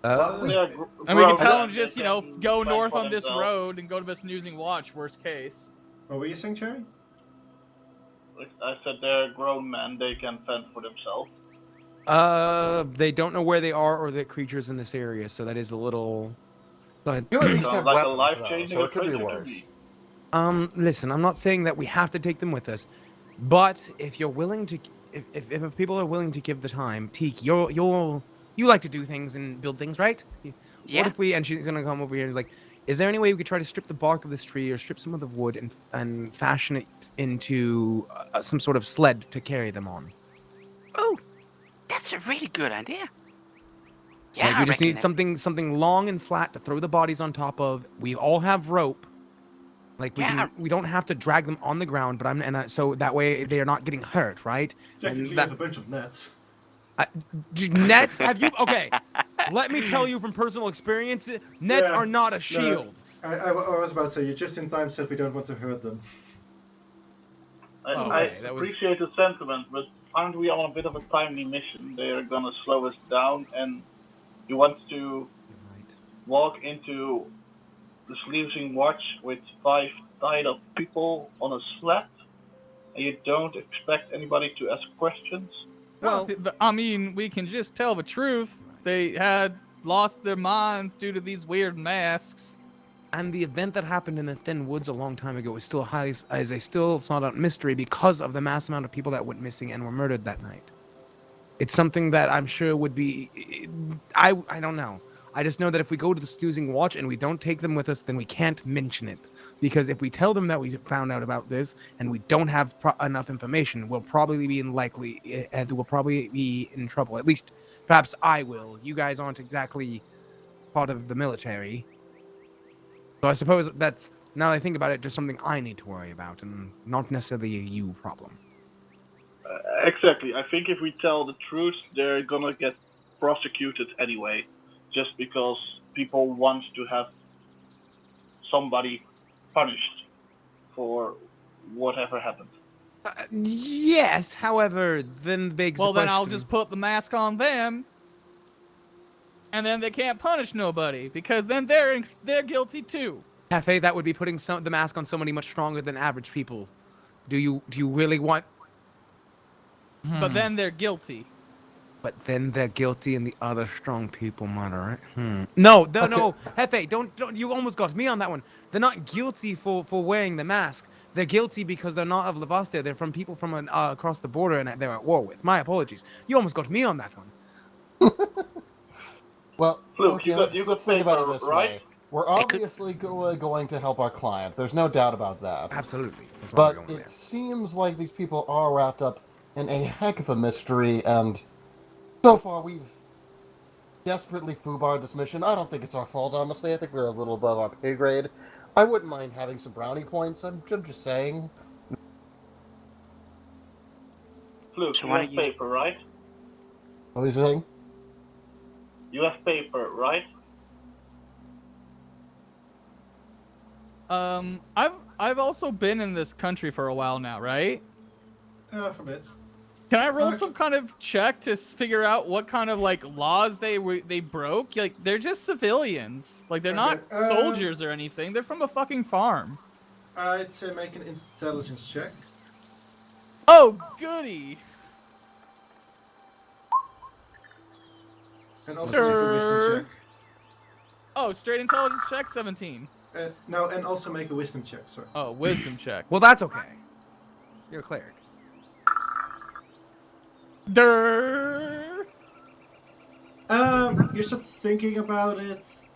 And we can tell them just go north on this road and go to this snoozing watch. Worst case. What were you saying, Cherry? I said they're grown men; they can fend for themselves. They don't know where they are or the creatures in this area, so that is a little. But You at least Sounds have like a weapons, life-changing though, so it could be adventure to worse. me. listen, I'm not saying that we have to take them with us, but if you're willing to, if people are willing to give the time, Teak, you like to do things and build things, right? Yeah. What if we? And she's gonna come over here and like, is there any way we could try to strip the bark of this tree or strip some of the wood and fashion it into some sort of sled to carry them on? Oh, that's a really good idea. Yeah, Like, I we just reckon need something long and flat to throw the bodies on top of. We all have rope. Like we don't have to drag them on the ground, but so that way they are not getting hurt, right? Technically, you have a bunch of nets. Nets? Have you? Okay, let me tell you from personal experience, nets Yeah, are not a no. shield. I was about to say, you just in time said we don't want to hurt them. I that was- appreciate the sentiment, but aren't we on a bit of a timely mission? They are gonna slow us down, and you want to walk into the sleeping watch with 5 tied up people on a sled, and you don't expect anybody to ask questions? Well, I mean, we can just tell the truth. They had lost their minds due to these weird masks. And the event that happened in the Thin Woods a long time ago is still a still sought out mystery because of the mass amount of people that went missing and were murdered that night. It's something that I'm sure would be. I don't know. I just know that if we go to the snoozing watch and we don't take them with us, then we can't mention it. Because if we tell them that we found out about this and we don't have enough information, we'll probably be we'll probably be in trouble. At least, perhaps I will. You guys aren't exactly part of the military. So I suppose that's, now that I think about it, just something I need to worry about and not necessarily a you problem. Exactly. I think if we tell the truth, they're gonna get prosecuted anyway, just because people want to have somebody punished for whatever happened. Yes, however, then begs the Then I'll question- just put the mask on them, and then they can't punish nobody because then they're guilty too. Hephe, that would be putting the mask on somebody much stronger than average people. Do you really want? But then they're guilty. But then they're guilty, and the other strong people might, right? No, Hephe, don't. You almost got me on that one. They're not guilty for wearing the mask. They're guilty because they're not of Lavastia. They're from people from across the border, and they're at war with. My apologies. You almost got me on that one. Well, Luke, okay, you let's got think about it paper, this right? way. We're obviously going to help our client. There's no doubt about that. Absolutely. That's why But we're going it there. seems like these people are wrapped up in a heck of a mystery, and so far we've desperately foobar this mission. I don't think it's our fault, honestly. I think we're a little above our pay grade. I wouldn't mind having some brownie points. I'm just saying. Fluke, So you why have don't you? paper, right? What are you saying? You have paper, right? I've also been in this country for a while now, right? For a bit. Can I roll Okay. some kind of check to figure out what kind of like laws they broke? Like they're just civilians. Like they're not Okay, soldiers or anything. They're from a fucking farm. I'd say make an intelligence check. Oh, goody. And also make a wisdom Sure. check. Oh, straight intelligence check, 17. No, and also make a wisdom check, sorry. Oh, wisdom check. Well, that's okay. You're a cleric. Durr. You start thinking about it.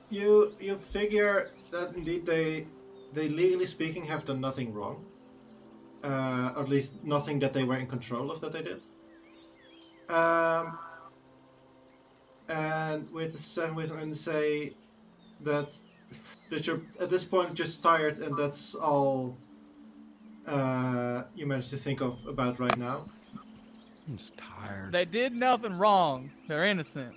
You figure that indeed they legally speaking have done nothing wrong. Or at least nothing that they were in control of that they did. And with the 7 wisdom, I'm going to say that you're at this point just tired, and that's all you managed to think of about right now. I'm just tired. They did nothing wrong. They're innocent.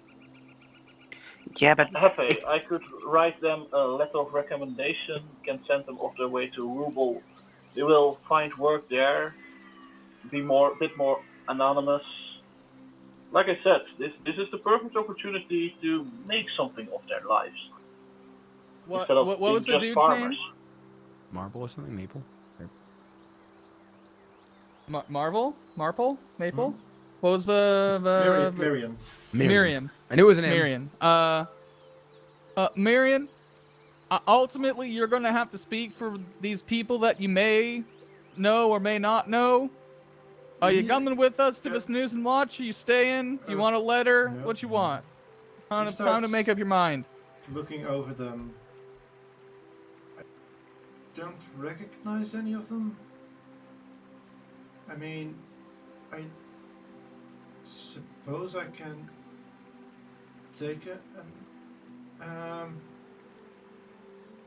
Yeah, but Hephe, I could write them a letter of recommendation, can send them off their way to Ruble. They will find work there, be a bit more anonymous. Like I said, this is the perfect opportunity to make something of their lives. What Instead of what being was the just dude's farmers. name? Marble or something? Maple? Marvel? Maple? What was the Miriam. Miriam. I knew it was an M. Marion. Marion, ultimately, you're going to have to speak for these people that you may know or may not know. Are you Yeah, coming with us to the that's- snooze and watch? Are you staying? Do you want a letter? no. What you want? Time to starts- make up your mind. Looking over them. I don't recognize any of them. I mean, I suppose I can take it and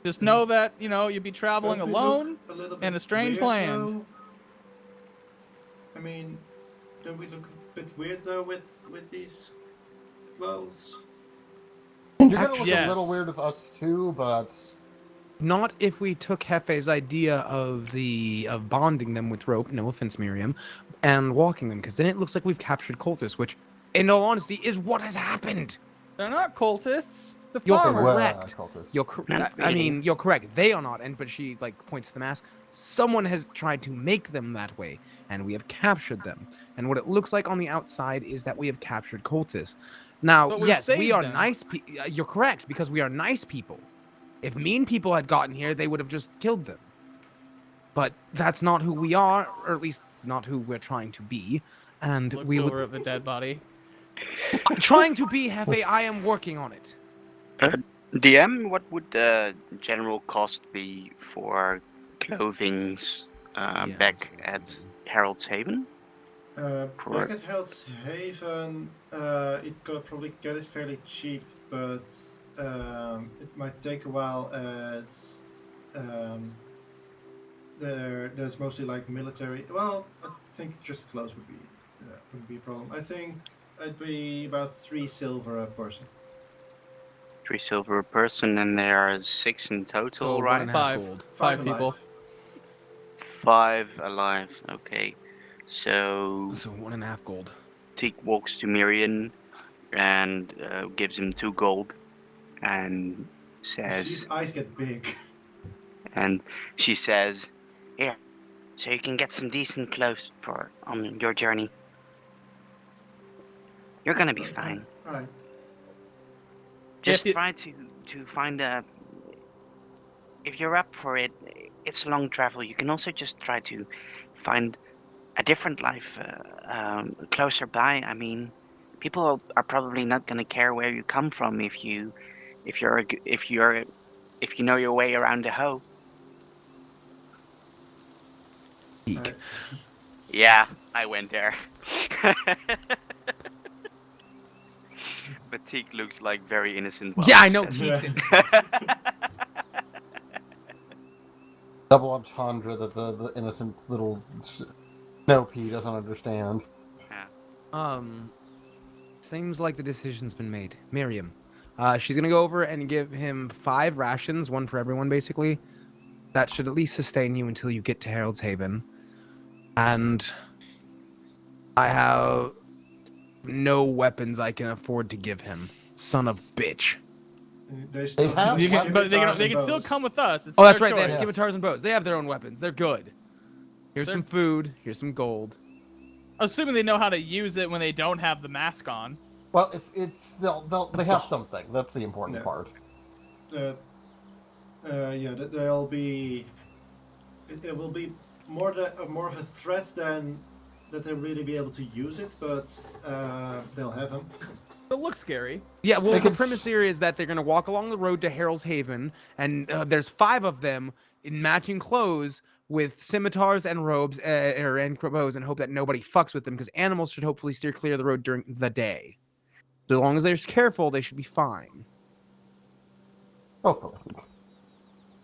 Just know that, you'd be traveling don't we alone look a little in bit a strange weird, land. though? I mean, don't we look a bit weird though with these clothes? You're gonna look Yes. a little weird with us too, but Not if we took Hefe's idea of bonding them with rope, no offense, Miriam, and walking them, because then it looks like we've captured cultists, which, in all honesty, is what has happened. They're not cultists. The You're they farmers. were correct. cultists. Not I really. mean, you're correct. They are not, but she points to the mask. Someone has tried to make them that way, and we have captured them. And what it looks like on the outside is that we have captured cultists. Now, But we've yes, we saved are them. nice. You're correct, because we are nice people. If mean people had gotten here, they would have just killed them. But that's not who we are, or at least not who we're trying to be. And Looks we over would at the dead body. trying to be Hephe. I am working on it. DM, what would the general cost be for clothings Yeah, back that's at Harold's Haven? Back Correct. at Hell's Haven, it could probably get it fairly cheap, but it might take a while as there's mostly like military. Well, I think just clothes wouldn't be a problem. I think it'd be about 3 silver a person. 3 silver a person, and there are 6 in total, So right? 1.5 Five. gold. 5 alive. people. 5 alive. Okay. So So 1.5 gold. Teak walks to Miriam and gives him 2 gold, and says, His eyes get big. and she says, "Here, so you can get some decent clothes for on your journey. You're gonna be fine. Right. Just If you- try to find a. If you're up for it, it's a long travel. You can also just try to find a different life closer by. I mean, people are probably not gonna care where you come from if you know your way around the hoe. Teak. Right. Yeah, I went there. But Teak looks like very innocent. Yeah, I know. says- Teak's Double entendre that the innocent little snow pea doesn't understand. Seems like the decision's been made. Miriam. She's gonna go over and give him 5 rations, one for everyone, basically. That should at least sustain you until you get to Harold's Haven. And I have no weapons I can afford to give him. Son of bitch. They have You can, but scimitars they and can still bows. come with us. It's Oh, that's their right. They have choice. scimitars and bows. They have their own weapons. They're good. Here's They're- some food. Here's some gold. Assuming they know how to use it when they don't have the mask on. Well, they have something. That's the important Yeah. part. They'll be. It will be more of a threat than that they'll really be able to use it, but they'll have them. It looks scary. Yeah, well, They the could premise here is that they're going to walk along the road to Harold's Haven, and there's 5 of them in matching clothes with scimitars and robes and bows, and hope that nobody fucks with them, because animals should hopefully steer clear of the road during the day. So as long as they're careful, they should be fine. Hopefully.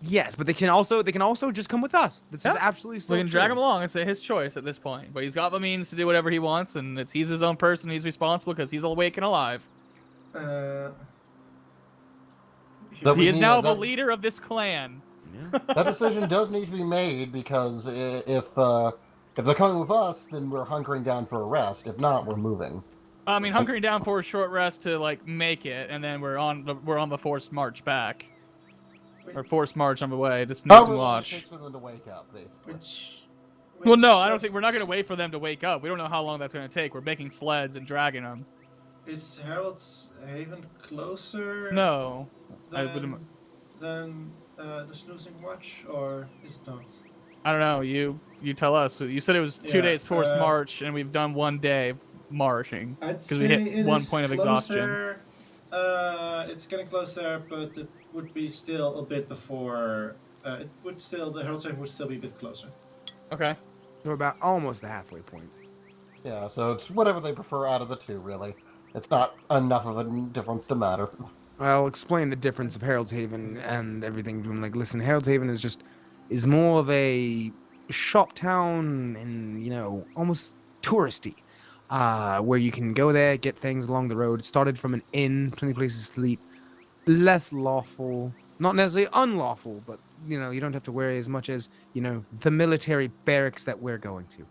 Yes, but they can also just come with us. This is Yeah. absolutely still We can drag true. him along. It's his choice at this point. But he's got the means to do whatever he wants, and he's his own person. He's responsible because he's awake and alive. That He we is need- now the that- leader of this clan. Yeah. That decision does need to be made because if they're coming with us, then we're hunkering down for a rest. If not, we're moving. I mean, hunkering down for a short rest to like make it, and then we're on the forced march back, or forced march on the way to snooze and However long it watch. takes for them to wake up, basically. Well, no, I don't think we're not going to wait for them to wake up. We don't know how long that's going to take. We're making sleds and dragging them. Is Harold's Haven closer? No, I Than, would. than the snoozing watch, or is it not? I don't know. You tell us. You said it was 2 Yeah, days forced march, and we've done 1 day of marching I'd because we say hit it 1 is point of exhaustion. closer. It's getting closer, but it would be still a bit before. The Harold's Haven would still be a bit closer. Okay. So about almost the halfway point. Yeah, so it's whatever they prefer out of the two, really. It's not enough of a difference to matter. I'll explain the difference of Harold's Haven and everything to him. Like, listen, Harold's Haven is more of a shop town and, almost touristy. Where you can go there, get things along the road. Started from an inn, plenty of places to sleep. Less lawful, not necessarily unlawful, but, you don't have to worry as much as, the military barracks that we're going to.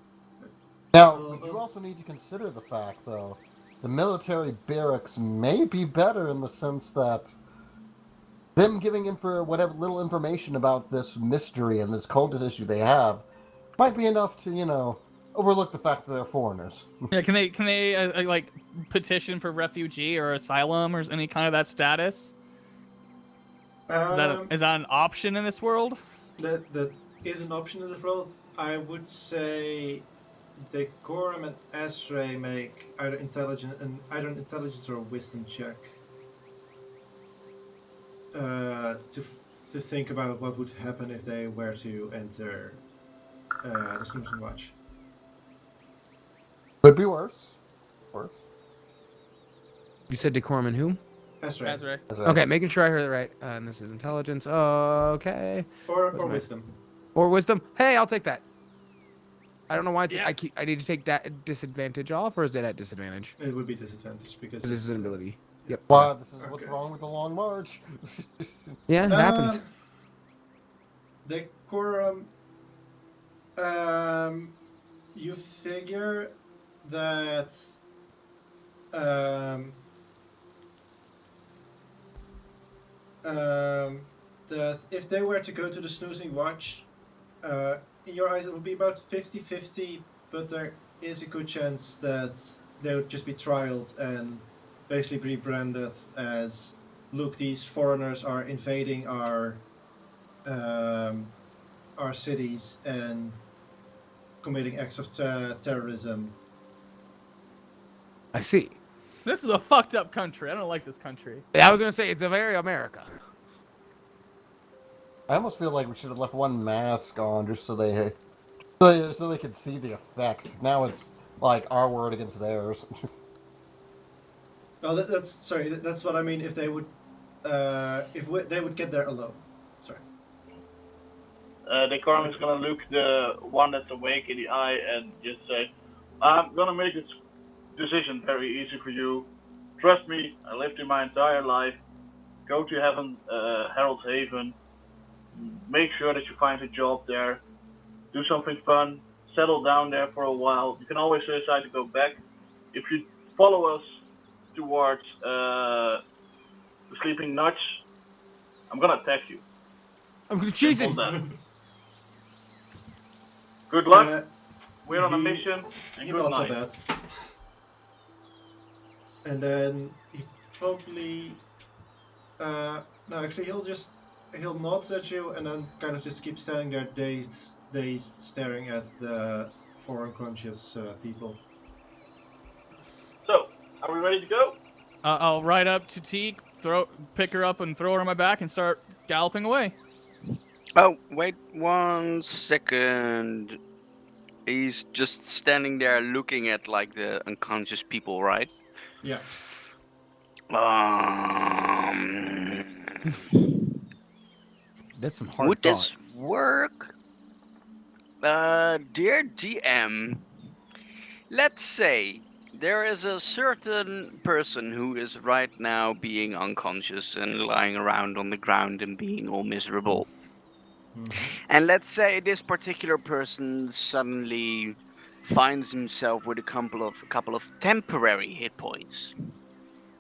Now, you also need to consider the fact, though, the military barracks may be better in the sense that them giving him for whatever little information about this mystery and this cultist issue they have might be enough to, overlook the fact that they're foreigners. Yeah. Can they like petition for refugee or asylum or any kind of that status? Is that an option in this world? That is an option in the world. I would say Decorm and Asray make either an intelligence or a wisdom check to think about what would happen if they were to enter the Snoozing Watch. Could be worse. Worse. You said Decorm and who? Asray. That's right. Okay, making sure I heard it right. And this is intelligence. Okay. Or What's my- wisdom. Or wisdom. Hey, I'll take that. I don't know why Yeah. I need to take that disadvantage off, or is it at disadvantage? It would be disadvantage because This is an ability. Yep. Why, this is what's Okay. wrong with the long march. Yeah, it happens. Decorum. You figure that that if they were to go to the Snoozing Watch, in your eyes it would be about 50-50, but there is a good chance that they would just be trialed and basically be branded as, look, these foreigners are invading our cities and committing acts of terrorism. I see. This is a fucked up country. I don't like this country. Yeah, I was gonna say it's a very America. I almost feel like we should have left one mask on just so they could see the effect. 'Cause now it's like our word against theirs. Oh, that's sorry. That's what I mean. If they would, they would get there alone. Sorry. Decorm is gonna look the one that's awake in the eye and just say, "I'm gonna make this decision very easy for you. Trust me, I lived through my entire life. Go to heaven, Harold's Haven. Make sure that you find a job there. Do something fun. Settle down there for a while. You can always decide to go back. If you follow us towards the sleeping nuts, I'm gonna attack you. Oh, Jesus! Simple as that. Good luck. Uh, We're on a he- mission. And He good nods night. at that. And then he probably no, actually he'll nod at you and then kind of just keep standing there dazed staring at the four unconscious people. So, are we ready to go? I'll ride up to Teak, pick her up and throw her on my back and start galloping away. Oh, wait 1 second. He's just standing there looking at like the unconscious people, right? Yeah. That's some hard Would thought. this work? Dear DM, let's say there is a certain person who is right now being unconscious and lying around on the ground and being all miserable. And let's say this particular person suddenly finds himself with a couple of temporary hit points.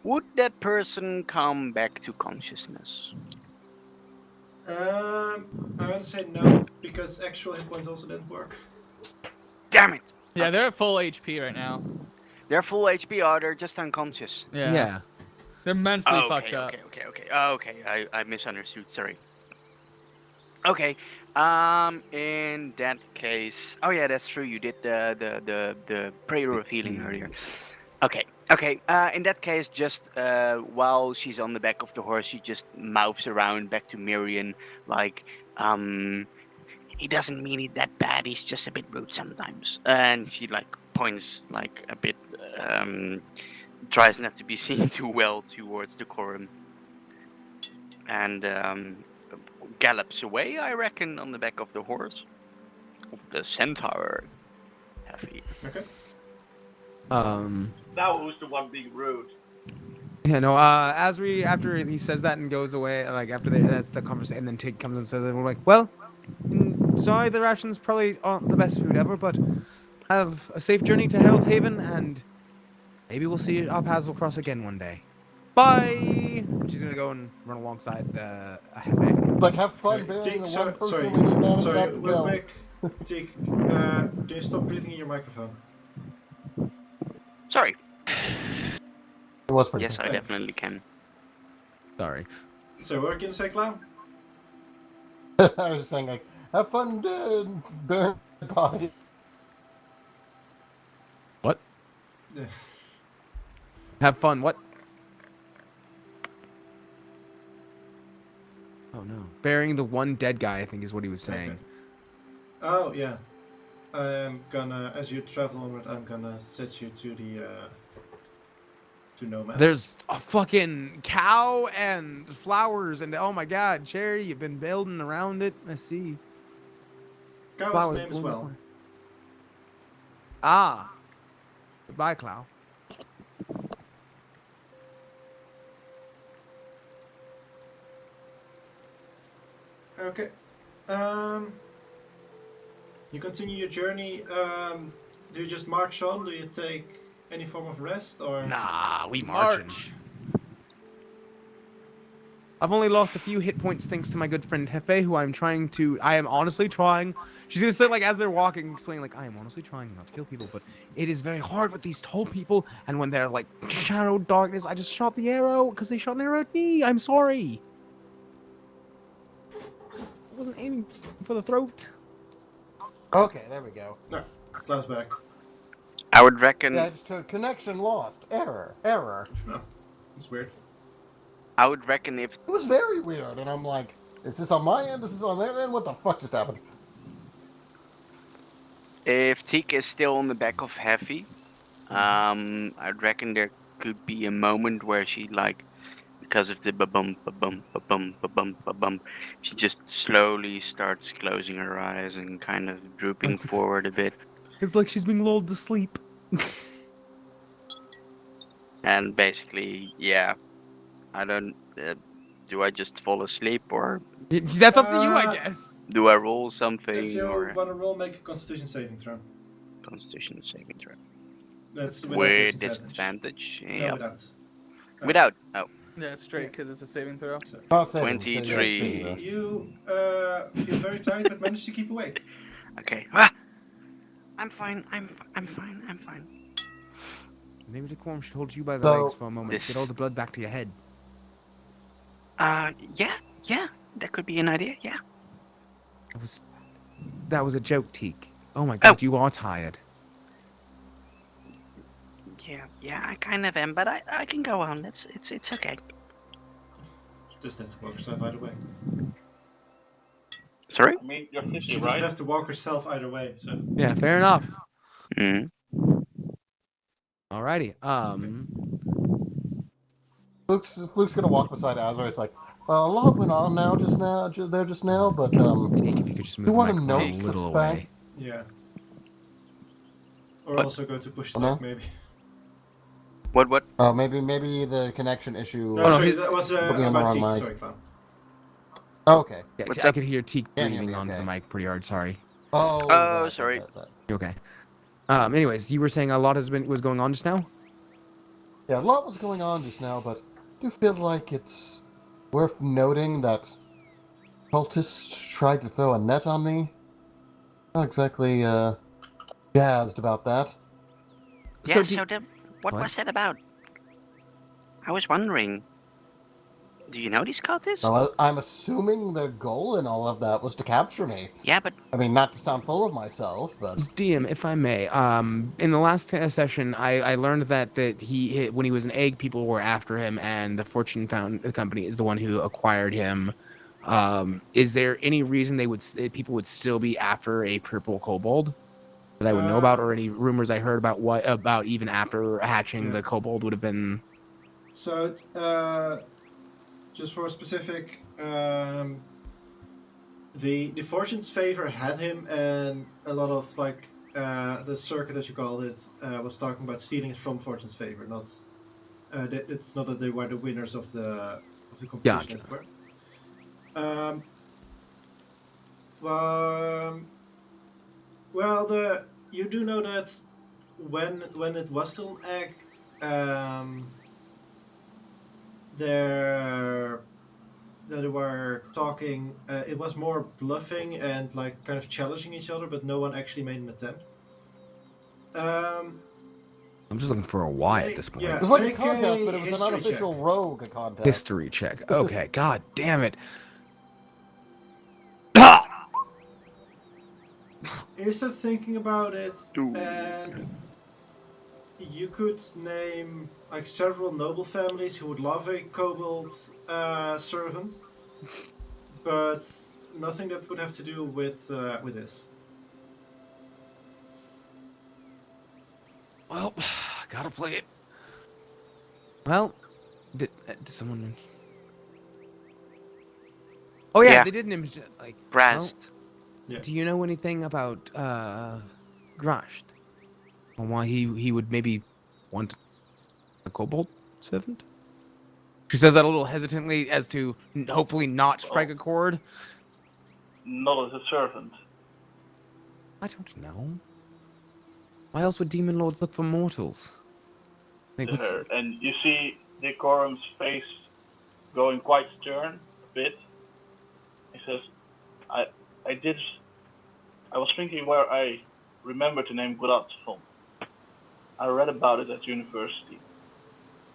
Would that person come back to consciousness? I'm gonna say no because actual hit points also didn't work. Damn it! Yeah, they're at full HP right now. They're full HP or they're just unconscious? Yeah. They're mentally fucked up. Okay. I misunderstood. Sorry. Okay. In that case, oh yeah, that's true. You did the prayer of healing earlier. Okay. In that case, just while she's on the back of the horse, she just mouths around back to Miriam, like, he doesn't mean it that bad. He's just a bit rude sometimes. And she like points like a bit, tries not to be seen too well towards Decorm, and gallops away, I reckon, on the back of the horse of the centaur. Hephe. Okay. Now who's the one being rude? Yeah, no. After he says that and goes away, like after that's the conversation, and then Tig comes and says that we're like, well, sorry, the rations probably aren't the best food ever, but have a safe journey to Harold's Haven, and maybe we'll see our paths will cross again one day. Bye. She's gonna go and run alongside the Hephe. Like, have fun bearing Teak, the sorry, one person sorry, we didn't manage sorry, not to real kill. quick. Teak, can you stop breathing in your microphone? Sorry. It was pretty Yes, good. I Thanks. definitely can. Sorry. So what are you gonna say, Clown? I was just saying, like, have fun bearing the body. What? Yeah. Have fun. What? Oh no. Burying the one dead guy, I think is what he was saying. Okay. Oh yeah. I'm gonna, as you travel onward, I'm gonna set you to the to Nomad. There's a fucking cow and flowers and oh my god, Cherry, you've been building around it. I see. Cow's Flowers name as blooming well. for- Ah. Goodbye, Clow. Okay. You continue your journey. Do you just march on? Do you take any form of rest or? Nah, we marching. March. I've only lost a few hit points thanks to my good friend Hephe, who I am honestly trying. She's gonna say like as they're walking, explaining like I am honestly trying not to kill people, but it is very hard with these tall people, and when they're like shadow darkness, I just shot the arrow because they shot an arrow at me. I'm sorry. I wasn't aiming for the throat. Okay, there we go. No, Cloud's back. I would reckon. Yeah, just connection lost. Error. No, it's weird. I would reckon if It was very weird, and I'm like, is this on my end? Is this on their end? What the fuck just happened? Teak is still on the back of Hephe, I'd reckon they're could be a moment where she like, because of the ba-bum, ba-bum, ba-bum, ba-bum, ba-bum, she just slowly starts closing her eyes and kind of drooping That's- forward a bit. It's like she's being lulled to sleep. And basically, yeah, I don't. Do I just fall asleep or That's up to you, I Uh, guess. do I roll If something you or want to roll, make a Constitution saving throw. Constitution saving throw? That's without With disadvantage. disadvantage? No, Yep. without. Without. Oh, Yeah, straight because it's a saving throw. So, Not saving, 23. yeah, you feel very tired, but manage to keep awake. okay. Ah! I'm fine. I'm fine. I'm fine. Maybe the Decorm should hold you by the So- legs for a moment. This- Get all the blood back to your head. Yeah, that could be an idea. Yeah. That was a joke, Teak. Oh my god, you are tired. Yeah, I kind of am, but I can go on. It's okay. Just have to walk herself either way. Sorry? I mean, you're She 50, doesn't right? have to walk herself either way. So Yeah, fair enough. Mm. Alrighty. Luke's gonna walk beside Azra. He's like, well, a lot went on just now, but Teak, if you could just move You the wanna microphone note a the little fact- away. yeah. Or What? also go to push Oh, no? talk maybe. What? maybe the connection issue. No, no, sorry, he- that was Put me on the about wrong Teak. mic. Sorry, Clown. Oh, okay. Yeah, What's I up? could hear Teak Can't hear breathing me, onto the okay. mic pretty hard. Sorry. Oh. Oh, sorry. that. You okay? Anyways, you were saying a lot was going on just now? Yeah, a lot was going on just now, but I do feel like it's worth noting that cultists tried to throw a net on me. Not exactly jazzed about that. Yeah. So So then, what What? was that about? I was wondering. Do you know these cultists? Well, I'm assuming the goal in all of that was to capture me. Yeah, but I mean, not to sound full of myself, but DM, if I may, in the last session, I learned that when he was an egg, people were after him, and the Fortune Found company is the one who acquired him. Is there any reason people would still be after a purple kobold that I would know about, or any rumors I heard about even after hatching Yeah. the kobold would have been? So, just for a specific, the Fortune's favor had him, and a lot of the circuit, as you call it, was talking about stealing it from Fortune's favor. Not, it's not that they were the winners of the competition, Gotcha. as it were. Well, you do know that when it was still an egg, they were talking. It was more bluffing and kind of challenging each other, but no one actually made an attempt. I'm just looking for a why at this point. Yeah. it was like a Make contest, a but it was an history unofficial check. rogue contest. History check. Okay. God damn it. You start thinking about it, Ooh. and you could name several noble families who would love a kobold servant, but nothing that would have to do with this. Well, gotta play it. Well, did someone? Oh yeah, Yeah. they didn't Brast. Yeah. Do you know anything about Grashed? And why he would maybe want a kobold servant? She says that a little hesitantly, as to hopefully not strike a chord. Not as a servant. I don't know. Why else would demon lords look for mortals? Like, what's... And you see Decorum's face going quite stern a bit. He says, I was thinking where I remembered the name Grad from. I read about it at university.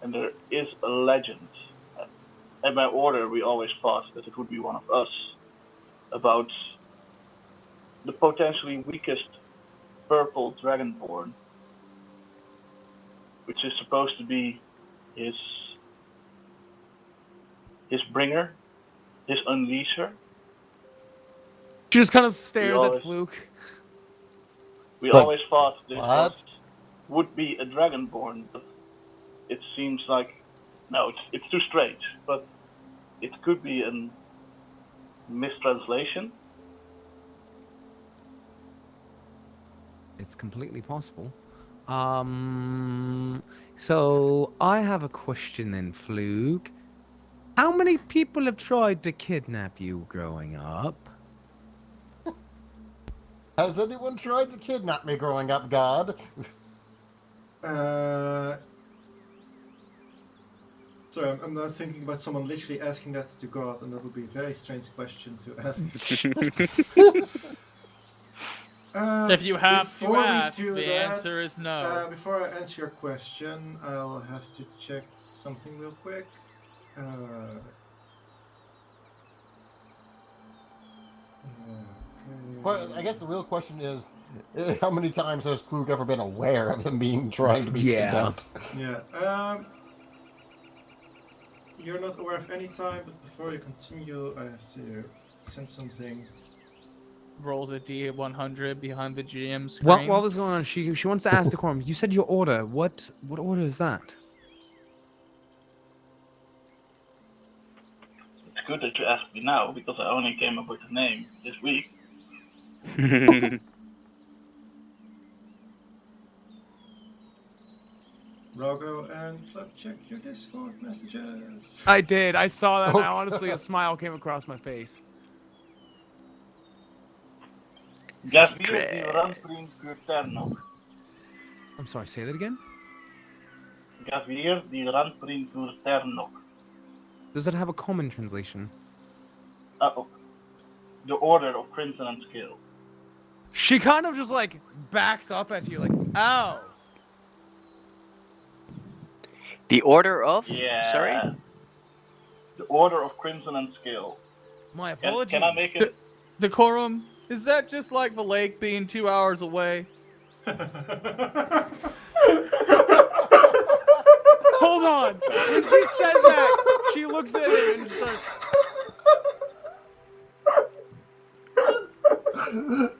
And there is a legend. At my order, we always thought that it would be one of us. About the potentially weakest purple dragonborn. Which is supposed to be his bringer, his unleasher. She just kind of stares always- at Fluke. We But- always thought this What? would be a dragonborn, but it seems like no, it's too strange, but it could be a mistranslation. It's completely possible. So I have a question then, Flug. How many people have tried to kidnap you growing up? Has anyone tried to kidnap me growing up, God? Sorry, I'm now thinking about someone literally asking that to God, and that would be a very strange question to ask. If you have to before we ask, do the that, answer is no. Before I answer your question, I'll have to check something real quick. Okay. Well, I guess the real question is, how many times has Klug ever been aware of him trying to be kidnapped? Yeah. You're not aware of any time, but before you continue, I have to send something. Rolls a D100 behind the GM screen. While this is going on, she wants to ask Decorm. You said your order. What order is that? It's good that you asked me now because I only came up with the name this week. Ralgo and Flip, check your Discord messages. I did. I saw that. And Oh. honestly, a smile came across my face. Gas weer die randvriend Kurternok. I'm sorry. Say that again. Gas weer die randvriend Kurternok. Does it have a common translation? The Order of Crimson and Scale. She kind of just like backs up at you, like, ow. The Order of? Yeah. Sorry? The Order of Crimson and Scale. My apologies. Can I make it? Decorum, is that just like the lake being 2 hours away? Hold on. When she says that, she looks at him and starts.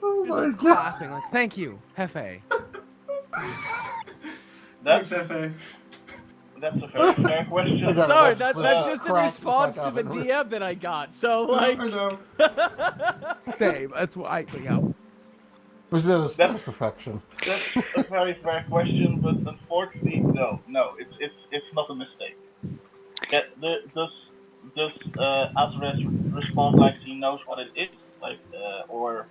Oh my Just clapping, like, thank you, Hephe. Thanks, Hephe. That's a very fair question. gotta Sorry, watch that's Flip just in cracks the response fuck to up the and DM that I got. So, No, like, I know. Dave, that's why. Yeah. Was that a That's- state of perfection? That's a very fair question, but unfortunately, no, it's not a mistake. Does Azres respond like he knows what it is, like, or?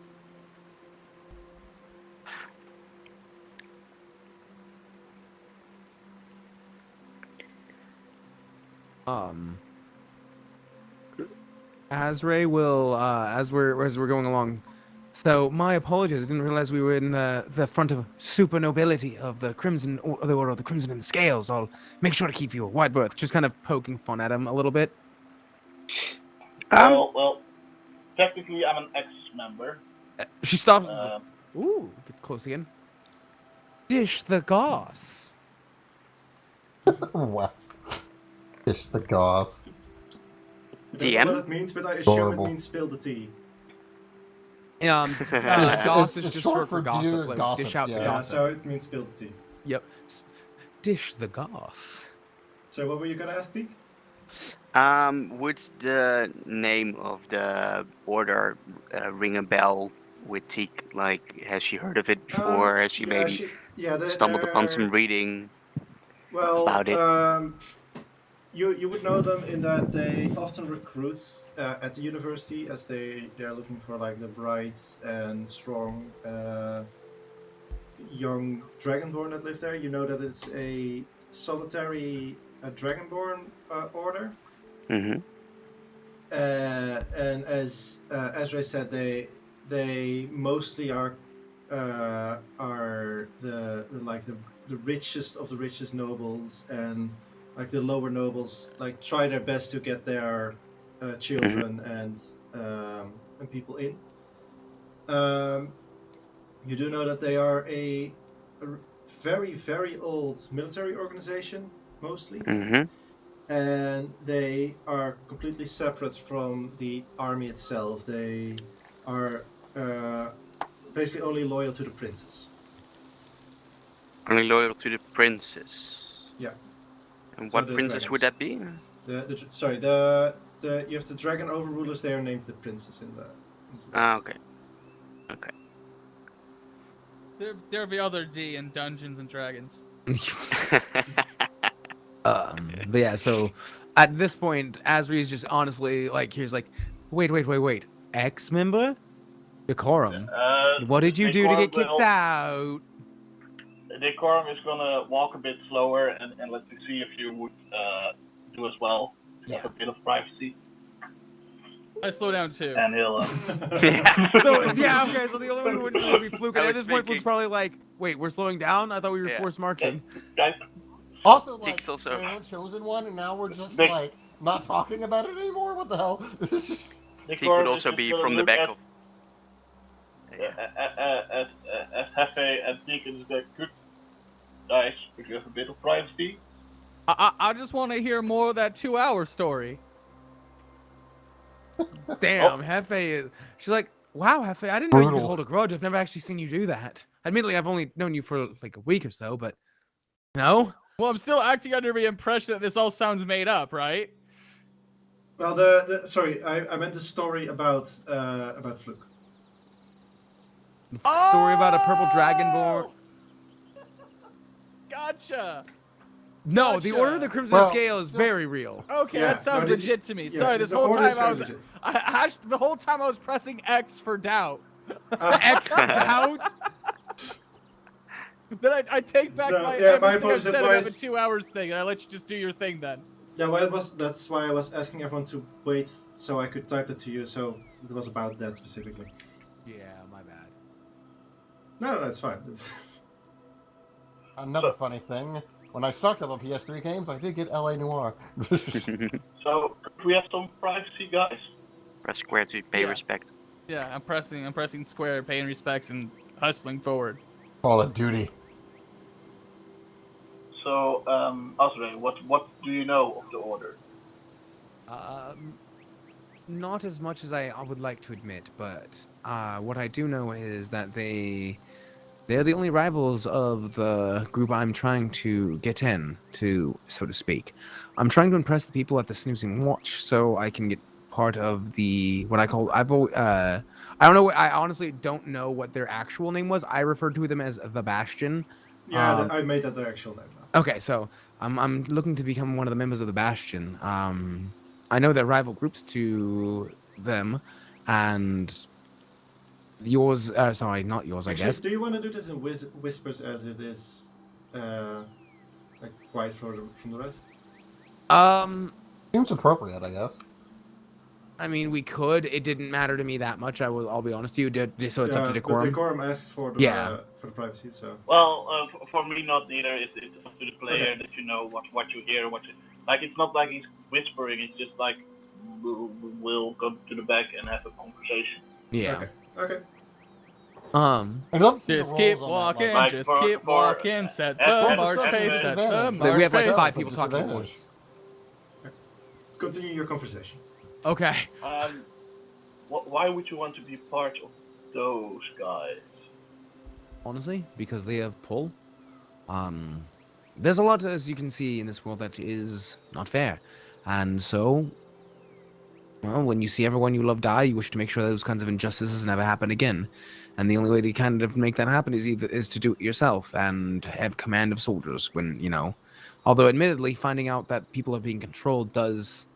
Azray will, as we're going along. So my apologies. I didn't realize we were in the front of super nobility of the Crimson, or the Order of the Crimson and the Scales. I'll make sure to keep you a wide berth. Just kind of poking fun at him a little bit. Well, technically, I'm an ex-member. She stops. and is like, ooh, gets close again. Dish the goss. What? Fish the gauze. I don't know DM? what it means, but I assume Adorable. it means spill the tea. Goss is it's just short short for for gossip. dear Like, gossip, dish out yeah. the Yeah, gossip. so it means spill the tea. Yep. Dish the goss. So what were you gonna ask, Teak? Would the name of the order ring a bell with Teak? Like, has she heard of it before? Has she maybe stumbled upon some reading about it? You would know them in that they often recruit at the university as they are looking for like the bright and strong young dragonborn that live there. You know that it's a solitary dragonborn order. Mm-hmm. And as Ray said, they mostly are the richest of the richest nobles, and like the lower nobles like try their best to get their children and people in. You do know that they are a very, very old military organization, mostly. Mm-hmm. And they are completely separate from the army itself. They are basically only loyal to the princes. Only loyal to the princess. Yeah. And So what the princess would that be? Sorry, you have the dragon overrulers. They are named the princes in the. Ah, okay. Okay. There'll be other D in Dungeons and Dragons. But yeah, so at this point, Asri's just honestly like, here's like, wait. Ex-member? Decorum. What did you do to get kicked out? Decorm is gonna walk a bit slower and let's see if you would do as well. Yeah. Have a bit of privacy. I slow down too. And he'll. So yeah, okay. So the only one who would be Fluke. And I at was this point, thinking- Fluke's probably like, "Wait, we're slowing down. I thought we were Yeah. forced marching." Guys, Also, like, Teak's also- they haven't chosen one, and now we're just They- like not talking about it anymore. What the hell? Teak Decorm would is also just be gonna from the look back at- of. As Hephe and Teak is like, good guys, if you have a bit of privacy. I just want to hear more of that 2-hour story. Damn, Hephe is. She's like, "Wow, Hephe, I didn't know you could Brutal. hold a grudge. I've never actually seen you do that. Admittedly, I've only known you for like a week or so, but no." Well, I'm still acting under the impression that this all sounds made up, right? Well, sorry, I meant the story about Fluke. Story about a purple dragonborn. Gotcha. No, the Gotcha. Order of the Crimson Well, Scale is still- very real. Okay, Yeah, that sounds no, legit to me. yeah, Sorry, this the whole order is time I very was legit. the whole time I was pressing X for doubt. X out. Then I take back No, my yeah, my everything I've apologies, said it about the was- 2 hours thing, and I let you just do your thing then. Yeah, well, that's why I was asking everyone to wait so I could type it to you. So it was about that specifically. Yeah, my bad. No, it's fine. Another funny thing: when I stocked up on PS3 games, I did get LA Noire. So, could we have some privacy, guys? Press square to pay Yeah. respect. Yeah, I'm pressing square, paying respects, and hustling forward. Call it duty. So, Azrael, what do you know of the order? Not as much as I would like to admit, but what I do know is that they're the only rivals of the group I'm trying to get in to, so to speak. I'm trying to impress the people at the Snoozing Watch so I can get part of the what I call I don't know. I honestly don't know what their actual name was. I referred to them as the Bastion. Yeah, I made that their actual name now. Okay, so I'm looking to become one of the members of the Bastion. I know they're rival groups to them, and yours. Sorry, not yours. Actually, I guess. do you want to do this in whispers as it is, like quiet from the rest? Seems appropriate, I guess. I mean, we could. It didn't matter to me that much. I'll be honest to you. So it's up to but Decorum. Decorum asks for the Yeah. for the privacy. So Well, for me, not either. It's up to the player Okay. that you know what you hear, like. It's not like he's whispering. It's just like we'll go to the back and have a conversation. Yeah. okay. I'd love to see Just the keep rolls on that, walking, Like, just for- keep for- walking, set the at- march at- pace, at- set the disadvantage. march We have like pace. 5 people talking at Disadvantage. once. Continue your conversation. Okay. Why would you want to be part of those guys? Honestly, because they have pull. There's a lot, as you can see, in this world that is not fair, and so, well, when you see everyone you love die, you wish to make sure those kinds of injustices never happen again. And the only way to kind of make that happen is to do it yourself and have command of soldiers. When although admittedly, finding out that people are being controlled does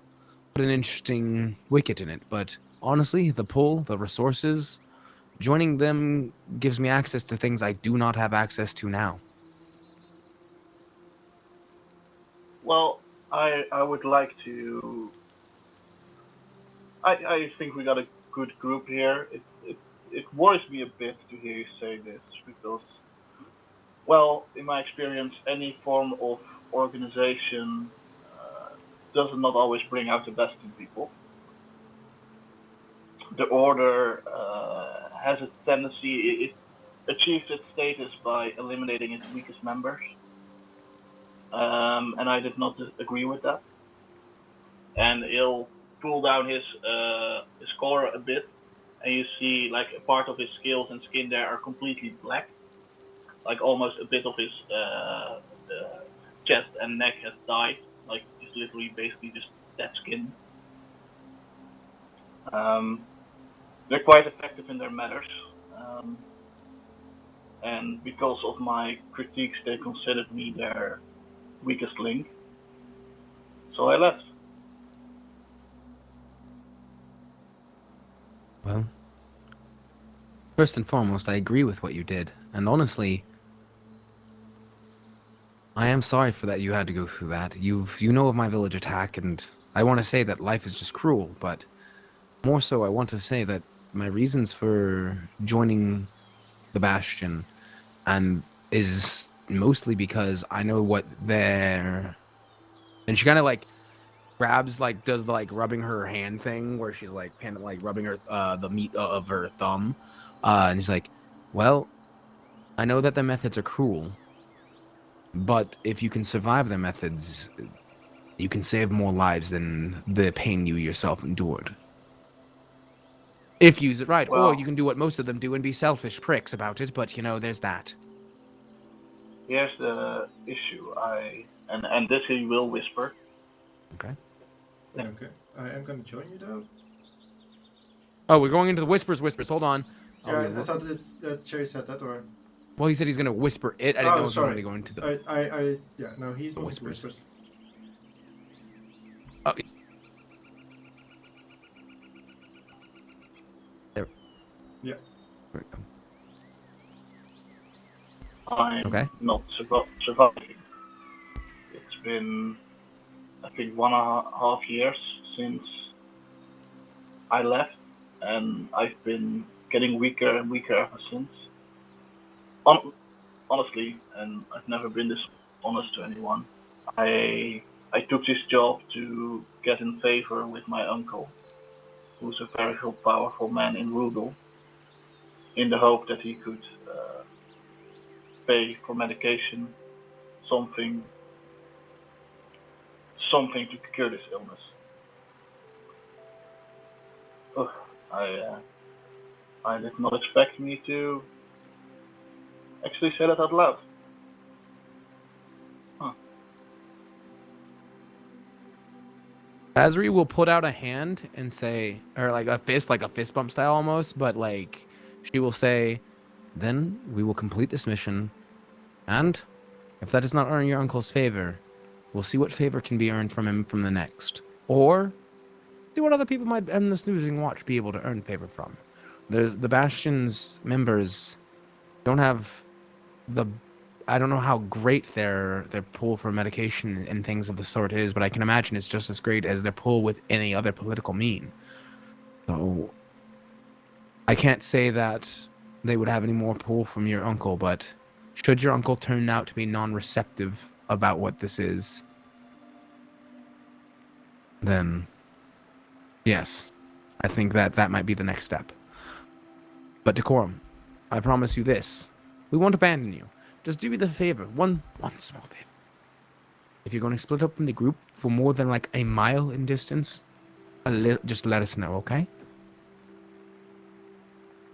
put an interesting wicket in it. But honestly, the pull, the resources, joining them gives me access to things I do not have access to now. Well, I would like to. I think we got a good group here. It worries me a bit to hear you say this because, well, in my experience, any form of organization does not always bring out the best in people. The order has a tendency, it achieves its status by eliminating its weakest members. And I did not agree with that. And he'll pull down his score a bit, and you see like a part of his scales and skin there are completely black, like almost a bit of his chest and neck has died. Like, it's literally basically just dead skin. They're quite effective in their matters. And because of my critiques, they considered me their weakest link. So I left. Well, first and foremost, I agree with what you did. And honestly, I am sorry for that you had to go through that. You know of my village attack, and I want to say that life is just cruel, but more so I want to say that my reasons for joining the Bastion and is mostly because I know what they're... And she kind of like grabs, like, does the, like, rubbing her hand thing where she's like kind of like rubbing her the meat of her thumb, and she's like, well, I know that the methods are cruel, but if you can survive the methods, you can save more lives than the pain you yourself endured. If you use it right. Or Well, you can do what most of them do and be selfish pricks about it, but, you know, there's that. here's the issue. And this he will whisper. Okay. Okay. I am gonna join you though. Oh, we're going into the whispers. Hold on. Yeah, I thought that Cherry said that, or... Well, he said he's going to whisper it. I didn't know if he wanted to go into the... Yeah, no, he's the moving to whispers. whispers. Oh, there. Yeah. There we go. I'm Okay. not surviving. It's been, I think, 1.5 years since I left, and I've been getting weaker and weaker ever since. Honestly, and I've never been this honest to anyone, I took this job to get in favor with my uncle, who's a very powerful man in Rudel, in the hope that he could pay for medication, something to cure this illness. Ugh, I did not expect me to actually say that out loud. Huh. Azri will put out a hand and say, or like a fist bump style almost, but like she will say, then we will complete this mission, and if that does not earn your uncle's favor, we'll see what favor can be earned from him from the next. Or see what other people might in the snoozing watch be able to earn favor from. There's the Bastion's members don't have I don't know how great their pull for medication and things of the sort is, but I can imagine it's just as great as their pull with any other political mean. So I can't say that they would have any more pull from your uncle, but should your uncle turn out to be non-receptive about what this is, then yes, I think that might be the next step. But Decorum, I promise you this. We won't abandon you. Just do me the favor. One small favor. If you're going to split up from the group for more than like a mile in distance, just let us know, okay?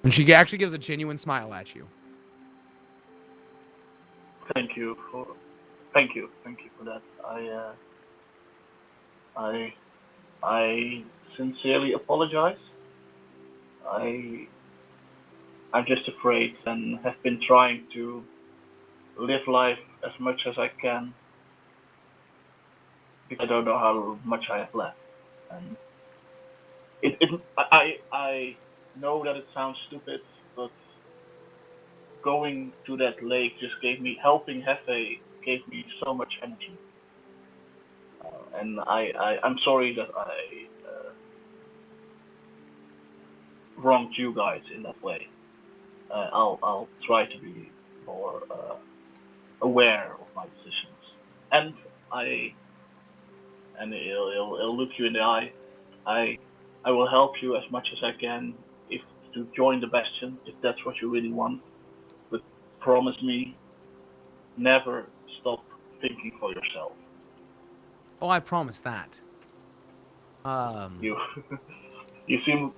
And she actually gives a genuine smile at you. Thank you for that. I sincerely apologize. I'm just afraid and have been trying to live life as much as I can because I don't know how much I have left. And I know that it sounds stupid, but going to that lake just helping Hephe gave me so much energy. And I'm sorry that I wronged you guys in that way. I'll try to be more aware of my decisions, and it'll look you in the eye. I will help you as much as I can if to join the Bastion if that's what you really want. But promise me, never stop thinking for yourself. Oh, I promise that. You you seem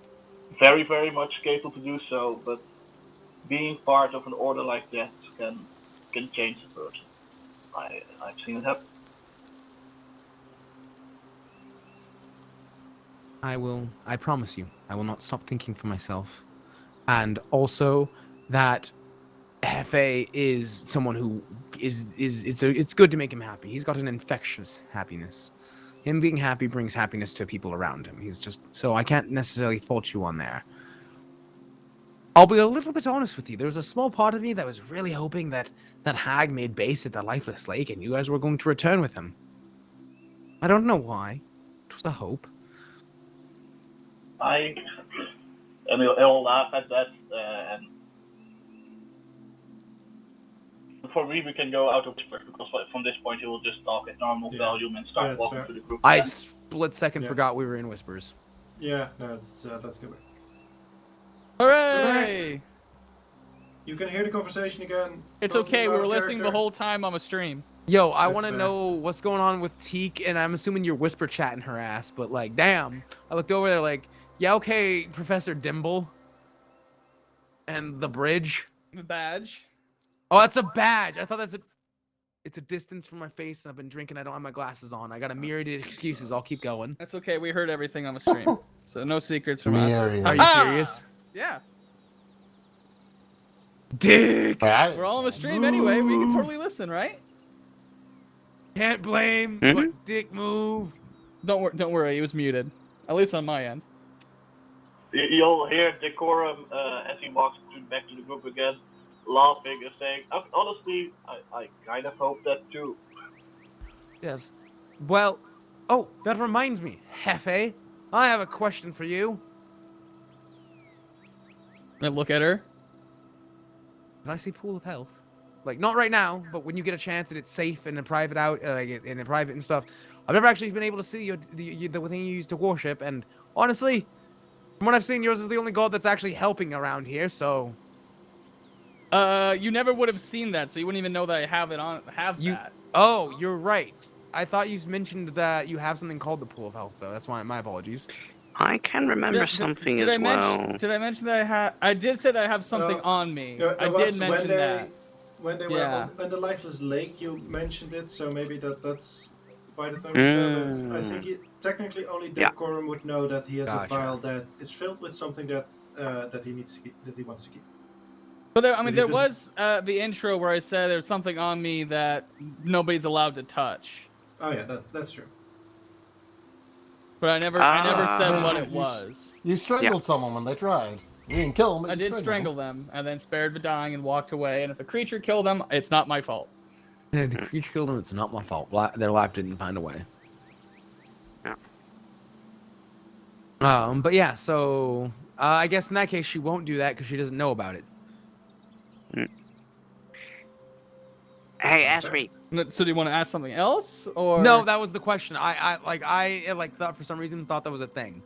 very, very much capable to do so, but being part of an order like that can change a person. I've seen it happen. I promise you, I will not stop thinking for myself. And also that Hephe is someone who it's good to make him happy. He's got an infectious happiness. Him being happy brings happiness to people around him. He's just so I can't necessarily fault you on there. I'll be a little bit honest with you. There was a small part of me that was really hoping that that hag made base at the lifeless lake and you guys were going to return with him. I don't know why. It was a hope. And he'll laugh at that. And for me, we can go out of whisper because from this point he will just talk at normal volume and start walking to the group. I split second forgot we were in whispers. Yeah, no, that's good. Hooray! You can hear the conversation again. It's both okay. We out were of listening the character. whole time on a stream. Yo, I That's want to fair. know what's going on with Teak, and I'm assuming you're whisper chatting her ass, but like, damn. I looked over there like, yeah, okay, Professor Dimble. And the bridge. The badge. Oh, that's a badge. I thought it's a distance from my face, and I've been drinking. I don't have my glasses on. I got a myriad of excuses. I'll keep going. That's okay. We heard everything on the stream, so no secrets from us. Myriad. Are you serious? Yeah. Dick. We're all on the stream anyway. We can totally listen, right? Can't blame, Mhm. but dick move. Don't worry. It was muted, at least on my end. You'll hear Decorm as he walks back to the group again, laughing and saying, honestly, I kind of hope that too. Yes. Well, oh, that reminds me, Hephe. I have a question for you. I look at her. Can I see pool of health? Like, not right now, but when you get a chance and it's safe and in private in a private and stuff. I've never actually been able to see the thing you use to worship, and honestly, from what I've seen, yours is the only god that's actually helping around here. So, You never would have seen that, so you wouldn't even know that I have it on. That. oh, you're right. I thought you mentioned that you have something called the pool of health, though. That's why my apologies. I can remember something as well. Did I mention that I did say that I have something on me. I did mention that. When they Yeah. were on the lifeless lake, you mentioned it, so maybe that's why the number's there. But I think technically only Yeah. Decorm would know that he has Gotcha. a file that is filled with something that that he needs to keep, that he wants to keep. But there, But he there was the intro where I said there's something on me that nobody's allowed to touch. Oh yeah, that's true. But I never said what it was. You strangled someone when they tried. You didn't kill them. But I you did strangle them and then spared the dying and walked away. And if a creature killed them, it's not my fault. And the creature killed them. It's not my fault. Their life didn't find a way. Yeah. But yeah, so I guess in that case she won't do that because she doesn't know about it. Hey, Asri. So do you want to ask something else, or No, that was the question. I thought for some reason thought that was a thing.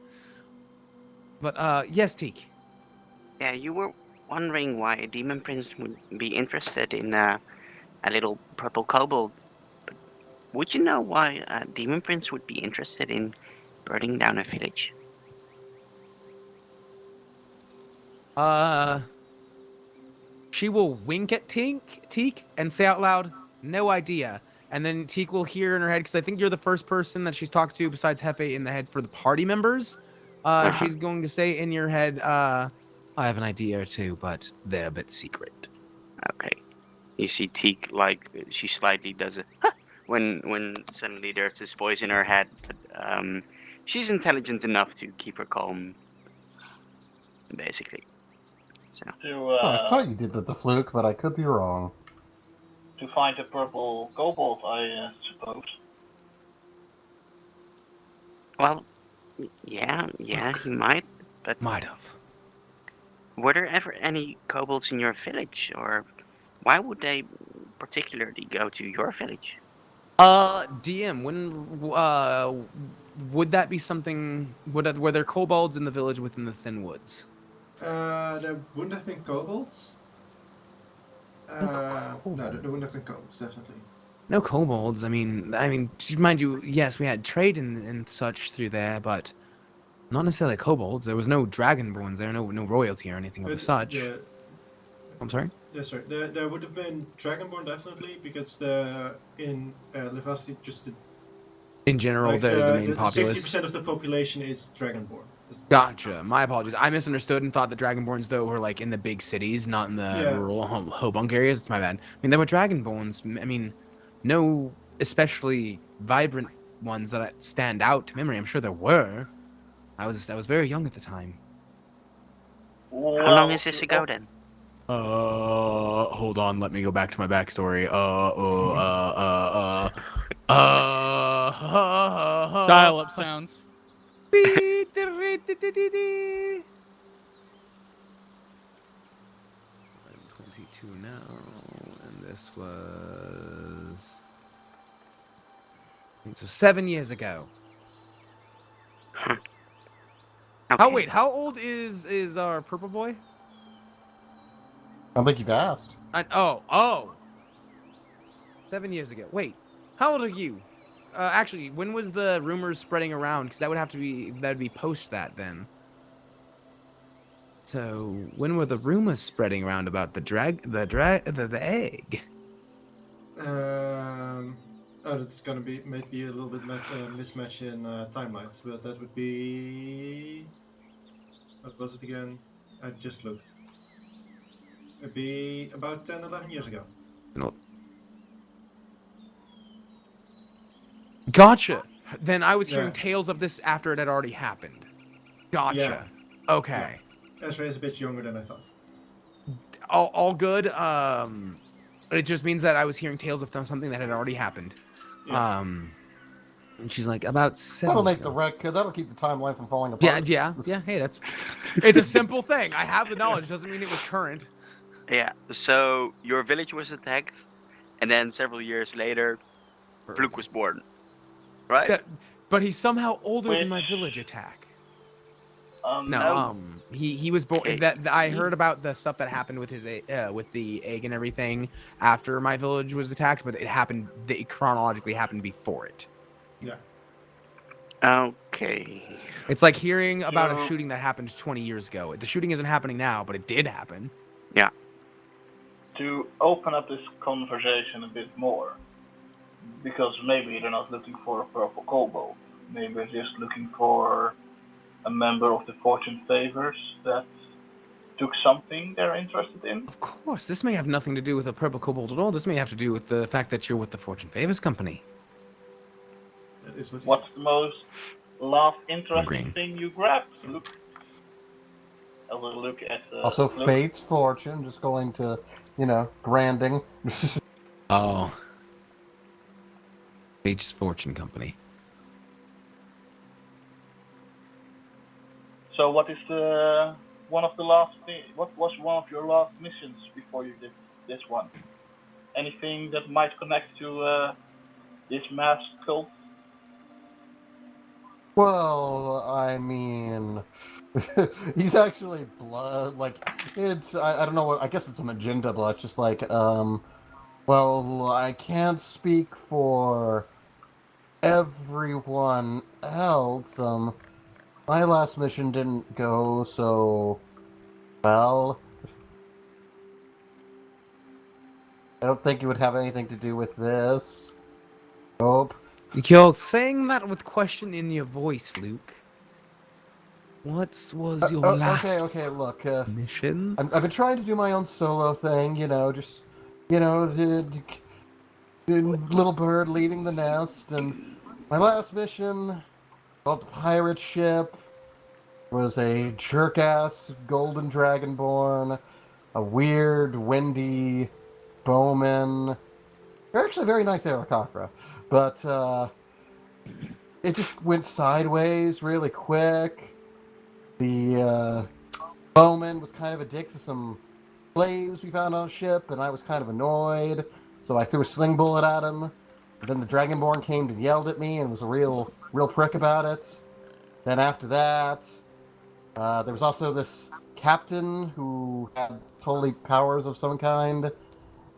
But yes, Teak. Yeah, you were wondering why a demon prince would be interested in a little purple kobold. But would you know why a demon prince would be interested in burning down a village? She will wink at Teak and say out loud, "No idea." And then Teak will hear in her head, because I think you're the first person that she's talked to besides Hephe in the head for the party members. She's going to say in your head, "I have an idea or two, but they're a bit secret." Okay. You see Teak, like, she slightly does it when suddenly there's this voice in her head. But she's intelligent enough to keep her calm, basically. Oh, I thought you did that the fluke, but I could be wrong. To find a purple kobold, I suppose. Well, yeah, he might. But Might have. were there ever any kobolds in your village, or why would they particularly go to your village? DM, would that be something? Were there kobolds in the village within the Thin Woods? There wouldn't have been kobolds. No, there wouldn't have been kobolds, definitely. No kobolds. I mean, mind you, yes, we had trade and such through there, but not necessarily kobolds. There was no dragonborns there, no royalty or anything of the such. Yeah, I'm sorry. Yes, sir. There would have been Dragonborn definitely because in Levasti just In general, like they're the main the populace. 60% of the population is Dragonborn. Gotcha. My apologies. I misunderstood and thought the Dragonborns, though, were like in the big cities, not in the Yeah. rural Hobunk areas. It's my bad. I mean, there were Dragonborns. I mean, no especially vibrant ones that stand out to memory. I'm sure there were. I was very young at the time. How long is this ago then? Hold on. Let me go back to my backstory. Dial-up sounds. 22 now, and this was so 7 years ago. Okay. Oh wait, how old is our purple boy? I don't think you've asked. Oh, 7 years ago. Wait, how old are you? Actually, when was the rumors spreading around? Because that'd be post that then. So when were the rumors spreading around about the egg? That's gonna be maybe a little bit mismatch in timelines, but that would be. What was it again? I just looked. It'd be about 10, 11 years ago. No. Gotcha. Then I was hearing Yeah. tales of this after it had already happened. Gotcha. Yeah. Okay. Ezra is a bit younger than I thought. All good. It just means that I was hearing tales of something that had already happened. Yeah. And she's like, about 7. That'll make the wreck. That'll keep the timeline from falling apart. Yeah. Hey, it's a simple thing. I have the knowledge. Doesn't mean it was current. Yeah. So your village was attacked, and then several years later, Fluke was born. Right? Yeah, but he's somehow older than my Which- village attack. No. He was born. Okay. That I heard about the stuff that happened with his with the egg and everything after my village was attacked, but it chronologically happened before it. Yeah. Okay. It's like hearing about a So- shooting that happened 20 years ago. The shooting isn't happening now, but it did happen. To open up this conversation a bit more, because maybe they're not looking for a purple kobold. Maybe they're just looking for a member of the Fortune Favors that took something they're interested in. Of course, this may have nothing to do with a purple kobold at all. This may have to do with the fact that you're with the Fortune Favors Company. That is what. What's the most last interesting Green. thing you grabbed? Look. I will look at. Also, look. Fate's Fortune, just going to, branding. Oh. Fate's Fortune Company. So, what is one of the last? What was one of your last missions before you did this one? Anything that might connect to this mass cult? Well, I mean, he's actually blood. Like, it's I don't know what. I guess it's a magenta blood. It's just like, well, I can't speak for everyone else. My last mission didn't go so well. I don't think it would have anything to do with this. Nope. You're saying that with question in your voice, Luke. What was your last Okay, look. mission? I've been trying to do my own solo thing, just, did little bird leaving the nest, and my last mission, called the pirate ship, was a jerk-ass golden dragonborn, a weird, windy bowman. They're actually very nice Aarakocra, but it just went sideways really quick. The bowman was kind of a dick to some slaves we found on a ship, and I was kind of annoyed, so I threw a sling bullet at him. And then the Dragonborn came and yelled at me and was a real prick about it. Then after that, there was also this captain who had totally powers of some kind,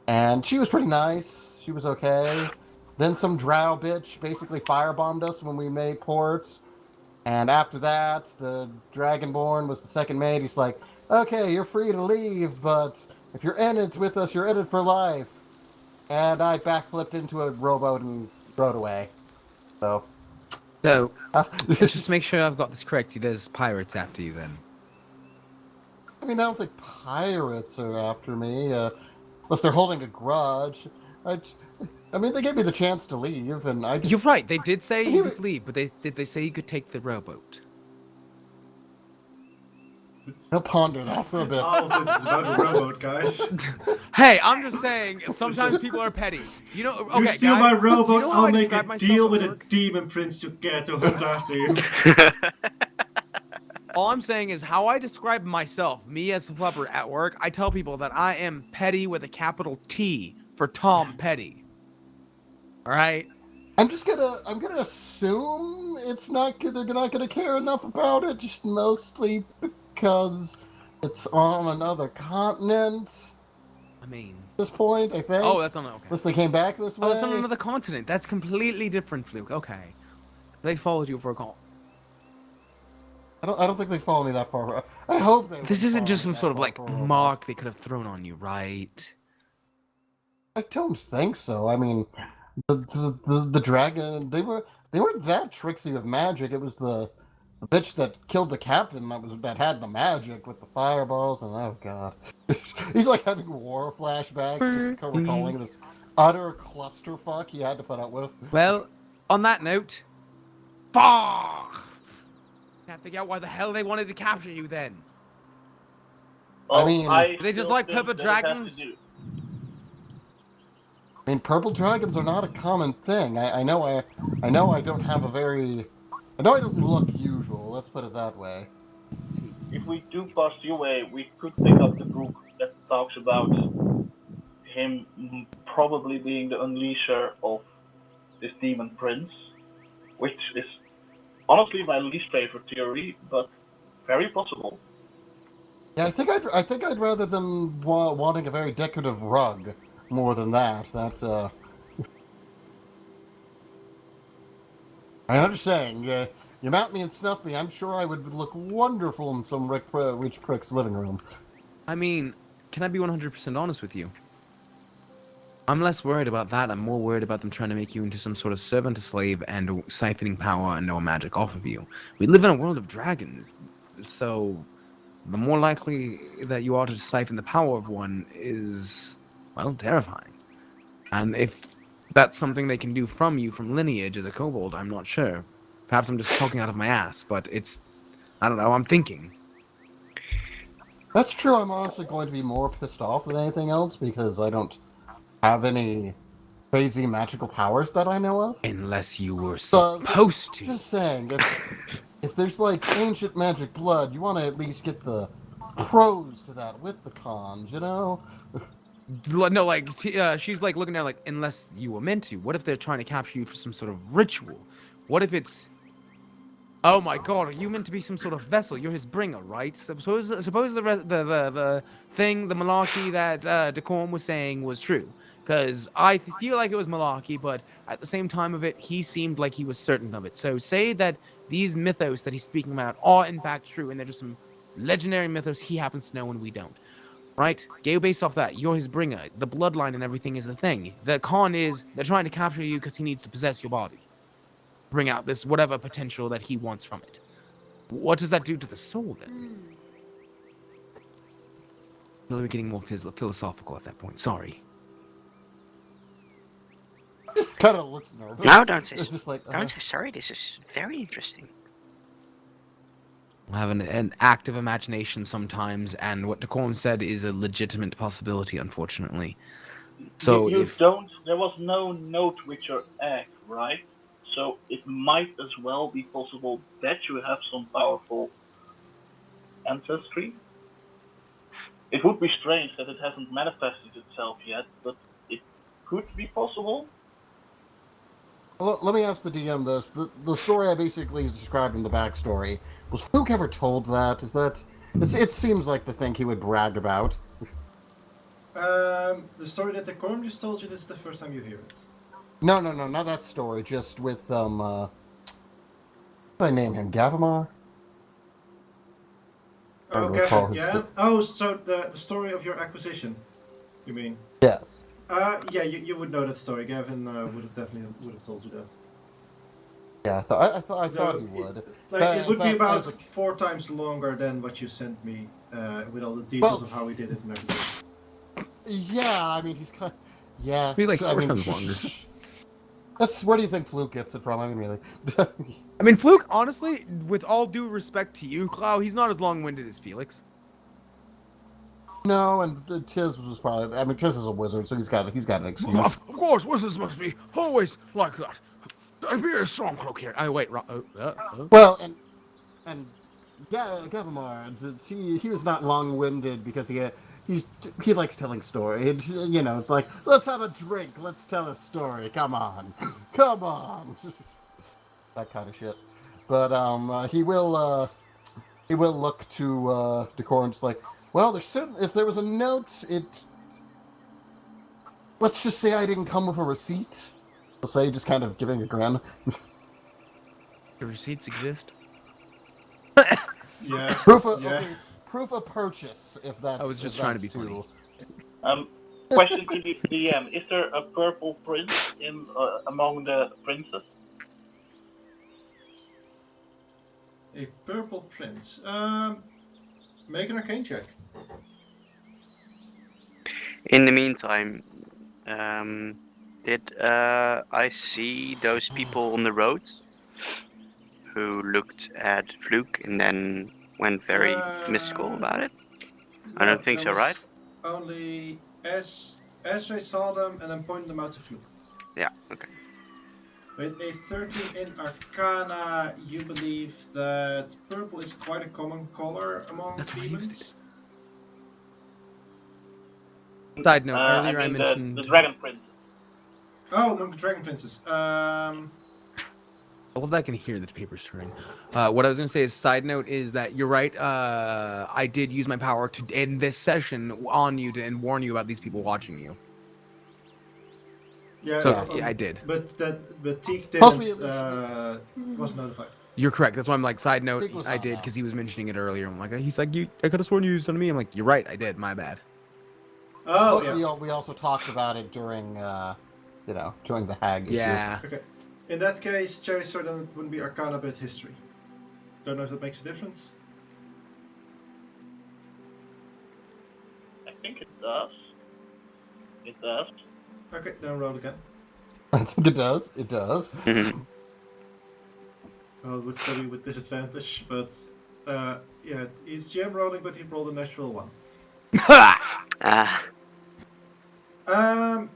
and she was pretty nice. She was okay. Then some drow bitch basically firebombed us when we made port. And after that, the Dragonborn was the second mate. He's like, okay, you're free to leave, but if you're in it with us, you're in it for life. And I backflipped into a rowboat and rowed away. So, So, just to make sure I've got this correct, there's pirates after you then. I mean, I don't think pirates are after me, unless they're holding a grudge. I mean, they gave me the chance to leave, and I just... You're right. They did say He you wa- could leave, but did they say you could take the rowboat? I'll ponder that for a bit. All of this is about a rowboat, guys. Hey, I'm just saying. Sometimes people are petty. You know. Okay, You steal guys, my do you rowboat, know how I'll I make describe a myself deal at with a work? demon prince to get to hunt after you. All I'm saying is how I describe myself, me as a flubber at work. I tell people that I am petty with a capital T for Tom Petty. All right. I'm gonna assume they're not gonna care enough about it, just mostly because it's on another continent I mean. at this point, I think. Oh, that's on okay. Unless they came back this way. Oh, that's on another continent. That's completely different, Fluke. Okay. They followed you for a call. I don't think they'd follow me that far. I hope they This wouldn't isn't follow just me some that sort of far like for a robot. mark they could have thrown on you, right? I don't think so. I mean, the dragon, they weren't that tricksy with magic. It was the bitch that killed the captain that had the magic with the fireballs, and oh god, he's like having war flashbacks, just recalling this utter clusterfuck he had to put up with. Well, on that note, fuck! Can't figure out why the hell they wanted to capture you then. Well, mean, do they just still like think purple that it has to dragons? do- I mean, purple dragons are not a common thing. I know I don't have a very... I know I don't look usual, let's put it that way. If we do pass your way, we could pick up the book that talks about him probably being the unleasher of this demon prince, which is honestly my least favorite theory, but very possible. Yeah, I think I'd rather them wanting a very decorative rug more than that. That's I'm just saying, you mount me and snuff me, I'm sure I would look wonderful in some rich prick's living room. I mean, can I be 100% honest with you? I'm less worried about that. I'm more worried about them trying to make you into some sort of servant or slave and siphoning power and no magic off of you. We live in a world of dragons, so the more likely that you are to siphon the power of one is, well, terrifying. And if that's something they can do from you, from lineage as a kobold, I'm not sure. Perhaps I'm just talking out of my ass, but it's, I don't know, I'm thinking. That's true, I'm honestly going to be more pissed off than anything else because I don't have any crazy magical powers that I know of. Unless you were So, supposed to. Just saying, if there's like ancient magic blood, you want to at least get the pros to that with the cons, you know? No, like, she's like looking at like, unless you were meant to. What if they're trying to capture you for some sort of ritual? What if it's, oh my god, are you meant to be some sort of vessel? You're his bringer, right? Suppose the thing, the malarkey that Decorm was saying was true. Because I feel like it was malarkey, but at the same time of it, he seemed like he was certain of it. So say that these mythos that he's speaking about are in fact true, and they're just some legendary mythos he happens to know and we don't. Right? Go based off that. You're his bringer. The bloodline and everything is the thing. The con is they're trying to capture you because he needs to possess your body. Bring out this whatever potential that he wants from it. What does that do to the soul then? We're getting more philosophical at that point. Sorry. Just kind of looks nervous. No, don't say, It's just like, don't say sorry. This is very interesting. I have an active imagination sometimes, and what Decorm said is a legitimate possibility, unfortunately. So There was no note with your egg, right? So it might as well be possible that you have some powerful ancestry. It would be strange that it hasn't manifested itself yet, but it could be possible. Well, let me ask the DM this. The story I basically described in the backstory, was Fluke ever told that? It seems like the thing he would brag about. The story that the Decorm just told you, this is the first time you hear it. No, not that story, just with, what did I name him? Gavamar? I Oh, recall Gavin, his yeah? Oh, so the story of your acquisition, you mean? Yes. Yeah, you would know that story. Gavin would have definitely would have told you that. Yeah, I thought he would. It would be In fact, about as a- 4 times longer than what you sent me, with all the details Well, of how we did it and everything. yeah, I mean, he's kind. Yeah, Be like I 4 mean, times longer. That's where do you think Fluke gets it from? I mean, really. I mean, Fluke, honestly, with all due respect to you, Clow, he's not as long-winded as Felix. No, and Tiz was probably. I mean, Tiz is a wizard, so he's got an excuse. Of course, wizards must be always like that. I'd be a strong cloak here. Wait, Well, and Gavamar, he was not long-winded because he likes telling stories. You know, like, let's have a drink, let's tell a story. Come on, that kind of shit. But he will look to Decorm and just like, well, there's certain, if there was a note, let's just say I didn't come with a receipt. I'll say, just kind of giving a grin. The receipts exist. Yeah. Proof of Yeah. okay, proof of purchase, if that's. I was just if trying to that's be too- funny. Question to the DM: is there a purple prince in among the princes? A purple prince. Make an arcane check. In the meantime, did I see those people on the road who looked at Fluke and then went very mystical about it? I don't think so, right? Only Esre saw them and then pointed them out to Fluke. Yeah, okay. With a 13 in Arcana, you believe that purple is quite a common color among That's why I demons. used Side note, I earlier I mean mentioned... the dragon prince. Oh, among the dragon princes. I love that I can hear the paper's turning. What I was going to say is, side note is that you're right. I did use my power to end this session on you and warn you about these people watching you. Yeah, So yeah, I did. But Teak Possibly didn't. Was notified. You're correct. That's why I'm like, side note, Big was I on did that. because he was mentioning it earlier. I'm like, he's like, I could have sworn you used it on me. I'm like, you're right, I did. My bad. Oh, Plus, yeah. we also talked about it during during the hag issue. Yeah. Okay. In that case, Cherry Sword then wouldn't be Arcana but History. Don't know if that makes a difference. I think it does. It does. Okay, then roll again. I think it does. It does. Well, it would still be with disadvantage, but yeah, he's GM rolling, but he rolled a natural one. Ah,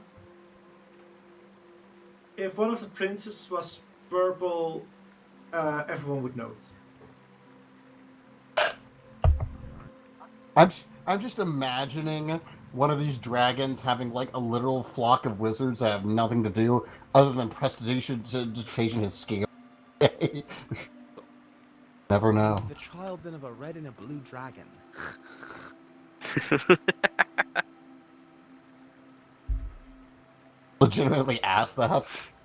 If one of the princes was purple, everyone would know it. I'm just imagining one of these dragons having like a literal flock of wizards that have nothing to do other than prestidigitation his skill. Never know. The child then of a red and a blue dragon. Legitimately ask that.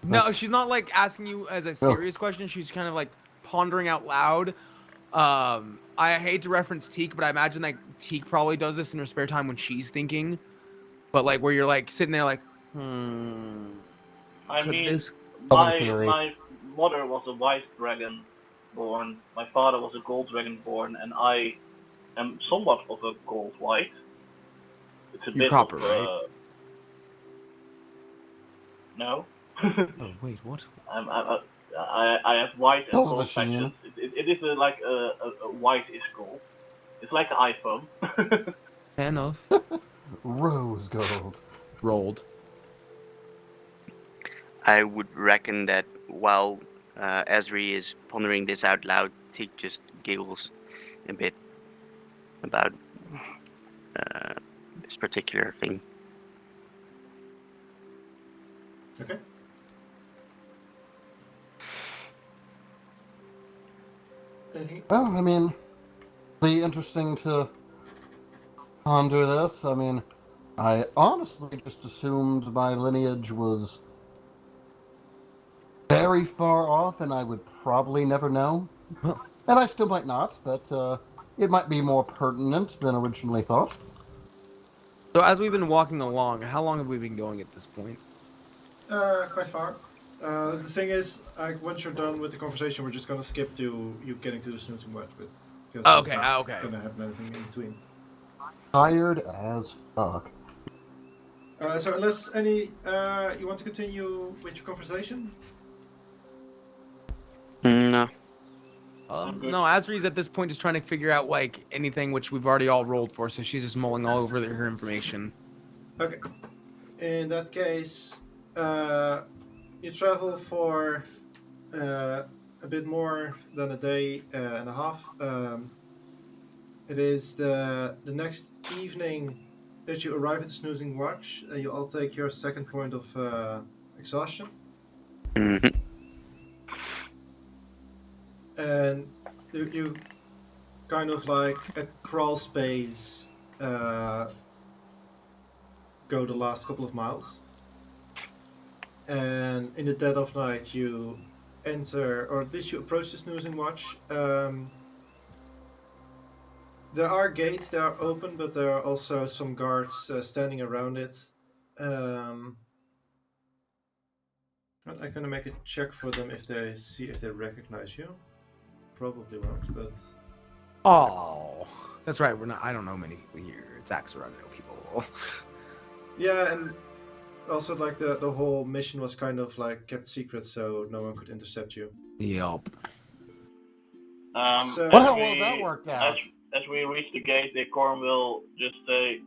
No, That's- she's not like asking you as a serious question. She's kind of like pondering out loud. I hate to reference Teak, but I imagine like Teak probably does this in her spare time when she's thinking. But like where you're like sitting there like, I could mean, this? Other theory. my mother was a white dragon born. My father was a gold dragon born, and I am somewhat of a gold white. It's a You're bit copper, of, right? No. Oh wait, what? I have white and Oh, gold machine. patches. It is like a white-ish gold. It's like an iPhone. Fair enough. Rose gold. Rolled. I would reckon that while Esri is pondering this out loud, Teak just giggles a bit about this particular thing. Okay. Anything? Well, I mean, be interesting to ponder this. I mean, I honestly just assumed my lineage was very far off and I would probably never know. Well. And I still might not, but it might be more pertinent than originally thought. So as we've been walking along, how long have we been going at this point? Quite far. The thing is, once you're done with the conversation, we're just gonna skip to you getting to the snoozing watch, but because Okay, there's not okay. gonna happen anything in between. Tired as fuck. So unless any, you want to continue with your conversation? No. No, Asri's at this point just trying to figure out like anything which we've already all rolled for, so she's just mulling all over her information. Okay. In that case, you travel for a bit more than a day and a half. It is the next evening that you arrive at the snoozing watch. You all take your second point of exhaustion. Mm-hmm. And you kind of like at crawl space go the last couple of miles. And in the dead of night you enter, or at least you approach the snoozing watch. There are gates that are open, but there are also some guards standing around it. I'm gonna make a check for them if they recognize you. Probably won't, but Oh, that's right. We're not. I don't know many people here. It's Axel. I know people. yeah, and also like the whole mission was kind of like kept secret, so no one could intercept you. Yup. So- Well, well, that worked out. As we reach the gate, Decorm will just say,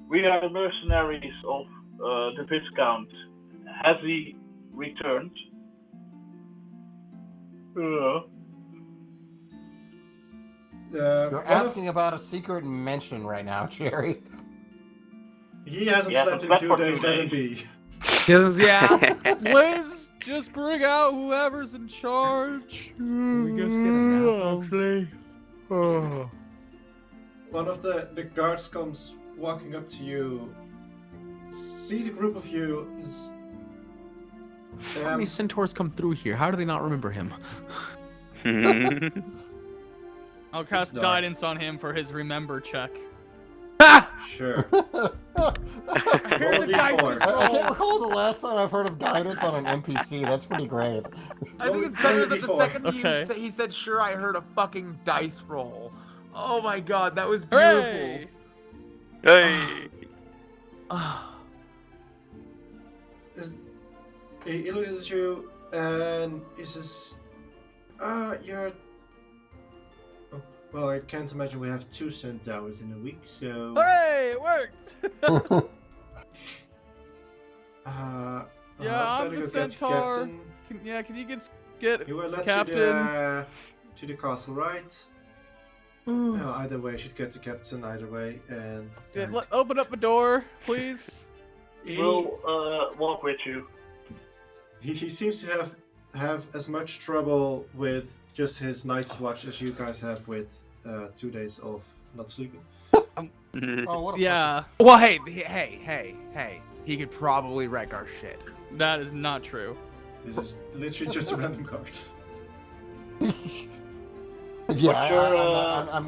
"We are the mercenaries of the Viscount. Has he returned?" You're one of- asking about a secret mention right now, Cherry. He hasn't Yeah, slept in that's 2 for days, 2 let him days. be. Yeah. Liz, just bring out whoever's in charge. One of the guards comes walking up to you, see the group of you. How many centaurs come through here? How do they not remember him? I'll cast not. guidance on him for his remember check. Sure. Roll a d4. I can't recall the last time I've heard of guidance on an NPC. That's pretty great. I think it's Roll better a that the d4. second Okay. he said, "Sure," I heard a fucking dice roll. Oh my god, that was beautiful. Hooray! Hey. He looks at you and he says, you're... Oh, well, I can't imagine we have 2 centaurs in a week, so... Hooray! It worked! Yeah, I'm better the go get centaur. Captain. Can you get You were led Captain? to the castle, right? Either way, I should get the captain either way, and... open up the door, please? We'll walk with you. He seems to have as much trouble with just his night's watch as you guys have with 2 days of not sleeping. Oh, what a Yeah, Well, hey. He could probably wreck our shit. that is not true. This is literally just a random card. Yeah, What's your,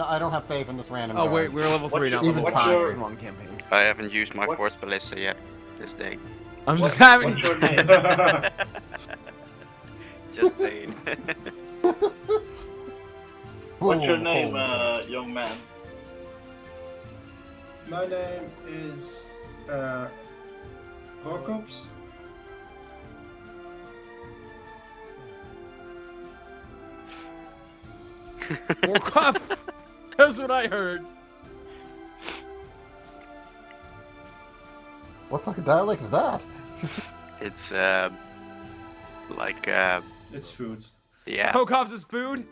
I don't have faith in this random. Oh guard. wait, we're level 3 now. What's Level your- 5 wrong campaign. I haven't used my What- force ballista yet this day. I'm just What- having. What's your name? Just saying. What's your Oh, name, holy shit. young man? My name is Rokops. Woke up. That's what I heard. What fucking dialect is that? It's like It's food. yeah, Cops is food.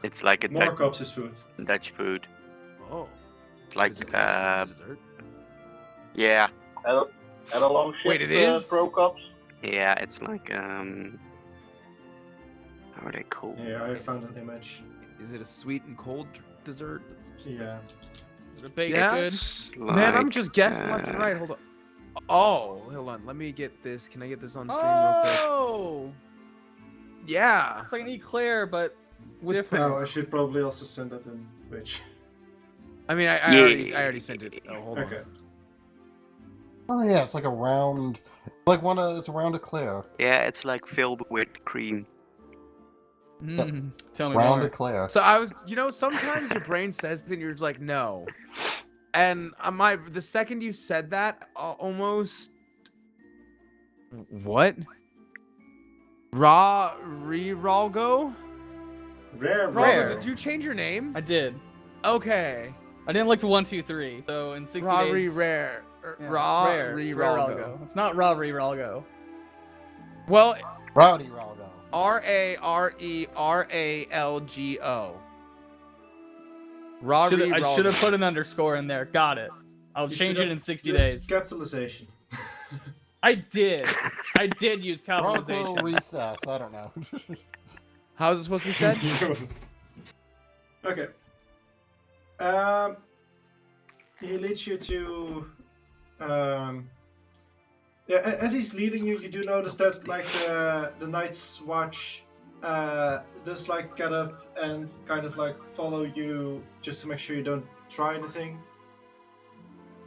it's like a More cops is food. Dutch food. Oh. It's like Dessert? yeah, At a long shift, Wait, it is? Pro Cops? yeah. It's like how are they called? Yeah, I found an image. Is it a sweet and cold dessert? Yeah. The bake Yeah. good. It's Man, I'm like, just guessing left and right. Hold on. Oh, hold on. Let me get this. Can I get this on stream real quick? Oh, Yeah. it's like an eclair, but different. Oh, I should probably also send that in Twitch. I mean, I Yeah. already sent it. Oh, hold Okay. Oh yeah, it's like a round, like one. It's a round eclair. Yeah, it's like filled with cream. Tell me Round more. eclair. on. So I was, sometimes your brain says it and you're just like, no. And the second you said that, almost. What? Ralgo? Rare. Rare. Did you change your name? I did. Okay. I didn't look to 1, 2, 3. So in 60 days. Rare. Yeah, it's Raw rare. It's rare Ralgo. It's not Raw Ralgo. Well, Rowdy Ralgo. Raralgo. Raw I should have put an underscore in there. Got it. I'll You change should it in have 60 used days. Capitalization. I did. I did use Ralgo capitalization. recess. I don't know. How is it supposed to be said? Okay. He leads you to. Yeah, as he's leading you, you do notice that like the Night's Watch does like get up and kind of like follow you just to make sure you don't try anything.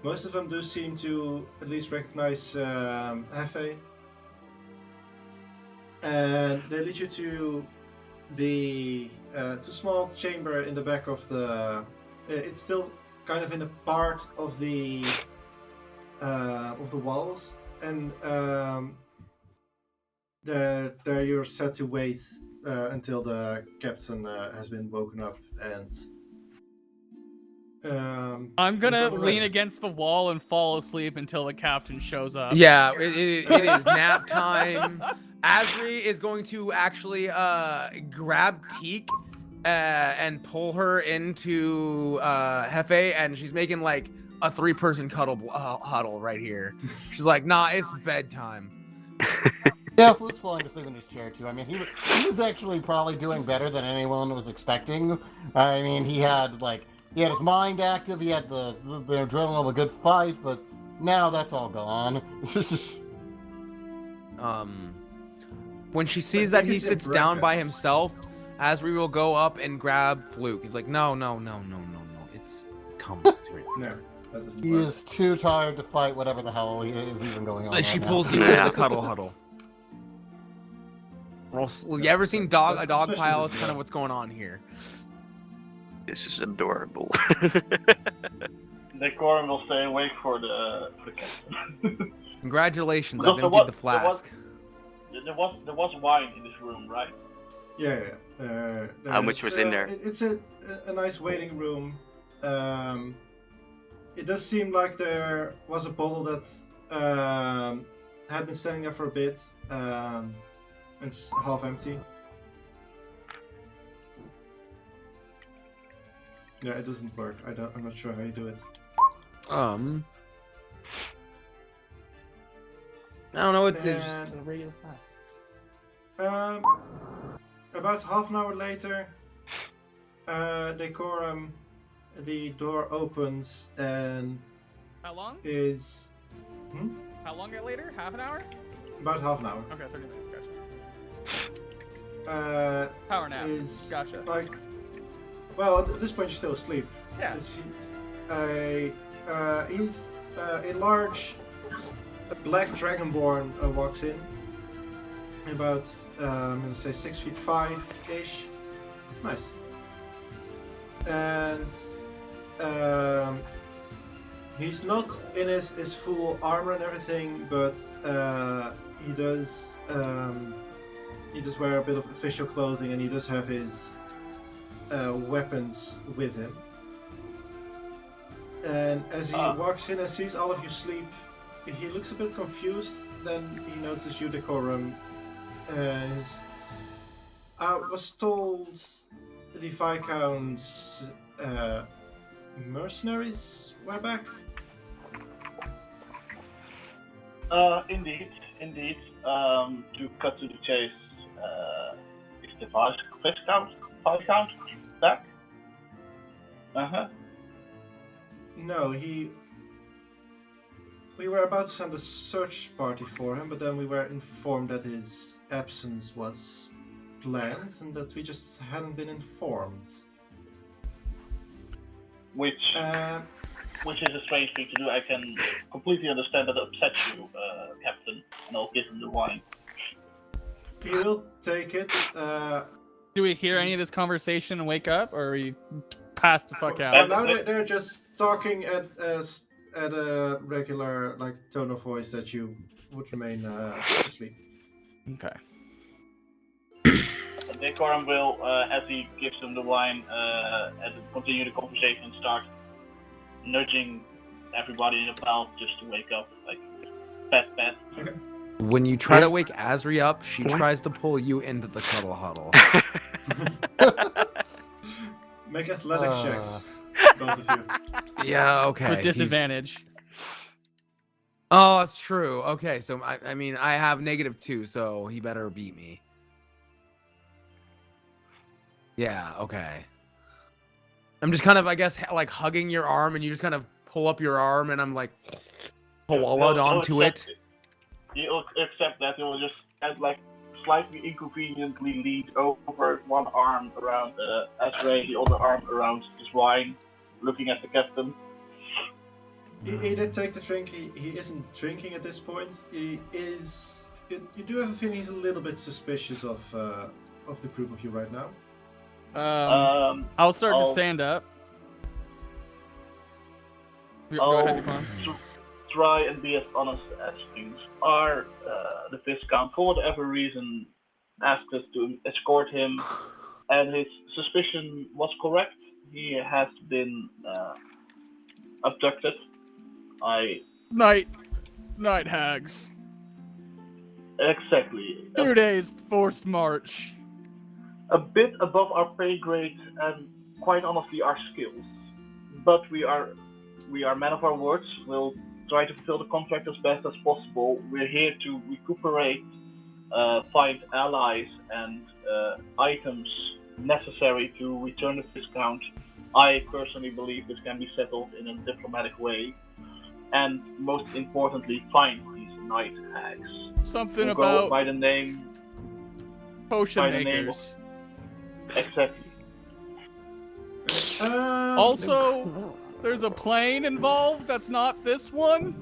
Most of them do seem to at least recognize Hephe. And they lead you to the small chamber in the back of the. It's still kind of in a part of the walls, and there you're set to wait until the captain has been woken up and. I'm gonna Over lean ready. against the wall and fall asleep until the captain shows up. Yeah, it is nap time. Asri is going to actually grab Teak and pull her into Hephe, and she's making like a 3-person huddle right here. She's like, nah, it's bedtime. Yeah, Fluke's falling asleep in his chair too. I mean, he was actually probably doing better than anyone was expecting. I mean, he had his mind active. He had the adrenaline of a good fight, but now that's all gone. When she sees I that think he it's in sits down by brackets. himself, Asri will go up and grab Fluke. He's like, no, it's come to me. No, that doesn't He work. is too tired to fight whatever the hell is even going on. Like, she right pulls now. you into Yeah. the cuddle huddle. You ever seen a dog Especially pile? this It's kind of guy. what's going on here. This is adorable. Decorm will stay awake for the captain. Congratulations, Because I've emptied the flask. There was wine in this room, right? Yeah. How much was in there? It's a nice waiting room. It does seem like there was a bottle that had been standing there for a bit. It's half empty. Yeah, it doesn't work. I'm not sure how you do it. I don't know. It's And- just a regular flask. About half an hour later, Decorum, the door opens and How long? is How long later? Half an hour? about half an hour. Okay, 30 minutes. Gotcha. Power nap. Is Gotcha. like, well, at this point you're still asleep. Yeah. He's a large black dragonborn walks in, about I'm gonna say 6'5" ish. Nice. And he's not in his full armor and everything, but he does wear a bit of official clothing, and he does have his weapons with him. And as he walks in and sees all of you sleep, he looks a bit confused. Then he notices you, Decorum, and I was told the Viscount's mercenaries were back. Indeed. To cut to the chase, is the Viscount back? No, we were about to send a search party for him, but then we were informed that his absence was plans and that we just hadn't been informed. Which is a strange thing to do. I can completely understand that it upsets you, Captain, and I'll give him the wine. He will take it. Do we hear any of this conversation and wake up, or are we passed the fuck For out? now, they're just talking at a regular tone of voice that you would remain asleep. Okay. Decorm will, as he gives them the wine, and continue the conversation and start nudging everybody about just to wake up, pet. Okay. When you try to wake Asri up, she tries to pull you into the cuddle huddle. Make athletics checks, both of you. Yeah, okay. With disadvantage. Oh, that's true. Okay, so I mean, I have -2, so he better beat me. Yeah, okay. I'm just kind of, I guess, hugging your arm, and you just kind of pull up your arm, and I'm koala'd onto it. He'll accept that. He'll just slightly inconveniently lead over one arm around Asray, the other arm around his wine, looking at the captain. He did take the drink. He isn't drinking at this point. He is. You do have a feeling he's a little bit suspicious of the group of you right now. I'll start to stand up. Go ahead, Decorm. Try and be as honest as things are. The Viscount, for whatever reason, asked us to escort him, and his suspicion was correct. He has been abducted. Night hags. Exactly. 2 days forced march. A bit above our pay grade and quite honestly our skills. But we are men of our words. We'll try to fulfill the contract as best as possible. We're here to recuperate, find allies and items necessary to return the Viscount. I personally believe this can be settled in a diplomatic way. And most importantly, find these night hags. Something who about go by the name potion by the name makers. Exactly. Also, there's a plane involved that's not this one.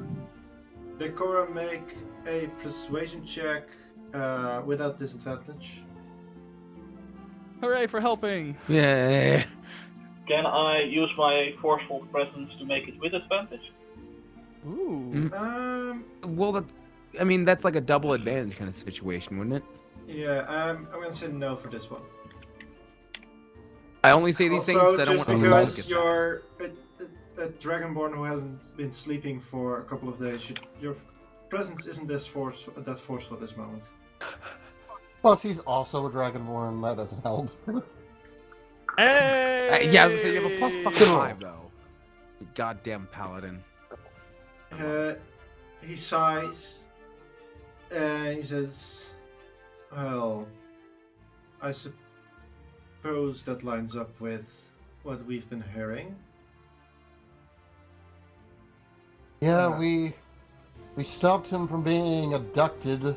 Decorm, make a persuasion check without disadvantage. Hooray for helping. Yeah. Can I use my forceful presence to make it with advantage? Ooh. Well, that's like a double advantage kind of situation, wouldn't it? Yeah, I'm gonna say no for this one. I only say these things Also, because I don't just want because you're a dragonborn who hasn't been sleeping for a couple of days, your presence isn't that forceful at this moment. Plus, he's also a dragonborn. That doesn't help. Hey! Yeah, I was gonna say you have a plus fucking 5 though. You goddamn paladin. He sighs and he says, "Well, I suppose that lines up with what we've been hearing." Yeah, we stopped him from being abducted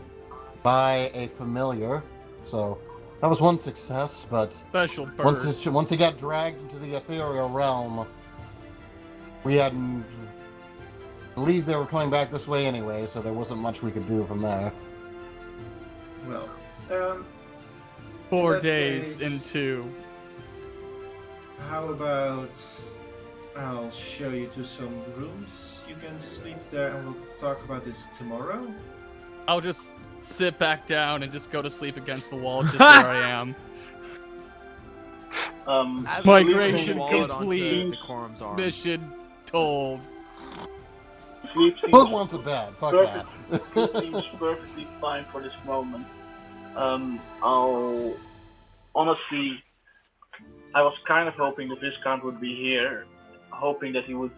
by a familiar, so that was one success. But Special bird. once he got dragged into the ethereal realm, we hadn't believed they were coming back this way anyway, so there wasn't much we could do from there. Well, 4 that days case- into. how about I'll show you to some rooms. You can sleep there, and we'll talk about this tomorrow. I'll just sit back down and just go to sleep against the wall just where I am. Migration complete. Decorum's arm. Mission told. Sleep Who seems, wants a bed? Fuck sleep that. seems perfectly fine for this moment. I'll honestly, I was kind of hoping the Viscount would be here, hoping that he would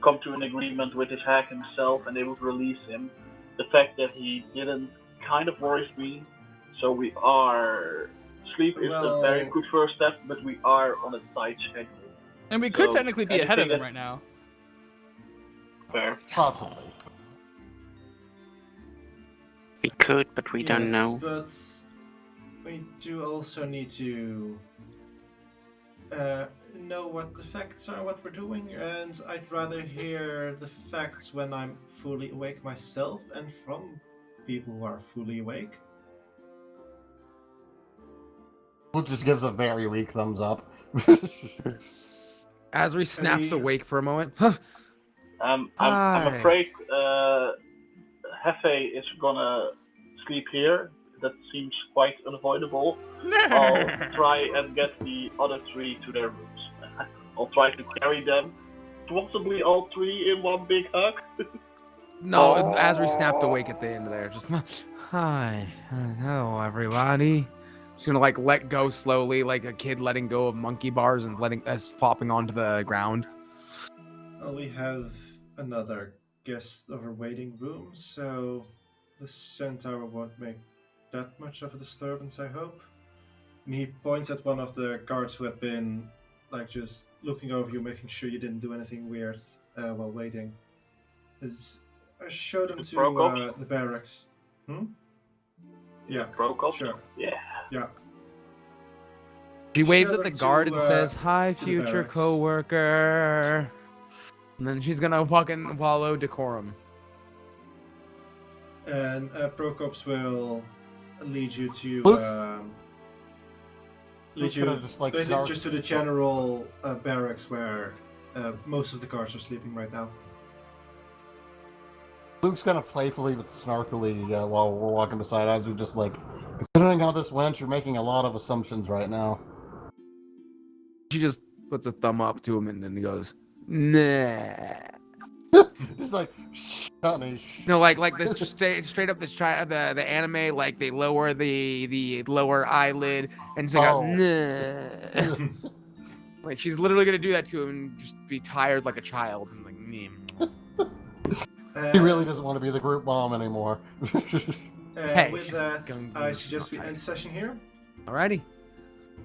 come to an agreement with his hack himself and they would release him. The fact that he didn't kind of worries me. So we are. Sleep is a very good first step, but we are on a tight schedule. And we could So, technically be ahead of anything them right now. Fair. Possibly. We could, but we don't know. But we do also need to know what the facts are, what we're doing, and I'd rather hear the facts when I'm fully awake myself and from people who are fully awake. Luke just gives a very weak thumbs up. Asri snaps Any- awake for a moment. I'm Hi. afraid Hephe is gonna sleep here. That seems quite unavoidable. I'll try and get the other 3 to their rooms. I'll try to carry them, possibly all 3 in one big hug. No, Asri snapped awake at the end of there. Just, hi, hello everybody. She's gonna like let go slowly, like a kid letting go of monkey bars and letting us flopping onto the ground. Well, we have another guest of our waiting room, so the centaur won't make that much of a disturbance, I hope. And he points at one of the guards who had been, like, just looking over you, making sure you didn't do anything weird while waiting. Show them The to Prokop? the barracks. Yeah, Prokop? sure. Yeah. Yeah. She waves Show at the them guard to, and says, "Hi, to the future barracks." coworker." And then she's gonna fucking follow Decorum. And Prokops will lead you to Luke's lead gonna you just, like, basically snark- just to the general barracks where most of the guards are sleeping right now. Luke's gonna playfully but snarkily while we're walking beside Adzu, just like, considering how this went, you're making a lot of assumptions right now. She just puts a thumb up to him and then he goes, "Nah." Just like, shh, honey, shh. No, like this just straight up the anime, like they lower the lower eyelid and say, Oh. "Nah." Like she's literally gonna do that to him and just be tired like a child and like, He really doesn't want to be the group mom anymore. Hey, with she's that, going- I suggest we not end tight. session here. Alrighty.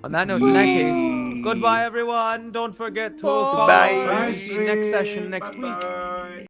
On that note, in that case, goodbye everyone. Don't forget to Bye. follow Bye. the next session next week. Bye-bye.